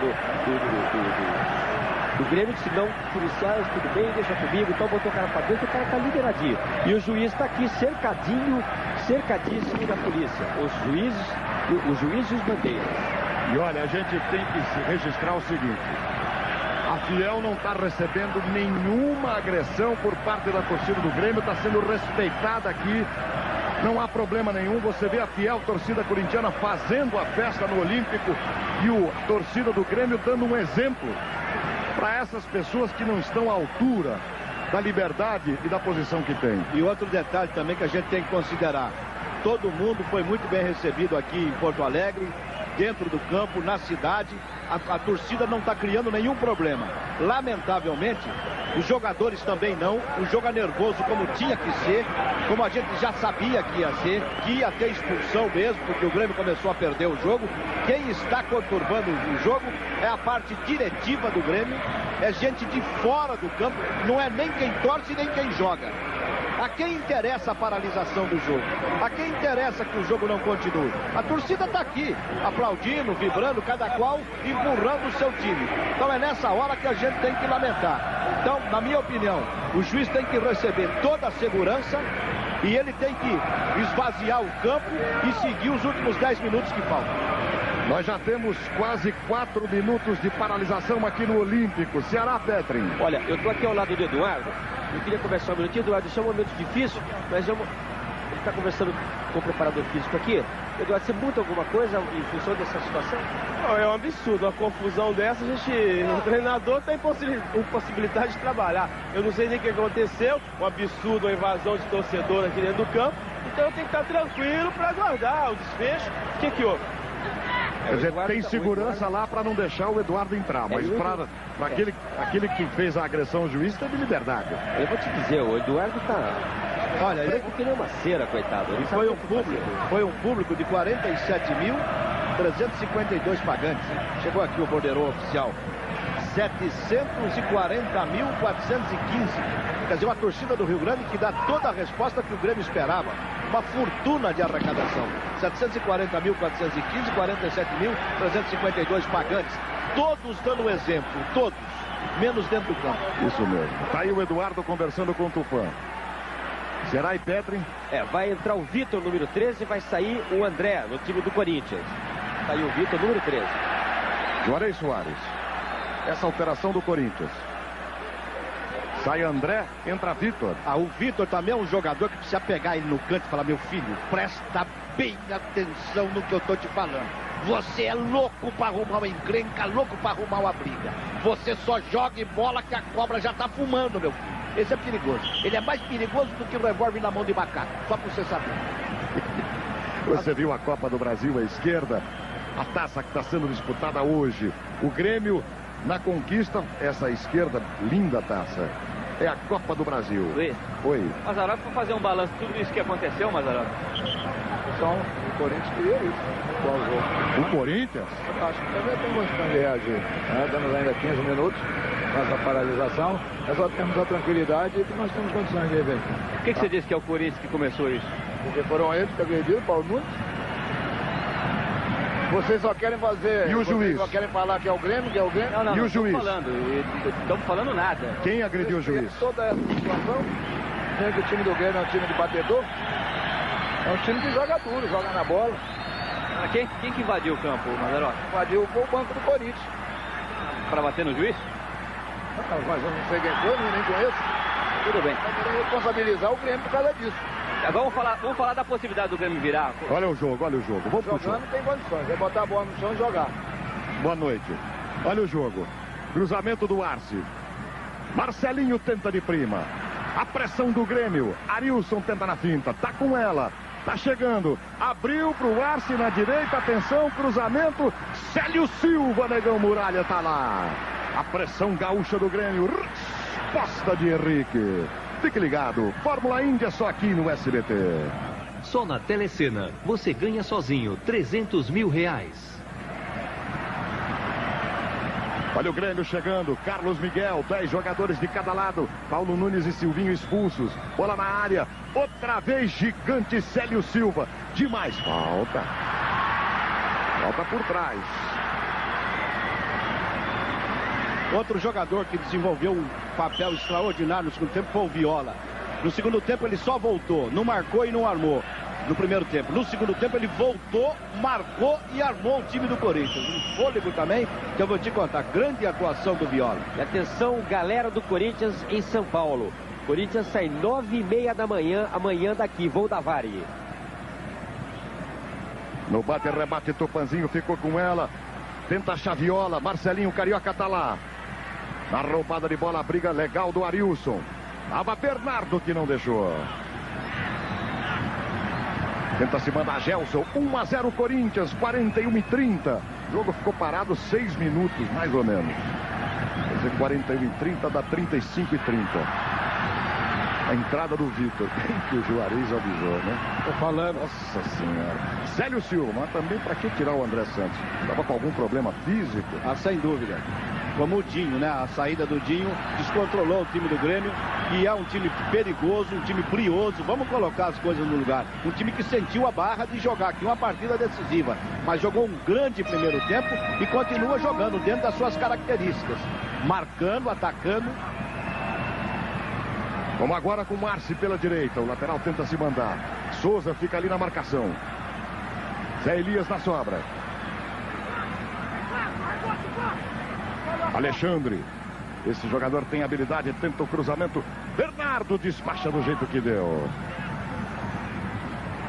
O Grêmio disse, não, policiais, tudo bem, deixa comigo, então botou o cara pra dentro, o cara tá liberadinho. E o juiz tá aqui cercadinho, cercadíssimo da polícia. Os juízes e os bandeiras.
E olha, a gente tem que registrar o seguinte: a Fiel não está recebendo nenhuma agressão por parte da torcida do Grêmio, está sendo respeitada aqui. Não há problema nenhum. Você vê a Fiel torcida corintiana fazendo a festa no Olímpico e a torcida do Grêmio dando um exemplo para essas pessoas que não estão à altura da liberdade e da posição que tem.
E outro detalhe também que a gente tem que considerar: todo mundo foi muito bem recebido aqui em Porto Alegre, dentro do campo, na cidade. A torcida não está criando nenhum problema. Lamentavelmente, os jogadores também não. O jogo é nervoso como tinha que ser, como a gente já sabia que ia ser, que ia ter expulsão mesmo, porque o Grêmio começou a perder o jogo. Quem está conturbando o jogo é a parte diretiva do Grêmio, é gente de fora do campo, não é nem quem torce nem quem joga. A quem interessa a paralisação do jogo? A quem interessa que o jogo não continue? A torcida está aqui, aplaudindo, vibrando, cada qual empurrando o seu time. Então é nessa hora que a gente tem que lamentar. Então, na minha opinião, o juiz tem que receber toda a segurança e ele tem que esvaziar o campo e seguir os últimos 10 minutos que faltam.
Nós já temos quase 4 minutos de paralisação aqui no Olímpico. Ceará, Petrin.
Olha, eu estou aqui ao lado do Eduardo. Eu queria conversar um minutinho, Eduardo. Isso é um momento difícil, mas ele está conversando com o preparador físico aqui. Eduardo, você muda alguma coisa em função dessa situação?
Não, é um absurdo. Uma confusão dessa, o treinador tem impossibilidade de trabalhar. Eu não sei nem o que aconteceu. Um absurdo, uma invasão de torcedor aqui dentro do campo. Então eu tenho que estar tranquilo para aguardar o desfecho. O que houve?
Quer dizer, tem segurança lá para não deixar o Eduardo entrar, mas para aquele que fez a agressão ao juiz teve liberdade.
Eu vou te dizer, o Eduardo tá... Olha, ele que nem uma cera, coitado.
E foi um público de 47.352 pagantes. Chegou aqui o borderô oficial. 740.415. Quer dizer, uma torcida do Rio Grande que dá toda a resposta que o Grêmio esperava. Uma fortuna de arrecadação. 740.415, 47.352 pagantes. Todos dando exemplo, todos. Menos dentro do campo.
Isso mesmo. Tá aí o Eduardo conversando com o Tufã. Será e Petrin?
Vai entrar o Vitor, número 13, e vai sair o André, no time do Corinthians. Tá aí o Vitor, número 13.
Juarez Soares. Essa alteração do Corinthians. Sai André, entra Vitor.
O Vitor também é um jogador que precisa pegar ele no canto e falar: meu filho, presta bem atenção no que eu tô te falando. Você é louco para arrumar uma encrenca, louco para arrumar uma briga. Você só joga bola que a cobra já tá fumando, meu filho. Esse é perigoso. Ele é mais perigoso do que o revólver na mão de macaco. Só para você saber.
Você viu a Copa do Brasil à esquerda? A taça que está sendo disputada hoje. O Grêmio na conquista, essa à esquerda, linda taça. É a Copa do Brasil.
Luiz.
Oi.
Mazzaropi, para fazer um balanço de tudo isso que aconteceu, Mazzaropi.
Então, o Corinthians queria isso. Qual jogo?
O Corinthians?
Acho que também tem condição de reagir. Temos ainda 15 minutos. Nossa paralisação, nós só temos a tranquilidade e que nós temos condições de ver.
Por que você disse que é o Corinthians que começou isso?
Porque foram eles que agrediram, Paulo Nunes. Vocês só querem fazer...
E o juiz?
Só querem falar que é o Grêmio, que é o Grêmio.
Não,
e o juiz?
Não estamos falando nada.
Quem agrediu o juiz?
Toda essa situação, sendo que o time do Grêmio é um time de batedor, é um time que joga duro, joga na bola.
Quem que invadiu o campo, Mazzaropi?
Invadiu o banco do Corinthians.
Para bater no juiz?
Mas eu não sei quem foi, nem conheço.
Tudo bem.
Eu queria responsabilizar o Grêmio por causa disso.
Vamos falar da possibilidade do Grêmio virar.
Olha o jogo, olha o jogo. Vamos pro jogo.
Jogando tem condições, é botar a bola no chão e jogar.
Boa noite. Olha o jogo. Cruzamento do Arce. Marcelinho tenta de prima. A pressão do Grêmio. Arilson tenta na finta. Tá com ela. Tá chegando. Abriu pro Arce na direita. Atenção, cruzamento. Célio Silva, Negão Muralha, tá lá. A pressão gaúcha do Grêmio. Resposta de Henrique. Fique ligado. Fórmula Índia só aqui no SBT.
Só na Telecena você ganha sozinho R$300 mil.
Olha o Grêmio chegando. Carlos Miguel, 10 jogadores de cada lado. Paulo Nunes e Silvinho expulsos. Bola na área. Outra vez gigante Célio Silva. Demais. Falta. Falta por trás.
Outro jogador que desenvolveu um papel extraordinário no segundo tempo foi o Viola. No segundo tempo ele só voltou, não marcou e não armou. No primeiro tempo. No segundo tempo ele voltou, marcou e armou o time do Corinthians. Um fôlego também, que eu vou te contar. Grande atuação do Viola.
E atenção, galera do Corinthians em São Paulo. Corinthians sai 9h30 da manhã, amanhã daqui, voo da Varig.
No bate-rebate, Tupanzinho ficou com ela. Tenta a Chaviola, Marcelinho Carioca tá lá. Na roubada de bola, a briga legal do Arilson. Tava Bernardo que não deixou. Tenta se mandar Gelson, 1-0 Corinthians, 41:30. O jogo ficou parado 6 minutos, mais ou menos. Quer dizer, 41:30 dá 35:30. A entrada do Vitor, que o Juarez avisou, né?
Tô falando.
Nossa Senhora. Célio Silva, mas também para que tirar o André Santos? Estava com algum problema físico?
Ah, sem dúvida. Como o Dinho, né? A saída do Dinho descontrolou o time do Grêmio, que é um time perigoso, um time brioso. Vamos colocar as coisas no lugar. Um time que sentiu a barra de jogar aqui uma partida decisiva, mas jogou um grande primeiro tempo e continua jogando dentro das suas características. Marcando, atacando.
Vamos agora com o Marci pela direita. O lateral tenta se mandar. Souza fica ali na marcação. Zé Elias na sobra. Alexandre. Esse jogador tem habilidade, tenta o cruzamento. Bernardo despacha do jeito que deu.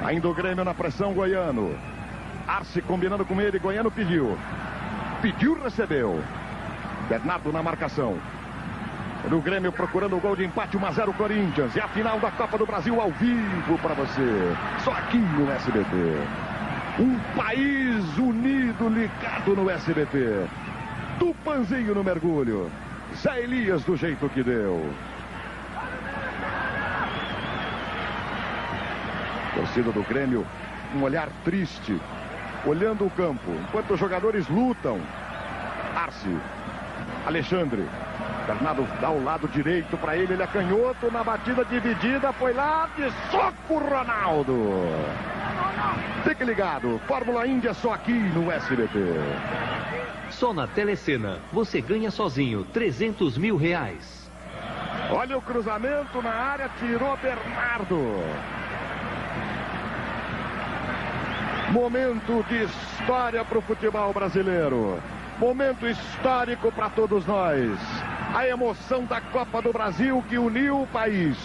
Ainda o Grêmio na pressão, Goiano. Arce combinando com ele, Goiano pediu. Pediu, recebeu. Bernardo na marcação. Do Grêmio procurando o gol de empate, 1-0 Corinthians. E a final da Copa do Brasil ao vivo para você. Só aqui no SBT. Um país unido, ligado no SBT. Tupanzinho no mergulho. Zé Elias do jeito que deu. Torcida do Grêmio, um olhar triste, olhando o campo, enquanto os jogadores lutam. Arce. Alexandre. Bernardo dá o lado direito para ele, ele é canhoto na batida dividida, foi lá de soco Ronaldo. Fique ligado, Fórmula Indy é só aqui no SBT.
Só na Telecena, você ganha sozinho R$300 mil.
Olha o cruzamento na área, tirou Bernardo. Momento de história para o futebol brasileiro. Momento histórico para todos nós. A emoção da Copa do Brasil que uniu o país.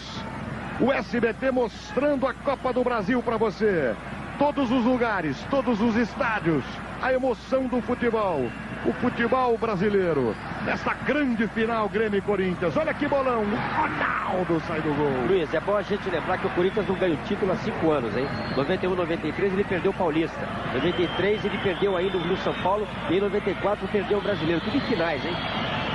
O SBT mostrando a Copa do Brasil para você. Todos os lugares, todos os estádios. A emoção do futebol. O futebol brasileiro. Nesta grande final, Grêmio e Corinthians. Olha que bolão. Ronaldo sai do gol.
Luiz, é bom a gente lembrar que o Corinthians não ganha o título há 5 anos, hein? 91, 93 ele perdeu o Paulista. 93 ele perdeu ainda o Rio São Paulo. E em 94 perdeu o Brasileiro. Tudo em finais, hein?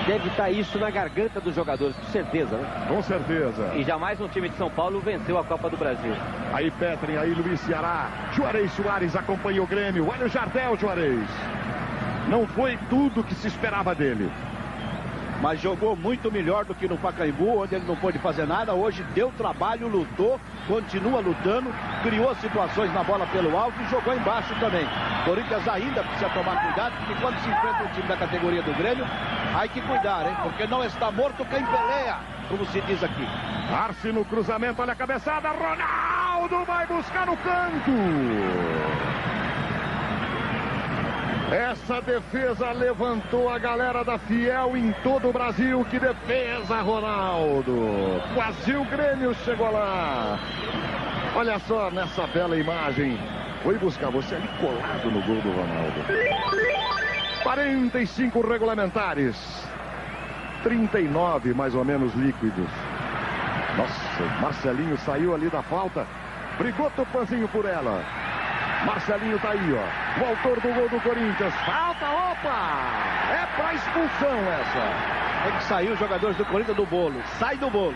Deve estar isso na garganta dos jogadores, com certeza, né?
Com certeza.
E jamais um time de São Paulo venceu a Copa do Brasil.
Aí Petrin, aí Luiz Ceará. Juarez Soares acompanha o Grêmio. Olha o Jardel, Juarez. Não foi tudo que se esperava dele.
Mas jogou muito melhor do que no Pacaembu, onde ele não pôde fazer nada. Hoje deu trabalho, lutou, continua lutando, criou situações na bola pelo alto e jogou embaixo também. Corinthians ainda precisa tomar cuidado, porque quando se enfrenta um time da categoria do Grêmio, hay que cuidar, hein? Porque não está morto quem peleia, como se diz aqui.
Arce no cruzamento, olha a cabeçada, Ronaldo vai buscar no canto. Essa defesa levantou a galera da Fiel em todo o Brasil. Que defesa, Ronaldo. Quase o Grêmio chegou lá. Olha só nessa bela imagem. Foi buscar você ali colado no gol do Ronaldo. 45 regulamentares. 39 mais ou menos líquidos. Nossa, Marcelinho saiu ali da falta. Brigou Tupanzinho por ela. Marcelinho tá aí, ó. O autor do gol do Corinthians. Falta, opa! É pra expulsão essa.
Tem que sair os jogadores do Corinthians do bolo. Sai do bolo.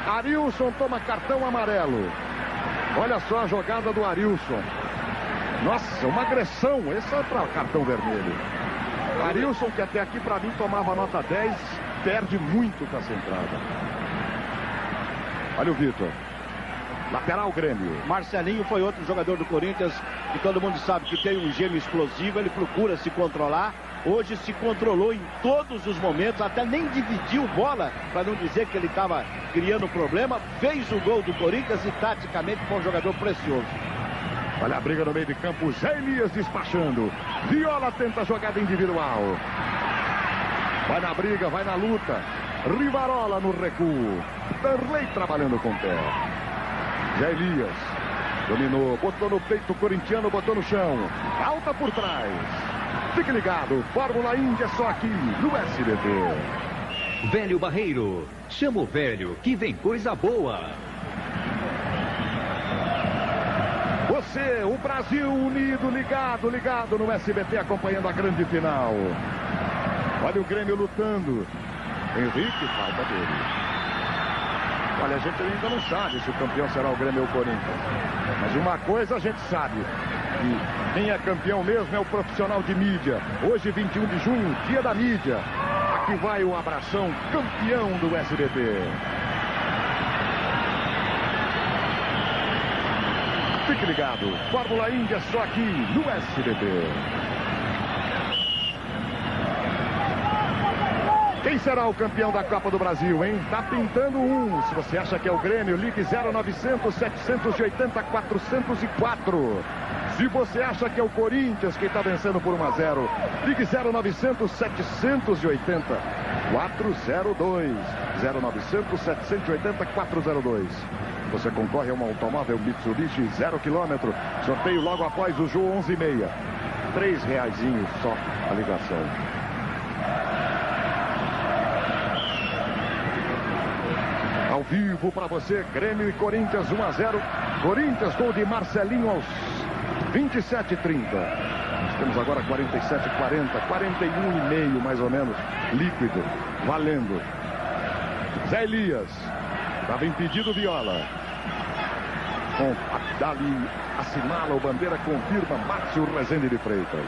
Arilson toma cartão amarelo. Olha só a jogada do Arilson. Nossa, uma agressão. Esse é pra cartão vermelho. Arilson, que até aqui pra mim tomava nota 10, perde muito com essa entrada. Olha o Vitor. Lateral Grêmio.
Marcelinho foi outro jogador do Corinthians que todo mundo sabe que tem um gênio explosivo, ele procura se controlar, hoje se controlou em todos os momentos, até nem dividiu bola, para não dizer que ele estava criando problema, fez o gol do Corinthians e taticamente foi um jogador precioso.
Olha a briga no meio de campo, Zé Elias despachando. Viola tenta a jogada individual. Vai na briga, vai na luta. Rivarola no recuo. Darley trabalhando com o pé. Zé Elias dominou, botou no peito o corintiano, botou no chão. Alta por trás. Fique ligado, Fórmula Indy é só aqui no SBT.
Velho Barreiro, chama o velho que vem coisa boa.
Você, o Brasil unido, ligado no SBT, acompanhando a grande final. Olha o Grêmio lutando. Henrique, falta dele. Olha, a gente ainda não sabe se o campeão será o Grêmio ou o Corinthians. Mas uma coisa a gente sabe, que quem é campeão mesmo é o profissional de mídia. Hoje, 21 de junho, dia da mídia. Aqui vai o abração, campeão do SBT. Fique ligado, Fórmula Indy é só aqui no SBT. Quem será o campeão da Copa do Brasil, hein? Tá pintando um. Se você acha que é o Grêmio, ligue 0900 780 404. Se você acha que é o Corinthians que está vencendo por 1-0, ligue 0900 780 402. 0900 780 402. Você concorre a um automóvel Mitsubishi 0 km. Sorteio logo após o jogo 11h30. R$3 só a ligação. Ao vivo para você, Grêmio e Corinthians 1-0. Corinthians, gol de Marcelinho aos 27h30. Nós temos agora 47h40, 41,5 mais ou menos, líquido, valendo. Zé Elias, estava impedido Viola. Com Dali, assinala o bandeira, confirma Márcio Rezende de Freitas.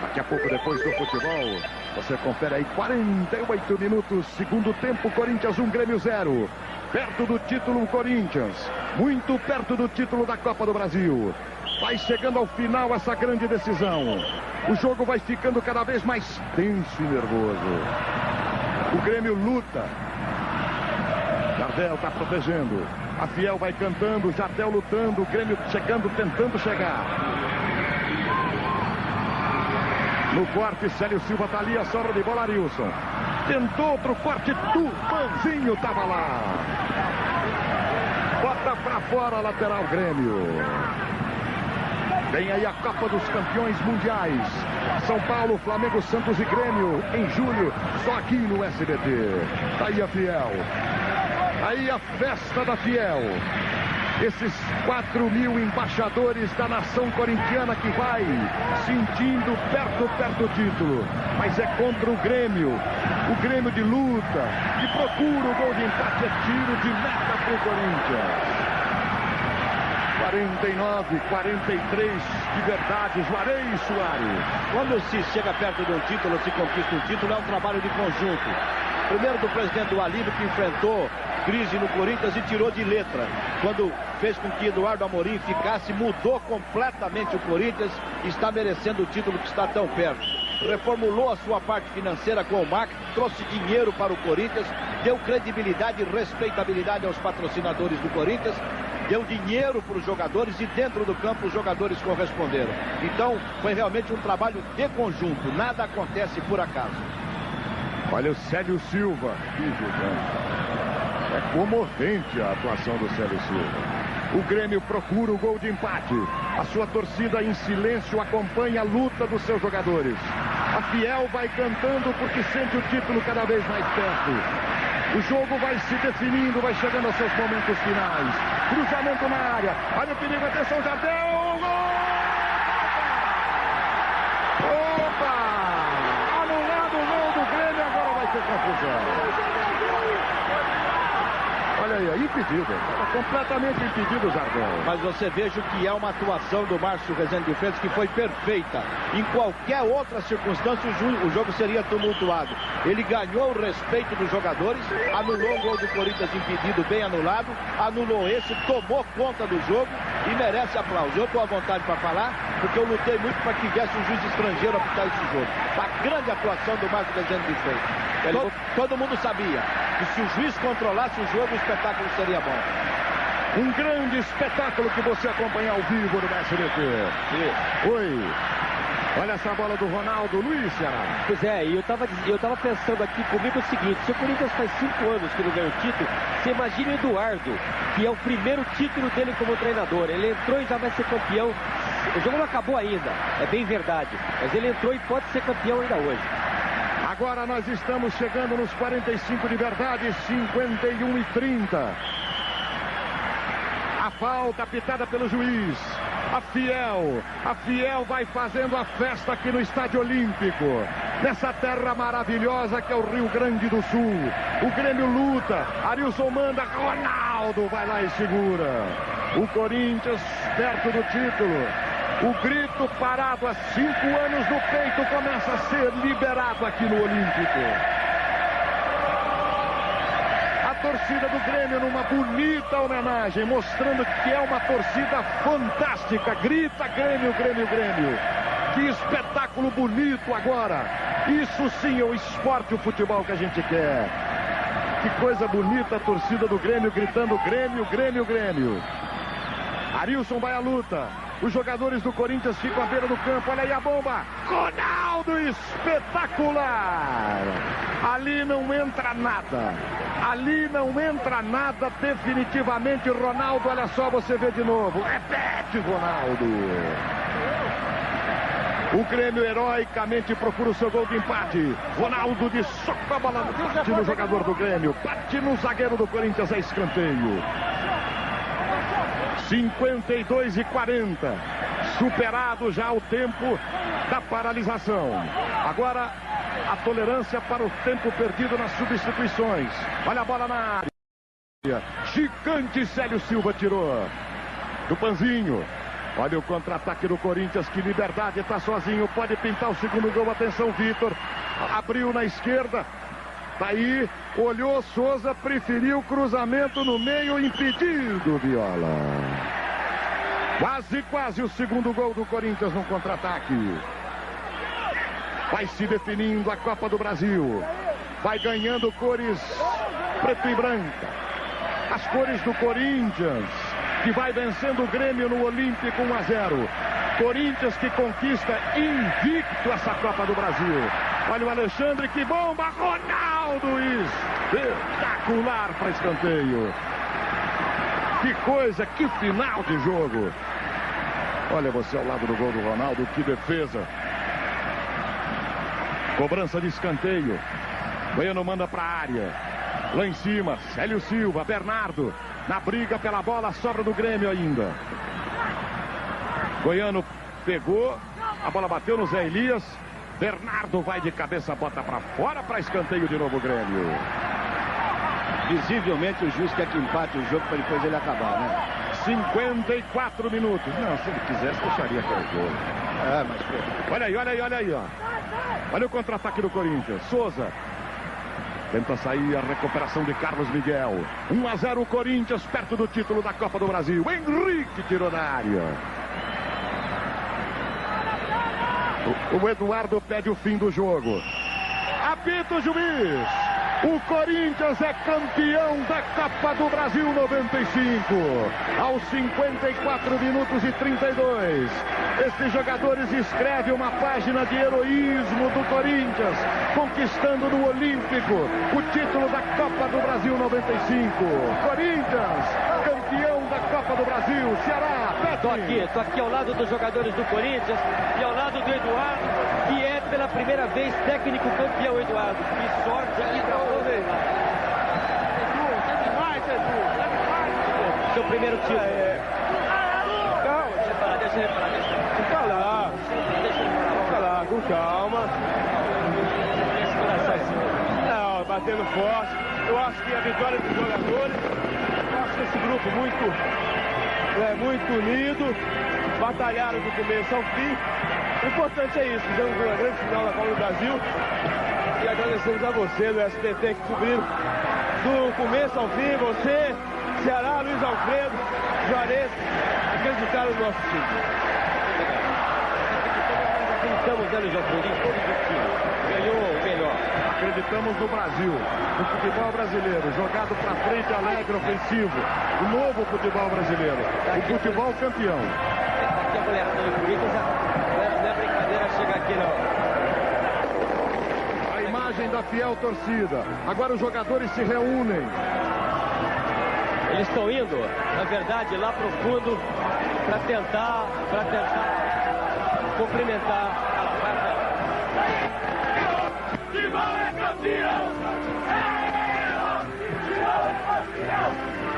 Daqui a pouco, depois do futebol, você confere aí 48 minutos, segundo tempo, Corinthians 1, Grêmio 0. Perto do título Corinthians, muito perto do título da Copa do Brasil. Vai chegando ao final essa grande decisão. O jogo vai ficando cada vez mais tenso e nervoso. O Grêmio luta. Jardel está protegendo. A Fiel vai cantando, Jardel lutando, o Grêmio chegando, tentando chegar. No corte, Célio Silva está ali, a sobra de bola, Arilson. Tentou outro corte, Tupanzinho estava lá. Bota para fora, lateral Grêmio. Vem aí a Copa dos Campeões Mundiais. São Paulo, Flamengo, Santos e Grêmio em julho, só aqui no SBT. Tá aí a Fiel. Aí a festa da Fiel. Esses 4.000 embaixadores da nação corintiana que vai sentindo perto do título. Mas é contra o Grêmio de luta, que procura o gol de empate, é tiro de meta para o Corinthians. 49, 43 de verdade, Juarez Soares.
Quando se chega perto de um título, se conquista um título, é um trabalho de conjunto. Primeiro do presidente do Alívio, que enfrentou crise no Corinthians e tirou de letra. Quando fez com que Eduardo Amorim ficasse, mudou completamente o Corinthians, está merecendo o título que está tão perto. Reformulou a sua parte financeira com o MAC, trouxe dinheiro para o Corinthians, deu credibilidade e respeitabilidade aos patrocinadores do Corinthians, deu dinheiro para os jogadores e dentro do campo os jogadores corresponderam. Então foi realmente um trabalho de conjunto, nada acontece por acaso.
Olha o Célio Silva. É comovente a atuação do Célio Silva. O Grêmio procura o gol de empate. A sua torcida em silêncio acompanha a luta dos seus jogadores. A Fiel vai cantando porque sente o título cada vez mais perto. O jogo vai se definindo, vai chegando aos seus momentos finais. Cruzamento na área. Olha o perigo, atenção, Jardel! Gol! Opa! Anulado o gol do Grêmio, agora vai ter confusão. Olha aí, impedido. Completamente impedido o Jardel.
Mas você veja que é uma atuação do Márcio Rezende de Freitas que foi perfeita. Em qualquer outra circunstância o jogo seria tumultuado. Ele ganhou o respeito dos jogadores, anulou o gol do Corinthians impedido, bem anulado, anulou esse, tomou conta do jogo e merece aplauso. Eu estou à vontade para falar, porque eu lutei muito para que viesse um juiz estrangeiro a apitar esse jogo. Uma grande atuação do Marco Rezende de Freitas. Todo mundo sabia que se o juiz controlasse o jogo, o espetáculo seria bom.
Um grande espetáculo que você acompanha ao vivo no SBT. Oi. Olha essa bola do Ronaldo, Luiz Ceará.
Pois é, e eu tava pensando aqui comigo o seguinte: se o Corinthians faz 5 anos que não ganha o título, você imagina o Eduardo, que é o primeiro título dele como treinador. Ele entrou e já vai ser campeão. O jogo não acabou ainda, é bem verdade, mas ele entrou e pode ser campeão ainda hoje.
Agora nós estamos chegando nos 45 de verdade, 51-30. A falta apitada pelo juiz. A Fiel vai fazendo a festa aqui no Estádio Olímpico. Nessa terra maravilhosa que é o Rio Grande do Sul. O Grêmio luta. Arilson manda. Ronaldo vai lá e segura. O Corinthians perto do título. O grito parado há 5 anos no peito começa a ser liberado aqui no Olímpico. Torcida do Grêmio numa bonita homenagem, mostrando que é uma torcida fantástica. Grita Grêmio, Grêmio, Grêmio. Que espetáculo bonito agora. Isso sim é o esporte, o futebol que a gente quer. Que coisa bonita a torcida do Grêmio gritando Grêmio, Grêmio, Grêmio. Arilson vai à luta. Os jogadores do Corinthians ficam à beira do campo. Olha aí a bomba. Ronaldo, espetacular. Ali não entra nada. Ali não entra nada definitivamente. Ronaldo, olha só, você vê de novo. Repete, Ronaldo. O Grêmio heroicamente procura o seu gol de empate. Ronaldo de soco a bola. Bate no jogador do Grêmio. Bate no zagueiro do Corinthians. É escanteio. 52-40. Superado já o tempo da paralisação. Agora a tolerância para o tempo perdido nas substituições. Olha a bola na área. Gigante Célio Silva tirou. Do Panzinho. Olha o contra-ataque do Corinthians. Que liberdade, está sozinho. Pode pintar o segundo gol. Atenção, Vitor. Abriu na esquerda. Tá aí, olhou Souza, preferiu o cruzamento no meio, impedido, Viola. Quase o segundo gol do Corinthians no contra-ataque. Vai se definindo a Copa do Brasil. Vai ganhando cores preto e branca. As cores do Corinthians, que vai vencendo o Grêmio no Olímpico 1-0. Corinthians que conquista invicto essa Copa do Brasil. Olha o Alexandre, que bomba! Ronaldo, espetacular para escanteio. Que coisa, que final de jogo. Olha você ao lado do gol do Ronaldo, que defesa. Cobrança de escanteio. Goiano manda para a área. Lá em cima, Célio Silva, Bernardo. Na briga pela bola, sobra do Grêmio ainda. Goiano pegou, a bola bateu no Zé Elias. Bernardo vai de cabeça, bota para fora, para escanteio de novo o Grêmio.
Visivelmente o juiz quer que empate o jogo para depois ele acabar, né?
54 minutos. Não, se ele quisesse, deixaria aquele jogo.
É, mas...
Olha aí, ó. Olha o contra-ataque do Corinthians. Souza. Tenta sair a recuperação de Carlos Miguel. 1-0 o Corinthians, perto do título da Copa do Brasil. Henrique tirou da área. O Eduardo pede o fim do jogo. Apita o juiz. O Corinthians é campeão da Copa do Brasil 95. Aos 54 minutos e 32. Esses jogadores escrevem uma página de heroísmo do Corinthians, conquistando no Olímpico o título da Copa do Brasil 95. Corinthians, campeão da Copa do Brasil. Ceará,
tô aqui ao lado dos jogadores do Corinthians e ao lado do Eduardo, que é pela primeira vez técnico campeão, Eduardo. Que sorte aqui pra você. Seu primeiro título.
Calma, deixa eu falar, com calma. Não, batendo forte. Eu acho que a vitória dos jogadores, eu acho que esse grupo muito unido, batalharam do começo ao fim. O importante é isso, fizemos uma grande final da Copa do Brasil e agradecemos a você do SBT que cobriram do começo ao fim, você, Ceará, Luiz Alfredo, Juarez, acreditaram no nosso time.
Acreditamos, né, Luiz Alfredo, em todos os times. Ganhou o melhor.
Acreditamos no Brasil, no futebol brasileiro, jogado para frente, alegre, ofensivo. O novo futebol brasileiro, o futebol campeão.
Aqui a goleada do Corinthians, não é brincadeira chegar aqui não.
A imagem da fiel torcida. Agora os jogadores se reúnem.
Eles estão indo, na verdade, lá pro fundo para tentar cumprimentar.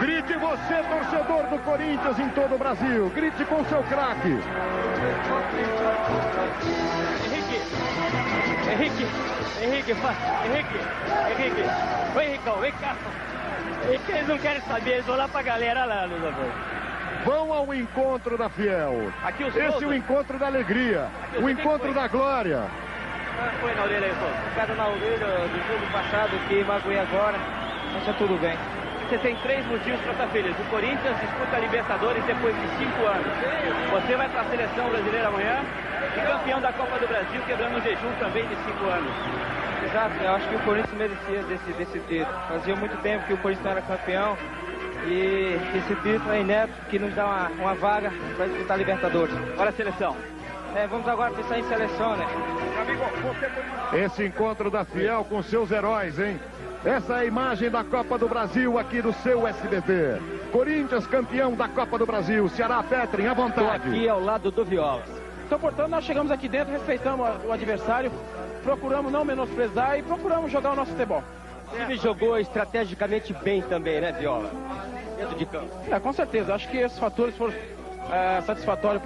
Grite você, torcedor do Corinthians em todo o Brasil. Grite com seu craque.
Henrique. Oi, Henricão, vem cá. Eles não querem saber, eles vão lá pra galera lá, Luiz Alfredo.
Vão ao encontro da fiel. Esse é o encontro da alegria, o encontro da glória.
Foi na orelha aí, pô. Cada na orelha do jogo passado, que magoei agora, mas tá tudo bem. Você tem 3 motivos para estar feliz. O Corinthians disputa a Libertadores depois de 5 anos. Você vai para a seleção brasileira amanhã e campeão da Copa do Brasil, quebrando o jejum também de 5 anos.
Exato, eu acho que o Corinthians merecia desse título. Fazia muito tempo que o Corinthians não era campeão. E esse título é inédito, que nos dá uma vaga para disputar a Libertadores.
Olha a seleção.
Vamos agora pensar em seleção, né?
Esse encontro da fiel com seus heróis, hein? Essa é a imagem da Copa do Brasil aqui do seu SBT. Corinthians campeão da Copa do Brasil. Ceará, Petrin, à vontade.
Aqui ao lado do Viola.
Então, portanto, nós chegamos aqui dentro, respeitamos o adversário, procuramos não menosprezar e procuramos jogar o nosso futebol.
O time jogou estrategicamente bem também, né, Viola? Dentro de campo.
Com certeza. Acho que esses fatores foram satisfatórios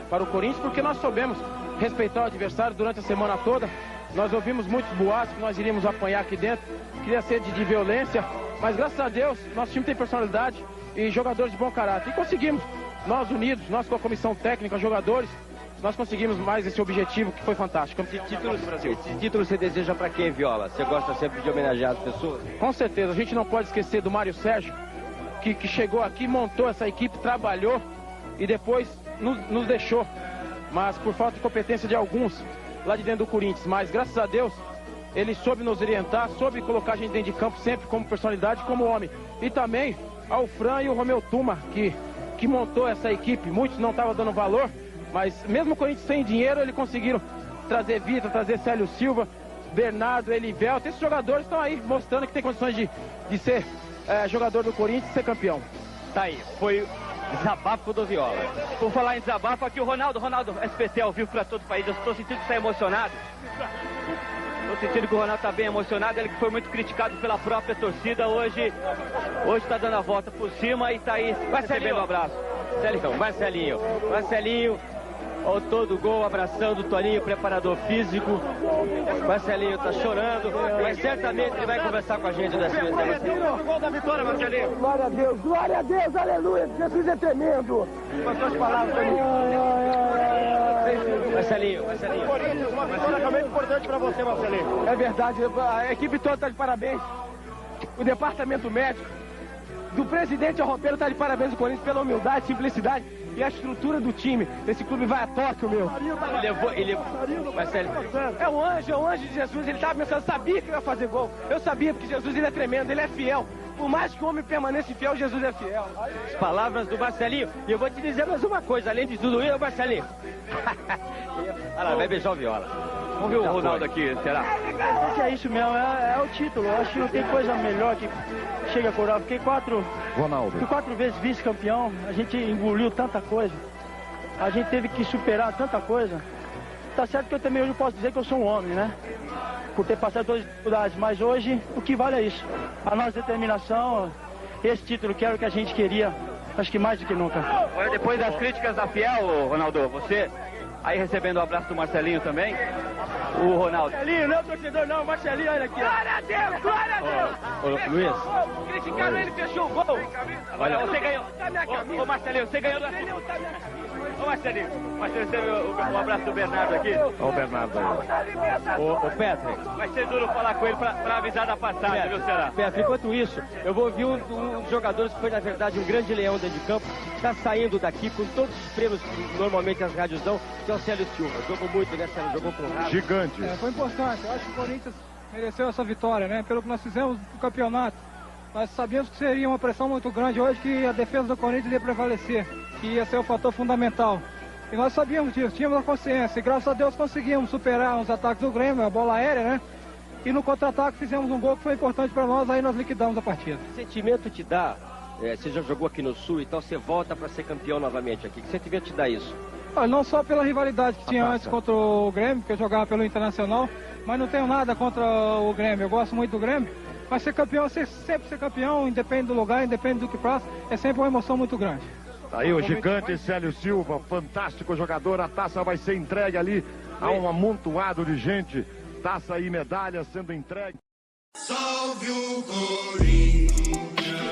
para o Corinthians, porque nós soubemos respeitar o adversário durante a semana toda. Nós ouvimos muitos boatos que nós iríamos apanhar aqui dentro, queria ser de violência, mas graças a Deus, nosso time tem personalidade e jogadores de bom caráter. E conseguimos, nós unidos, nós com a comissão técnica, jogadores, nós conseguimos mais esse objetivo que foi fantástico.
Esse título você deseja para quem, Viola? Você gosta sempre de homenagear as pessoas?
Com certeza, a gente não pode esquecer do Mário Sérgio, que chegou aqui, montou essa equipe, trabalhou e depois nos deixou. Mas por falta de competência de alguns lá de dentro do Corinthians. Mas graças a Deus, ele soube nos orientar, soube colocar a gente dentro de campo sempre como personalidade, como homem. E também ao Fran e o Romeu Tuma, que montou essa equipe. Muitos não estavam dando valor, mas mesmo o Corinthians sem dinheiro, eles conseguiram trazer Vitor, trazer Célio Silva, Bernardo, Elivelto. Esses jogadores estão aí mostrando que tem condições de ser jogador do Corinthians e ser campeão.
Tá aí, foi desabafo do Viola. Por falar em desabafo, aqui o Ronaldo, SBT ao vivo para todo o país. Eu estou sentindo que está emocionado. Estou sentindo que o Ronaldo está bem emocionado. Ele que foi muito criticado pela própria torcida. Hoje está dando a volta por cima e está aí recebendo um abraço.
Marcelinho, ao todo gol, abraçando o Toninho, preparador físico. Marcelinho está chorando, mas certamente ele vai conversar com a gente da SBT.
Gol da vitória, Marcelinho.
Glória a Deus, aleluia. Jesus é tremendo.
Com as suas palavras, Toninho.
Marcelinho.
Corinthians, uma vitória realmente importante para você, Marcelinho.
É verdade, a equipe toda está de parabéns. O departamento médico, do presidente ao roupeiro, está de parabéns o Corinthians pela humildade, simplicidade e a estrutura do time. Esse clube vai a Tóquio, meu.
Marcelo.
É o anjo de Jesus. Ele estava pensando, sabia que ia fazer gol. Eu sabia, porque Jesus ele é tremendo, ele é fiel. Por mais que o homem permaneça fiel, Jesus é fiel.
As palavras do Marcelinho. E eu vou te dizer mais uma coisa, além de tudo isso, Marcelinho. Olha lá, vai beijar o Viola.
Vamos ver o Ronaldo aqui, será?
Acho que é isso mesmo, é o título. Eu acho que não tem coisa melhor que chega a coroar. Fiquei 4 vezes vice-campeão, a gente engoliu tanta coisa. A gente teve que superar tanta coisa. Tá certo que eu também hoje posso dizer que eu sou um homem, né? Por ter passado todas as dificuldades, mas hoje o que vale é isso. A nossa determinação, esse título que era o que a gente queria, acho que mais do que nunca.
Olha, depois das críticas da fiel, Ronaldo, você aí recebendo o abraço do Marcelinho também, o Ronaldo.
Marcelinho, não é torcedor não, Marcelinho, olha aqui. Glória a Deus, glória a Deus.
Ô, Luiz.
Criticaram ele, fechou o gol. Olha, você ganhou. Ô, Marcelinho, você ganhou da... Ô Marcelinho, recebe o abraço do Bernardo aqui.
Olha o Bernardo aí.
Ô Petri.
Vai ser duro falar com ele pra avisar da passagem, viu, Será?
Petri, enquanto isso, eu vou ouvir um dos jogadores que foi, na verdade, um grande leão dentro de campo. Está saindo daqui com todos os prêmios que normalmente as rádios dão, que é o Célio Silva. Jogou muito, né, Célio? Jogou com rabo.
Gigante.
Foi importante. Eu acho que o Corinthians mereceu essa vitória, né? Pelo que nós fizemos no campeonato. Nós sabíamos que seria uma pressão muito grande hoje, que a defesa do Corinthians ia prevalecer, que ia ser o fator fundamental. E nós sabíamos disso, tínhamos a consciência. E graças a Deus conseguimos superar os ataques do Grêmio, a bola aérea, né? E no contra-ataque fizemos um gol que foi importante para nós, aí nós liquidamos a partida.
Que sentimento te dá? Você já jogou aqui no Sul, então você volta para ser campeão novamente aqui. Que sentimento te dá isso?
Olha, não só pela rivalidade que tinha antes contra o Grêmio, porque eu jogava pelo Internacional, mas não tenho nada contra o Grêmio. Eu gosto muito do Grêmio. Mas ser campeão, sempre ser campeão, independe do lugar, independe do que passa, é sempre uma emoção muito grande.
Aí o gigante Célio Silva, fantástico jogador. A taça vai ser entregue ali a um amontoado de gente. Taça e medalha sendo entregue.
Salve o Corinthians!